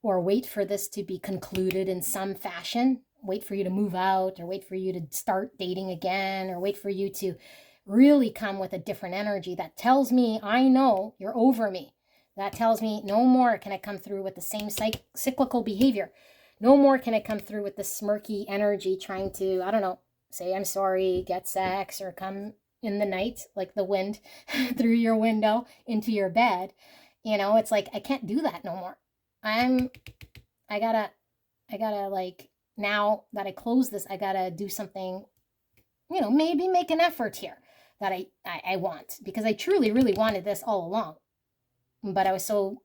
or wait for this to be concluded in some fashion, wait for you to move out, or wait for you to start dating again, or wait for you to really come with a different energy that tells me, I know you're over me. That tells me no more can I come through with the same cyclical behavior. No more can I come through with the smirky energy trying to, I don't know, say I'm sorry, get sex, or come in the night like the wind through your window into your bed. You know, it's like, I can't do that no more. I gotta, like, now that I close this, I gotta do something, you know, maybe make an effort here that I want, because I truly, really wanted this all along. But I was so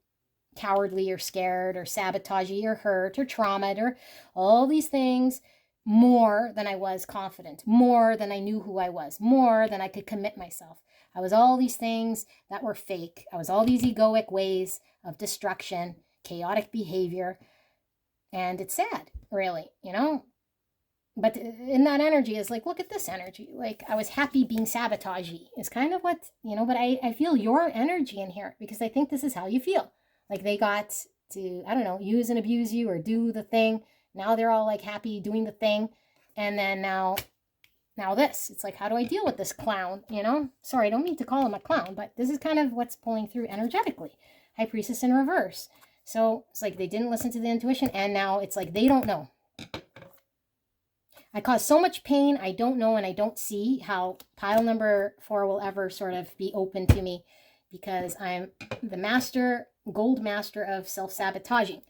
cowardly or scared or sabotagey or hurt or traumatized or all these things, more than I was confident, more than I knew who I was, more than I could commit myself. I was all these things that were fake. I was all these egoic ways of destruction, chaotic behavior, and it's sad, really, you know? But in that energy is like, look at this energy. Like, I was happy being sabotagey is kind of what, you know, but I feel your energy in here because I think this is how you feel. Like, they got to, I don't know, use and abuse you or do the thing. Now they're all like happy doing the thing. And then now this, it's like, how do I deal with this clown, you know? Sorry, I don't mean to call him a clown, but this is kind of what's pulling through energetically. High Priestess in reverse. So it's like they didn't listen to the intuition, and now it's like they don't know. I caused so much pain, I don't know, and I don't see how pile number 4 will ever sort of be open to me, because I'm the master, gold master of self-sabotaging.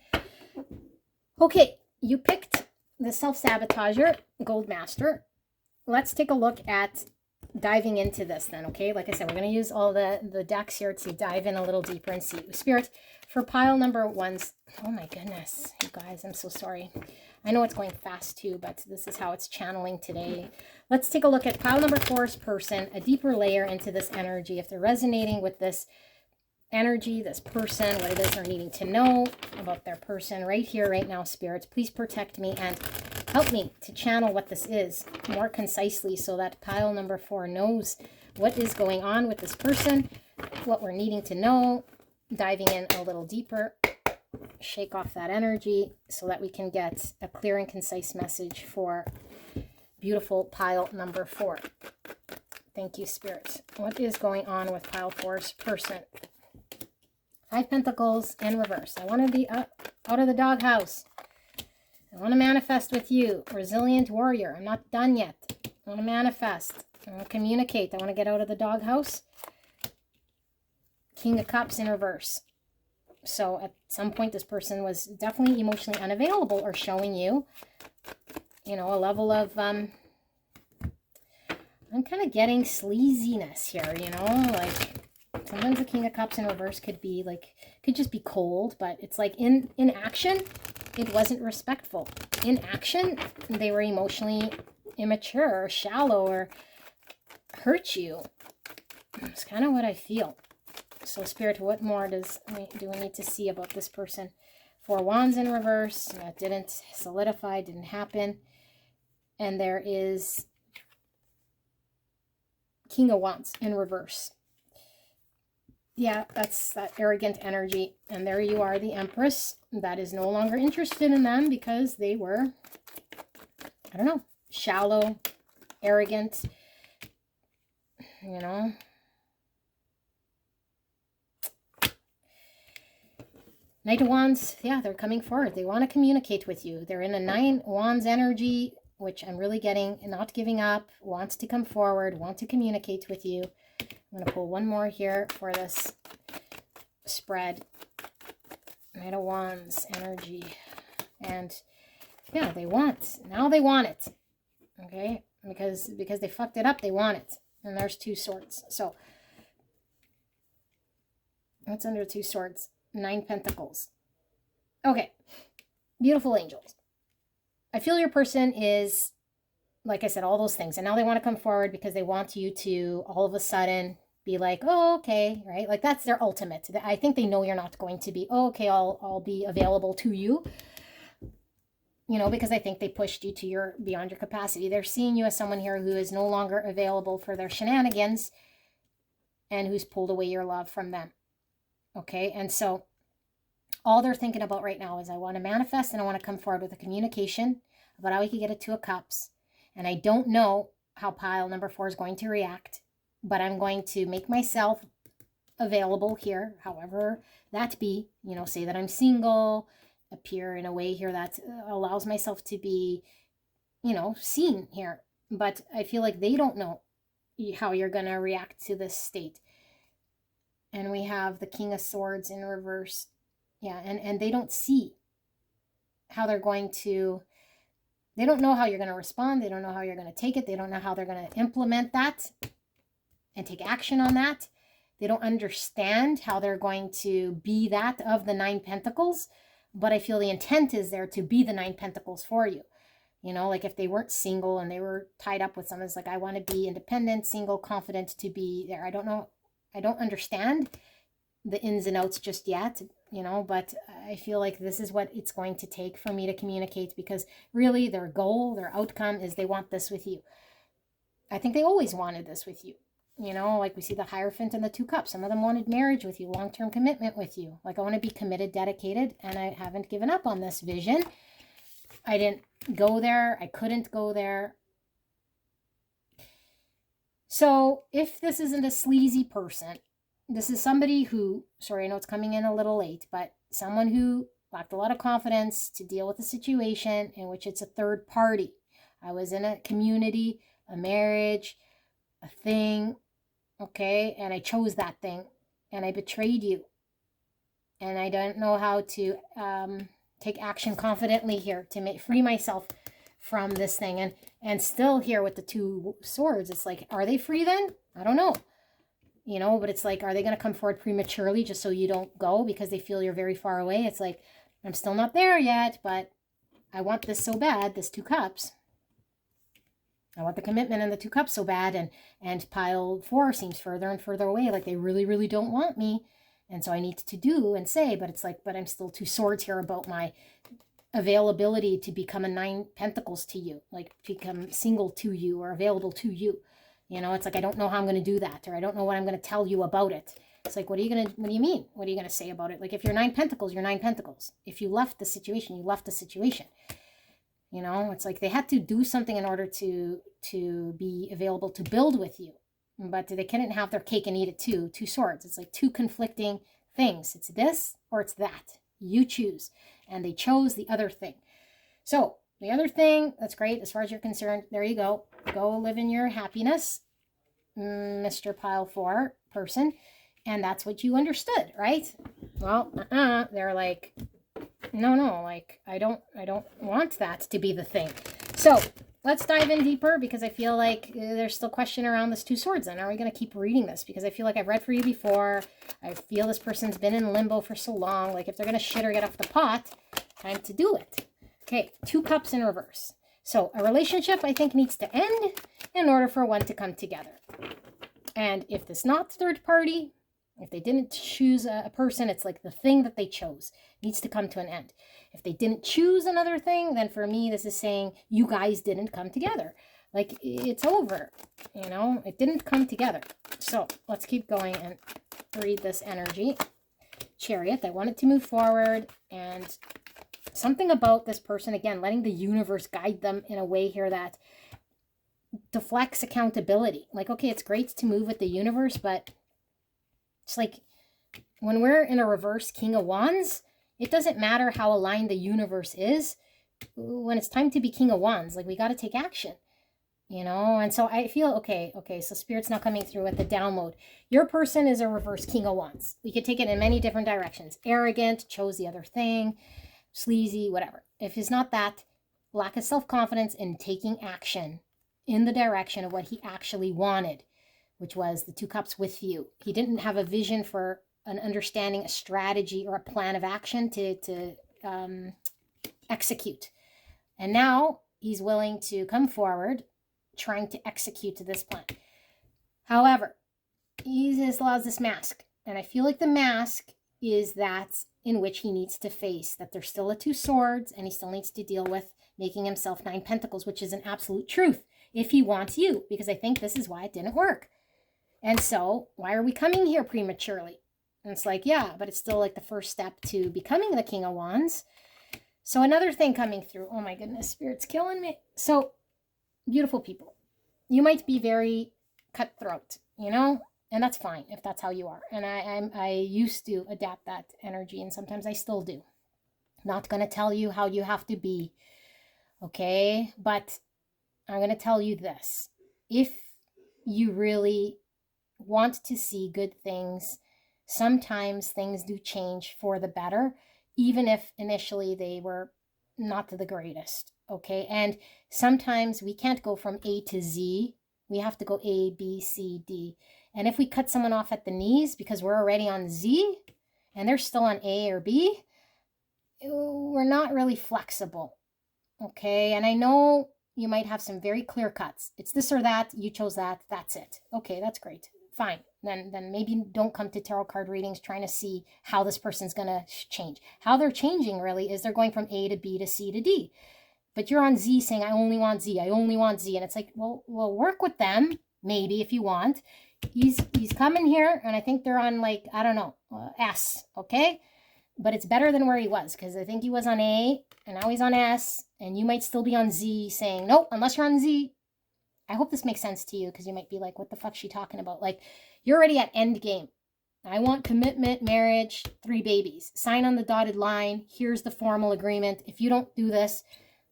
Okay, you picked the self-sabotager, gold master. Let's take a look at diving into this then, okay? Like I said, we're going to use all the decks here to dive in a little deeper and see. Spirit, for pile number 1's, oh my goodness, you guys, I'm so sorry. I know it's going fast too, but this is how it's channeling today. Let's take a look at pile number 4's person, a deeper layer into this energy. If they're resonating with this energy, this person, what it is they're needing to know about their person right here, right now, Spirit, please protect me and help me to channel what this is more concisely so that pile number 4 knows what is going on with this person, what we're needing to know, diving in a little deeper. Shake off that energy so that we can get a clear and concise message for beautiful pile number 4. Thank you, Spirit. What is going on with pile 4's person? 5 Pentacles in reverse. I want to be out of the doghouse. I want to manifest with you. Resilient warrior. I'm not done yet. I want to manifest. I want to communicate. I want to get out of the doghouse. King of Cups in reverse. So at some point, this person was definitely emotionally unavailable or showing you, you know, a level of, I'm kind of getting sleaziness here, you know, like sometimes the King of Cups in reverse could be like, could just be cold, but it's like in action, it wasn't respectful. In action, they were emotionally immature or shallow or hurt you. It's kind of what I feel. So, Spirit, what more do we need to see about this person? 4 Wands in reverse. That didn't solidify, didn't happen. And there is King of Wands in reverse. Yeah, that's that arrogant energy. And there you are, the Empress, that is no longer interested in them because they were, I don't know, shallow, arrogant, you know. Knight of Wands, yeah, they're coming forward. They want to communicate with you. They're in a 9 Wands energy, which I'm really getting, not giving up, wants to come forward, want to communicate with you. I'm going to pull one more here for this spread. Knight of Wands energy. And yeah, they want. Now they want it. Okay? Because they fucked it up, they want it. And there's 2 swords. So, what's under 2 swords? 9 pentacles. Okay. Beautiful angels. I feel your person is, like I said, all those things. And now they want to come forward because they want you to all of a sudden be like, oh, okay, right? Like that's their ultimate. I think they know you're not going to be, oh, okay, I'll be available to you. You know, because I think they pushed you to your beyond your capacity. They're seeing you as someone here who is no longer available for their shenanigans and who's pulled away your love from them. Okay, and so all they're thinking about right now is I want to manifest and I want to come forward with a communication about how we could get a 2 of Cups. And I don't know how pile number 4 is going to react, but I'm going to make myself available here, however that be. You know, say that I'm single, appear in a way here that allows myself to be, you know, seen here. But I feel like they don't know how you're going to react to this state. And we have the King of Swords in reverse. Yeah, and they don't see how they're going to, they don't know how you're going to respond. They don't know how you're going to take it. They don't know how they're going to implement that and take action on that. They don't understand how they're going to be that of the 9 Pentacles. But I feel the intent is there to be the 9 Pentacles for you. You know, like if they weren't single and they were tied up with someone, it's like, I want to be independent, single, confident to be there. I don't know. I don't understand the ins and outs just yet, you know, but I feel like this is what it's going to take for me to communicate, because really their goal, their outcome is they want this with you. I think they always wanted this with you. You know, like we see the Hierophant and the 2 Cups. Some of them wanted marriage with you, long-term commitment with you. Like I want to be committed, dedicated, and I haven't given up on this vision. I didn't go there. I couldn't go there. So if this isn't a sleazy person, this is somebody who, sorry, I know it's coming in a little late, but someone who lacked a lot of confidence to deal with a situation in which it's a third party. I was in a community, a marriage, a thing, okay, and I chose that thing, and I betrayed you. And I don't know how to take action confidently here to free myself from this thing. And still here with the 2 swords, it's like, are they free then? I don't know. You know, but it's like, are they going to come forward prematurely just so you don't go because they feel you're very far away? It's like, I'm still not there yet, but I want this so bad, this 2 Cups. I want the commitment and the 2 Cups so bad, and pile 4 seems further and further away, like they really, really don't want me. And so I need to do and say, but it's like, but I'm still 2 swords here about my availability to become a 9 Pentacles to you, like become single to you or available to you. You know, it's like, I don't know how I'm going to do that, or I don't know what I'm going to tell you about it. It's like, what do you mean? What are you going to say about it? Like, if you're 9 Pentacles, you're 9 Pentacles. If you left the situation, you left the situation. You know, it's like they had to do something in order to be available to build with you. But they couldn't have their cake and eat it too. 2 swords. It's like 2 conflicting things. It's this or it's that. You choose. And they chose the other thing. So the other thing, that's great as far as you're concerned. There you go. Go live in your happiness, Mr. Pile 4 person. And that's what you understood, right? Well, they're like, no, like, I don't want that to be the thing. So let's dive in deeper, because I feel like there's still question around this 2 swords. And are we going to keep reading this? Because I feel like I've read for you before. I feel this person's been in limbo for so long. Like if they're going to shit or get off the pot, time to do it. Okay, 2 Cups in reverse. So a relationship, I think, needs to end in order for one to come together. And if it's not third party, if they didn't choose a person, it's like the thing that they chose needs to come to an end. If they didn't choose another thing, then for me, this is saying you guys didn't come together. Like, it's over, you know, it didn't come together. So let's keep going and read this energy. Chariot, I want it to move forward, and something about this person, again, letting the universe guide them in a way here that deflects accountability. Like, okay, it's great to move with the universe, but it's like when we're in a reverse King of Wands, it doesn't matter how aligned the universe is. When it's time to be King of Wands, like, we got to take action, you know? And so I feel, okay, so Spirit's not coming through with the download. Your person is a reverse King of Wands. We could take it in many different directions. Arrogant, chose the other thing, sleazy, whatever. If it's not that, lack of self-confidence in taking action in the direction of what he actually wanted, which was the 2 cups with you. He didn't have a vision for an understanding, a strategy, or a plan of action to execute. And now he's willing to come forward trying to execute this plan. However, he allows this mask. And I feel like the mask is that in which he needs to face that there's still a 2 swords, and he still needs to deal with making himself 9 pentacles, which is an absolute truth if he wants you, because I think this is why it didn't work. And so why are we coming here prematurely? And it's like, yeah, but it's still like the first step to becoming the King of Wands. So another thing coming through. Oh my goodness, Spirit's killing me. So beautiful people, you might be very cutthroat, you know, and that's fine if that's how you are. And I used to adapt that energy, and sometimes I still do. Not going to tell you how you have to be, okay? But I'm going to tell you this. If you really want to see good things, sometimes things do change for the better, even if initially they were not the greatest, okay? And sometimes we can't go from A to Z. We have to go A, B, C, D. And if we cut someone off at the knees because we're already on Z and they're still on A or B, we're not really flexible, okay? And I know you might have some very clear cuts. It's this or that, you chose that, that's it. Okay, that's great. Fine. Then maybe don't come to tarot card readings trying to see how this person's going to change. How they're changing really is they're going from A to B to C to D. But you're on Z saying, I only want Z, I only want Z. And it's like, well, work with them, maybe, if you want. He's coming here, and I think they're on, like, I don't know, S, okay? But it's better than where he was, because I think he was on A, and now he's on S, and you might still be on Z saying, nope, unless you're on Z. I hope this makes sense to you, because you might be like, what the fuck's she talking about? Like, you're already at end game. I want commitment, marriage, 3 babies. Sign on the dotted line. Here's the formal agreement. If you don't do this,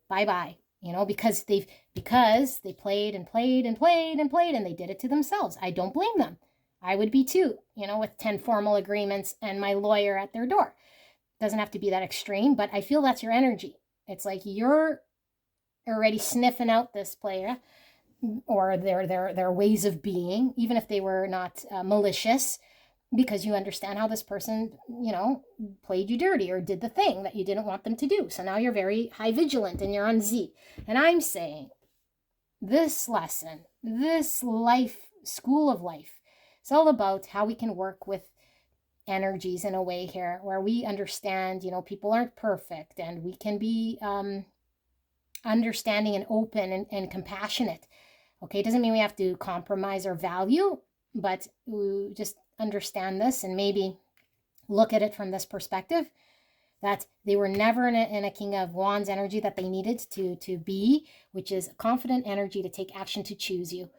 bye-bye. You know, because they played and played and played and played, and they did it to themselves. I don't blame them. I would be too, you know, with 10 formal agreements and my lawyer at their door. Doesn't have to be that extreme, but I feel that's your energy. It's like you're already sniffing out this player or their ways of being, even if they were not malicious, because you understand how this person, you know, played you dirty or did the thing that you didn't want them to do. So now you're very high vigilant and you're on Z. And I'm saying this lesson, this life, school of life, it's all about how we can work with energies in a way here where we understand, you know, people aren't perfect, and we can be understanding and open and compassionate. Okay, it doesn't mean we have to compromise our value, but we just understand this and maybe look at it from this perspective, that they were never in a King of Wands energy that they needed to be, which is a confident energy to take action, to choose you.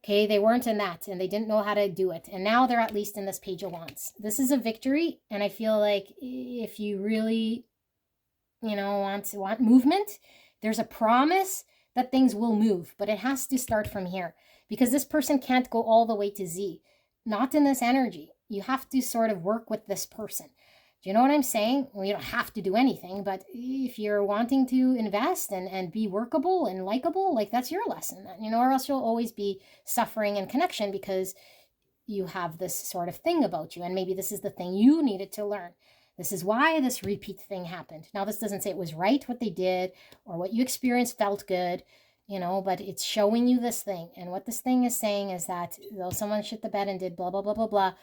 Okay, they weren't in that, and they didn't know how to do it. And now they're at least in this Page of Wands. This is a victory, and I feel like if you really, you know, want movement, there's a promise that things will move, but it has to start from here, because this person can't go all the way to Z. Not in this energy. You have to sort of work with this person. Do you know what I'm saying? Well, you don't have to do anything, but if you're wanting to invest and be workable and likable, like, that's your lesson, you know, or else you'll always be suffering in connection because you have this sort of thing about you, and maybe this is the thing you needed to learn. This is why this repeat thing happened. Now, this doesn't say it was right what they did or what you experienced felt good, you know, but it's showing you this thing. And what this thing is saying is that though someone shit the bed and did blah, blah, blah, blah, blah,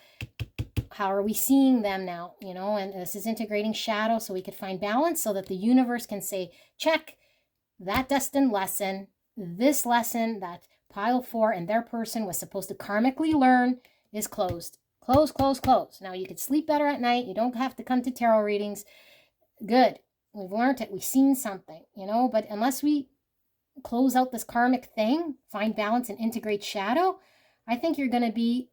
How are we seeing them now? You know, and this is integrating shadow so we could find balance so that the universe can say, check that destined lesson, this lesson that pile 4 and their person was supposed to karmically learn is closed. Close, close, close. Now you could sleep better at night. You don't have to come to tarot readings. Good. We've learned it. We've seen something, you know, but unless we close out this karmic thing, find balance and integrate shadow, I think you're going to be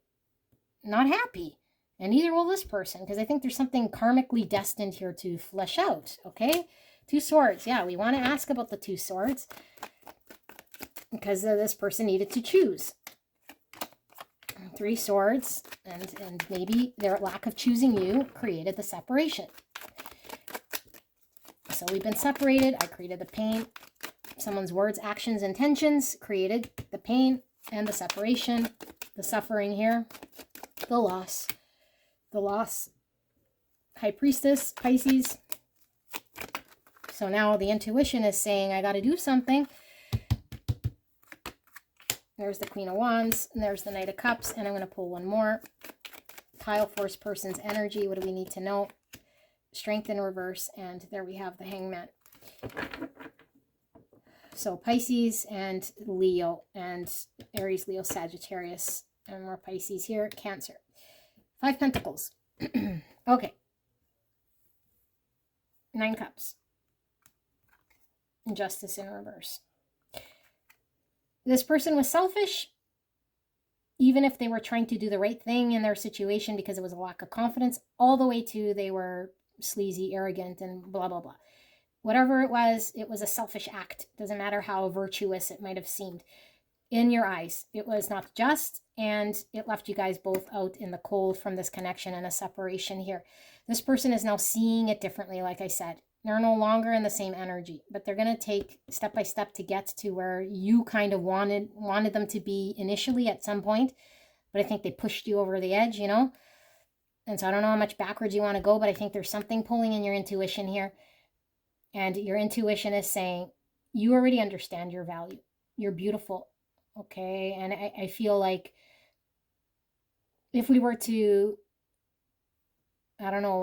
not happy. And neither will this person, because I think there's something karmically destined here to flesh out, okay? 2 swords. Yeah, we want to ask about the 2 swords because this person needed to choose. 3 swords, and maybe their lack of choosing you created the separation. So we've been separated. I created the pain. Someone's words, actions, intentions created the pain and the separation, the suffering here, the loss. The loss. High Priestess, Pisces. So now the intuition is saying, I got to do something. There's the Queen of Wands, and there's the Knight of Cups, and I'm going to pull one more. Pile Force person's energy. What do we need to know? Strength in reverse, and there we have the Hangman. So Pisces and Leo, and Aries, Leo, Sagittarius, and more Pisces here. Cancer. 5 Pentacles. Okay. 9 Cups. Justice in reverse. This person was selfish, even if they were trying to do the right thing in their situation because it was a lack of confidence, all the way to they were sleazy, arrogant, and blah, blah, blah. Whatever it was a selfish act. Doesn't matter how virtuous it might have seemed. In your eyes, it was not just, and it left you guys both out in the cold from this connection and a separation here. This person is now seeing it differently, like I said. They're no longer in the same energy, but they're going to take step by step to get to where you kind of wanted them to be initially at some point, but I think they pushed you over the edge, you know? And so I don't know how much backwards you want to go, but I think there's something pulling in your intuition here. And your intuition is saying, you already understand your value. You're beautiful. Okay. And I feel like if we were to, I don't know,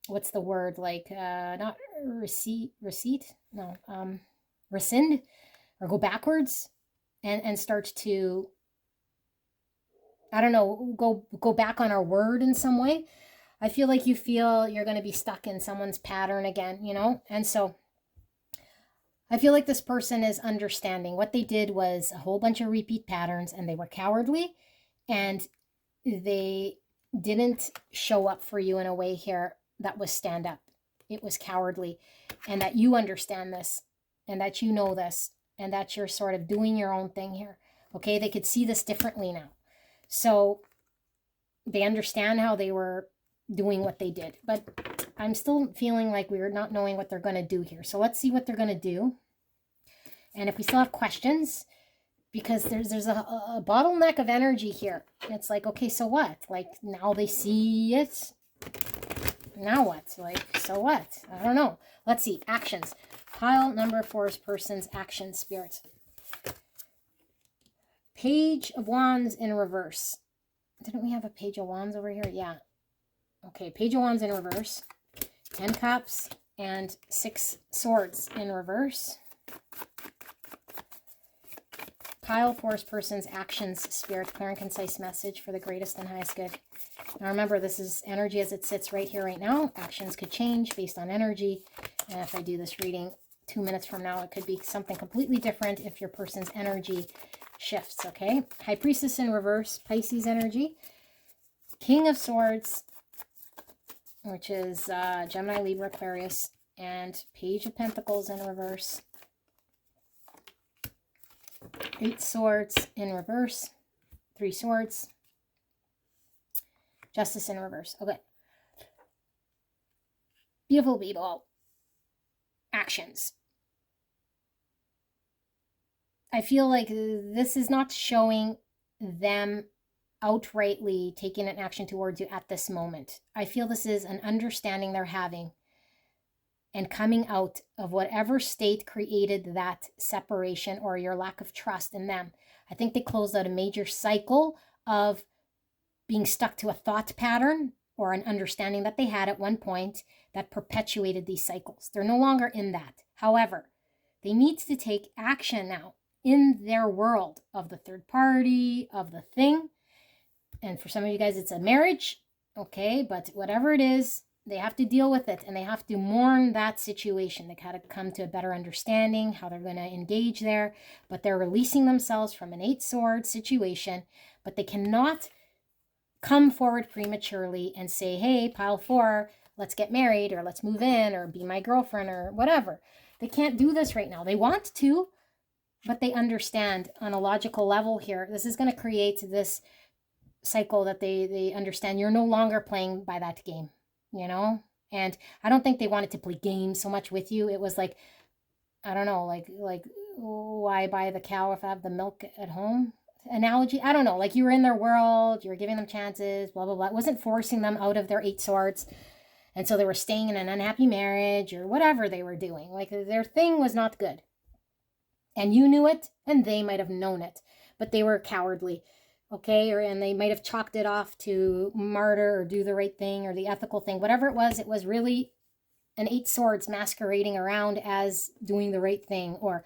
what's the word? Not receipt? No, rescind or go backwards and start to, I don't know, go back on our word in some way. I feel like you feel you're going to be stuck in someone's pattern again, you know? And so I feel like this person is understanding what they did was a whole bunch of repeat patterns, and they were cowardly, and they didn't show up for you in a way here that was stand up. It was cowardly, and that you understand this, and that you know this, and that you're sort of doing your own thing here. Okay, they could see this differently now. So they understand how they were doing what they did, but I'm still feeling like we're not knowing what they're going to do here. So let's see what they're going to do. And if we still have questions, because there's a bottleneck of energy here. It's like, okay, so what? Like, now they see it. Now what? Like, so what? I don't know. Let's see. Actions. Pile number 4 is person's action spirit. Page of Wands in reverse. Didn't we have a Page of Wands over here? Yeah. Okay, Page of Wands in reverse. 10 Cups and 6 Swords in reverse. Pile Force person's actions spirit. Clear and concise message for the greatest and highest good. Now remember, this is energy as it sits right here, right now. Actions could change based on energy. And if I do this reading 2 minutes from now, it could be something completely different if your person's energy shifts, okay? High Priestess in reverse, Pisces energy. King of Swords, which is Gemini, Libra, Aquarius, and Page of Pentacles in reverse. 8 Swords in reverse. 3 Swords. Justice in reverse. Okay. Beautiful people. Actions. I feel like this is not showing them outrightly taking an action towards you at this moment. I feel this is an understanding they're having and coming out of whatever state created that separation or your lack of trust in them. I think they closed out a major cycle of being stuck to a thought pattern or an understanding that they had at one point that perpetuated these cycles. They're no longer in that. However, they need to take action now in their world of the third party, of the thing. And for some of you guys, it's a marriage, okay? But whatever it is, they have to deal with it and they have to mourn that situation. They got to come to a better understanding how they're going to engage there. But they're releasing themselves from an 8-sword situation, but they cannot come forward prematurely and say, hey, pile 4, let's get married or let's move in or be my girlfriend or whatever. They can't do this right now. They want to, but they understand on a logical level here. This is going to create this cycle that they understand you're no longer playing by that game, you know? And I don't think they wanted to play games so much with you. It was like, I don't know, like why buy the cow if I have the milk at home analogy. I don't know, like you were in their world, you were giving them chances, blah, blah, blah. It wasn't forcing them out of their 8 swords. And so they were staying in an unhappy marriage or whatever they were doing. Like their thing was not good. And you knew it and they might have known it, but they were cowardly. Okay, and they might have chalked it off to martyr or do the right thing or the ethical thing. Whatever it was really an 8 swords masquerading around as doing the right thing or,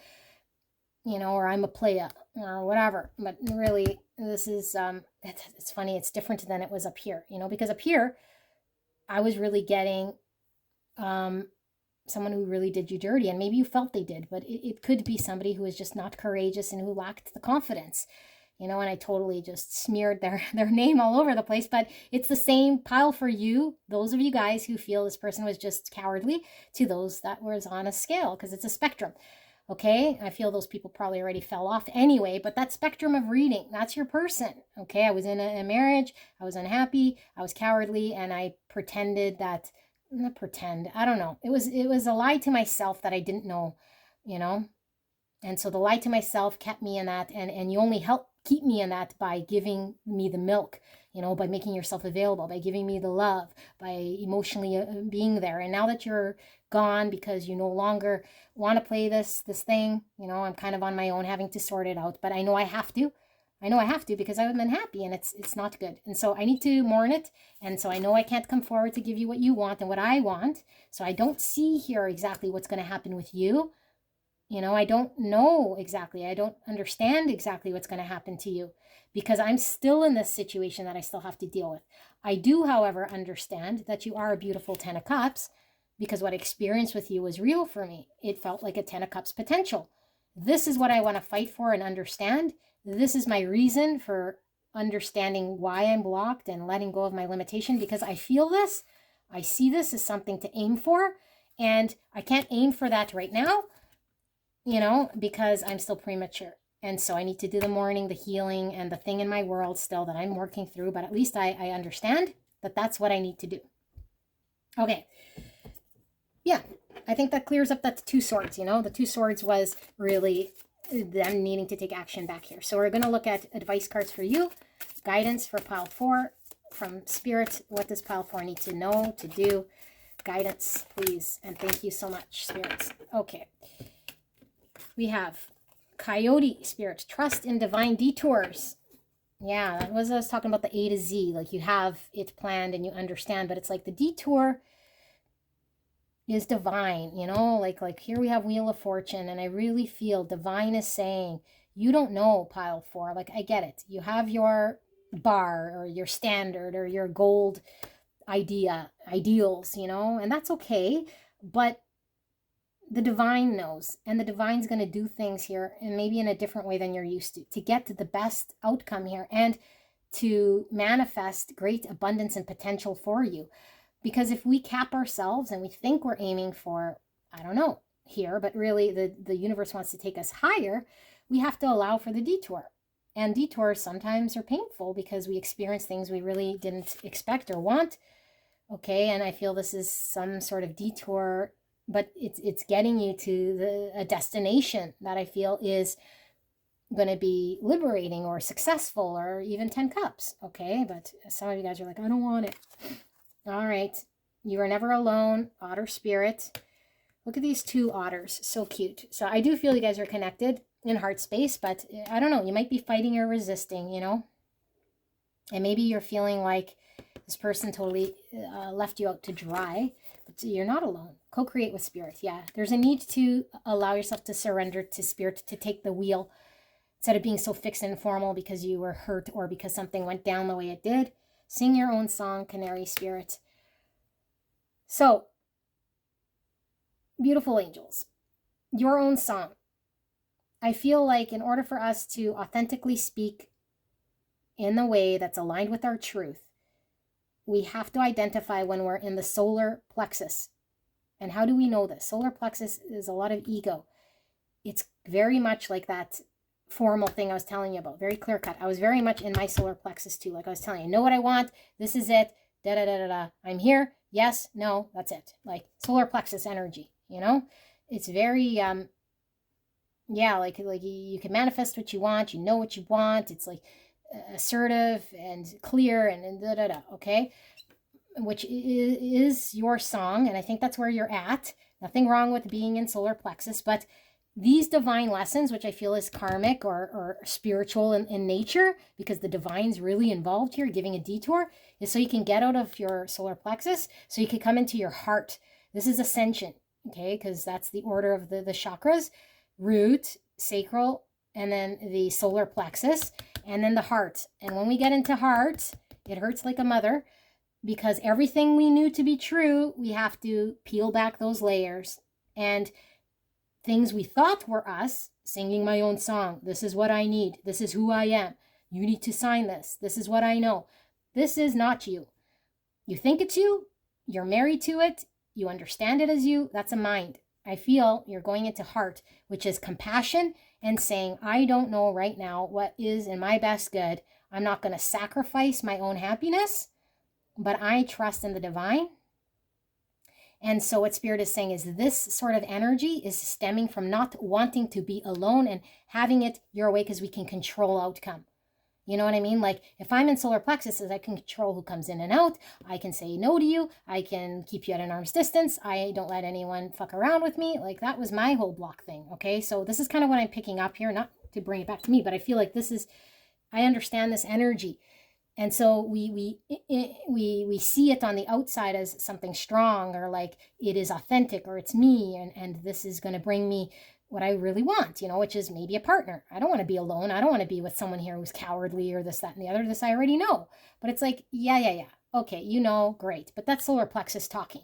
you know, or I'm a playa or whatever. But really, this is, it's funny, it's different than it was up here, you know, because up here, I was really getting someone who really did you dirty, and maybe you felt they did, but it could be somebody who was just not courageous and who lacked the confidence. You know, and I totally just smeared their name all over the place. But it's the same pile for you, those of you guys who feel this person was just cowardly, to those that was on a scale, because it's a spectrum. Okay, I feel those people probably already fell off anyway, but that spectrum of reading, that's your person. Okay, I was in a marriage, I was unhappy, I was cowardly, and I pretended that, not pretend, I don't know. It was a lie to myself that I didn't know, you know. And so the lie to myself kept me in that, and you only help keep me in that by giving me the milk, you know, by making yourself available, by giving me the love, by emotionally being there. And now that you're gone because you no longer want to play this thing, you know, I'm kind of on my own having to sort it out, but I know I have to. I know I have to because I've been happy and it's not good. And so I need to mourn it. And so I know I can't come forward to give you what you want and what I want. So I don't see here exactly what's going to happen with you. You know, I don't know exactly. I don't understand exactly what's going to happen to you because I'm still in this situation that I still have to deal with. I do, however, understand that you are a beautiful 10 of Cups because what I experienced with you was real for me. It felt like a 10 of Cups potential. This is what I want to fight for and understand. This is my reason for understanding why I'm blocked and letting go of my limitation because I feel this. I see this as something to aim for, and I can't aim for that right now. You know, because I'm still premature. And so I need to do the mourning, the healing, and the thing in my world still that I'm working through. But at least I understand that that's what I need to do. Okay. Yeah, I think that clears up that 2 swords, you know. The 2 swords was really them needing to take action back here. So we're going to look at advice cards for you. Guidance for pile 4 from Spirit. What does pile 4 need to know, to do? Guidance, please. And thank you so much, Spirits. Okay. We have Coyote Spirit, trust in divine detours. Yeah, that was, I was talking about the A to Z, like you have it planned and you understand, but it's like the detour is divine, you know, like here we have Wheel of Fortune, and I really feel divine is saying, you don't know, pile 4, like I get it. You have your bar or your standard or your gold ideals, you know, and that's okay, but the divine knows, and the divine's going to do things here and maybe in a different way than you're used to get to the best outcome here and to manifest great abundance and potential for you. Because if we cap ourselves and we think we're aiming for, I don't know, here, but really the universe wants to take us higher, we have to allow for the detour. And detours sometimes are painful because we experience things we really didn't expect or want. Okay, and I feel this is some sort of detour, but it's getting you to a destination that I feel is going to be liberating or successful or even 10 cups. Okay, but some of you guys are like, I don't want it. All right, you are never alone, Otter Spirit. Look at these 2 otters, so cute. So I do feel you guys are connected in heart space, but I don't know, you might be fighting or resisting, you know. And maybe you're feeling like this person totally left you out to dry, but you're not alone. Co-create with spirit. Yeah, there's a need to allow yourself to surrender to spirit, to take the wheel instead of being so fixed and formal because you were hurt or because something went down the way it did. Sing your own song, Canary Spirit. So, beautiful angels, your own song. I feel like in order for us to authentically speak in the way that's aligned with our truth, we have to identify when we're in the solar plexus. And how do we know this? Solar plexus is a lot of ego. It's very much like that formal thing I was telling you about, very clear cut. I was very much in my solar plexus too. Like I was telling you, I know what I want. This is it. Da da da da da. I'm here. Yes, no, that's it. Like solar plexus energy, you know? It's very, yeah, like you can manifest what you want. You know what you want. It's like assertive and clear and da da da. Okay, which is your song, and I think that's where you're at. Nothing wrong with being in solar plexus, but these divine lessons, which I feel is karmic or spiritual in nature, because the divine's really involved here, giving a detour, is so you can get out of your solar plexus, so you can come into your heart. This is ascension, okay, because that's the order of the chakras: root, sacral, and then the solar plexus, and then the heart. And when we get into heart, it hurts like a mother, because everything we knew to be true, we have to peel back those layers. And things we thought were us, singing my own song, this is what I need, this is who I am, you need to sign this, this is what I know. This is not you. You think it's you, you're married to it, you understand it as you, that's a mind. I feel you're going into heart, which is compassion and saying, I don't know right now what is in my best good. I'm not going to sacrifice my own happiness, but I trust in the divine. And so what Spirit is saying is this sort of energy is stemming from not wanting to be alone and having it your way, because we can control outcome. You know what I mean? Like if I'm in solar plexus, I can control who comes in and out. I can say no to you. I can keep you at an arm's distance. I don't let anyone fuck around with me. Like that was my whole block thing. Okay. So this is kind of what I'm picking up here, not to bring it back to me, but I feel like this is, I understand this energy. And so we see it on the outside as something strong, or like it is authentic, or it's me, and this is going to bring me what I really want, you know, which is maybe a partner. I don't want to be alone. I don't want to be with someone here who's cowardly or this, that, and the other. This I already know. But it's like, yeah. Okay, you know, great. But that's solar plexus talking.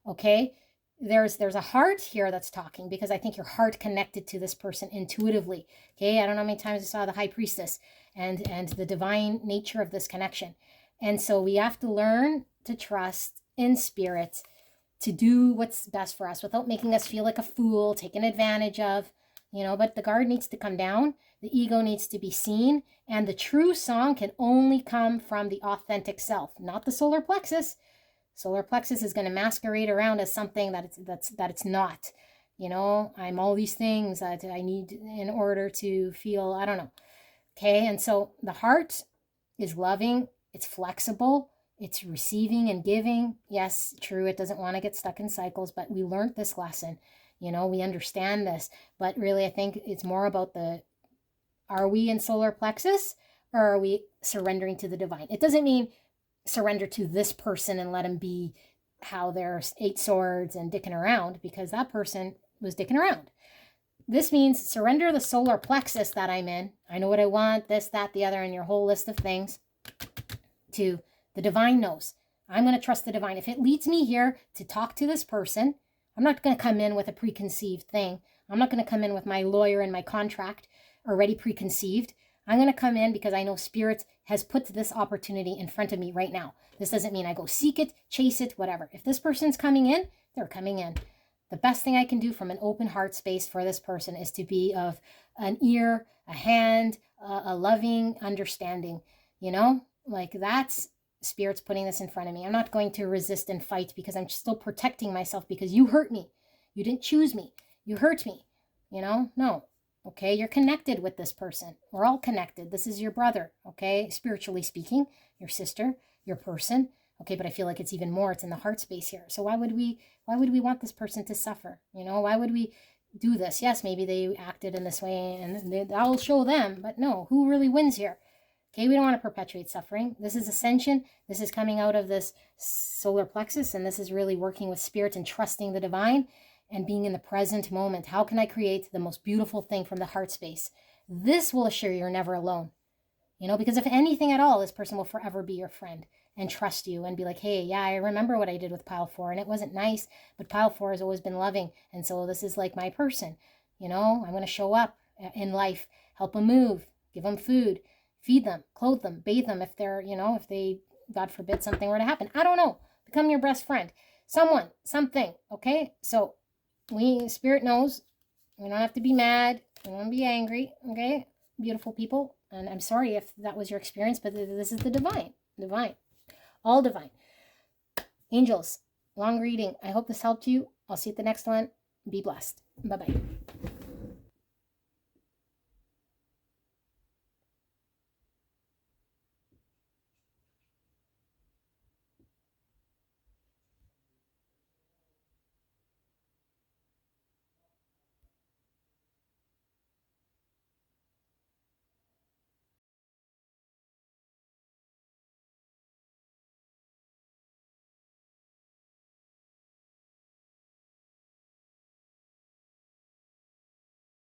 Okay? There's a heart here that's talking, because I think your heart connected to this person intuitively. Okay? I don't know how many times I saw the high priestess and the divine nature of this connection. And so we have to learn to trust in spirit to do what's best for us without making us feel like a fool, taken advantage of, you know, but the guard needs to come down. The ego needs to be seen. And the true song can only come from the authentic self, not the solar plexus. Solar plexus is going to masquerade around as something that it's not. You know, I'm all these things that I need in order to feel, I don't know. Okay, and so the heart is loving, it's flexible, it's receiving and giving. Yes, true, it doesn't want to get stuck in cycles, but we learned this lesson. You know, we understand this. But really, I think it's more about are we in solar plexus, or are we surrendering to the divine? It doesn't mean surrender to this person and let them be how they're 8 swords and dicking around, because that person was dicking around. This means surrender the solar plexus that I'm in. I know what I want, this, that, the other, and your whole list of things, to the divine knows. I'm going to trust the divine. If it leads me here to talk to this person, I'm not going to come in with a preconceived thing. I'm not going to come in with my lawyer and my contract already preconceived. I'm going to come in because I know Spirit has put this opportunity in front of me right now. This doesn't mean I go seek it, chase it, whatever. If this person's coming in, they're coming in. The best thing I can do from an open heart space for this person is to be of an ear, a hand, a loving understanding. You know, like that's Spirit's putting this in front of me. I'm not going to resist and fight because I'm still protecting myself, because you hurt me. You didn't choose me. You hurt me. You know, no. Okay, you're connected with this person. We're all connected. This is your brother, okay? Spiritually speaking, your sister, your person. Okay, but I feel like it's even more. It's in the heart space here. So why would we want this person to suffer? You know, why would we do this? Yes, maybe they acted in this way and I'll show them, but no, who really wins here? Okay, we don't want to perpetuate suffering. This is ascension. This is coming out of this solar plexus, and this is really working with spirit and trusting the divine and being in the present moment. How can I create the most beautiful thing from the heart space? This will assure you're never alone. You know, because if anything at all, this person will forever be your friend and trust you and be like, hey, yeah, I remember what I did with pile 4 and it wasn't nice, but pile 4 has always been loving. And so this is like my person. You know, I'm going to show up in life, help them move, give them food, feed them, clothe them, bathe them if they're, you know, if they, God forbid, something were to happen. I don't know. Become your best friend. Someone, something. Okay. So spirit knows we don't have to be mad. We don't be angry. Okay. Beautiful people. And I'm sorry if that was your experience, but this is the divine. Divine. All divine. Angels, long reading. I hope this helped you. I'll see you at the next one. Be blessed. Bye-bye.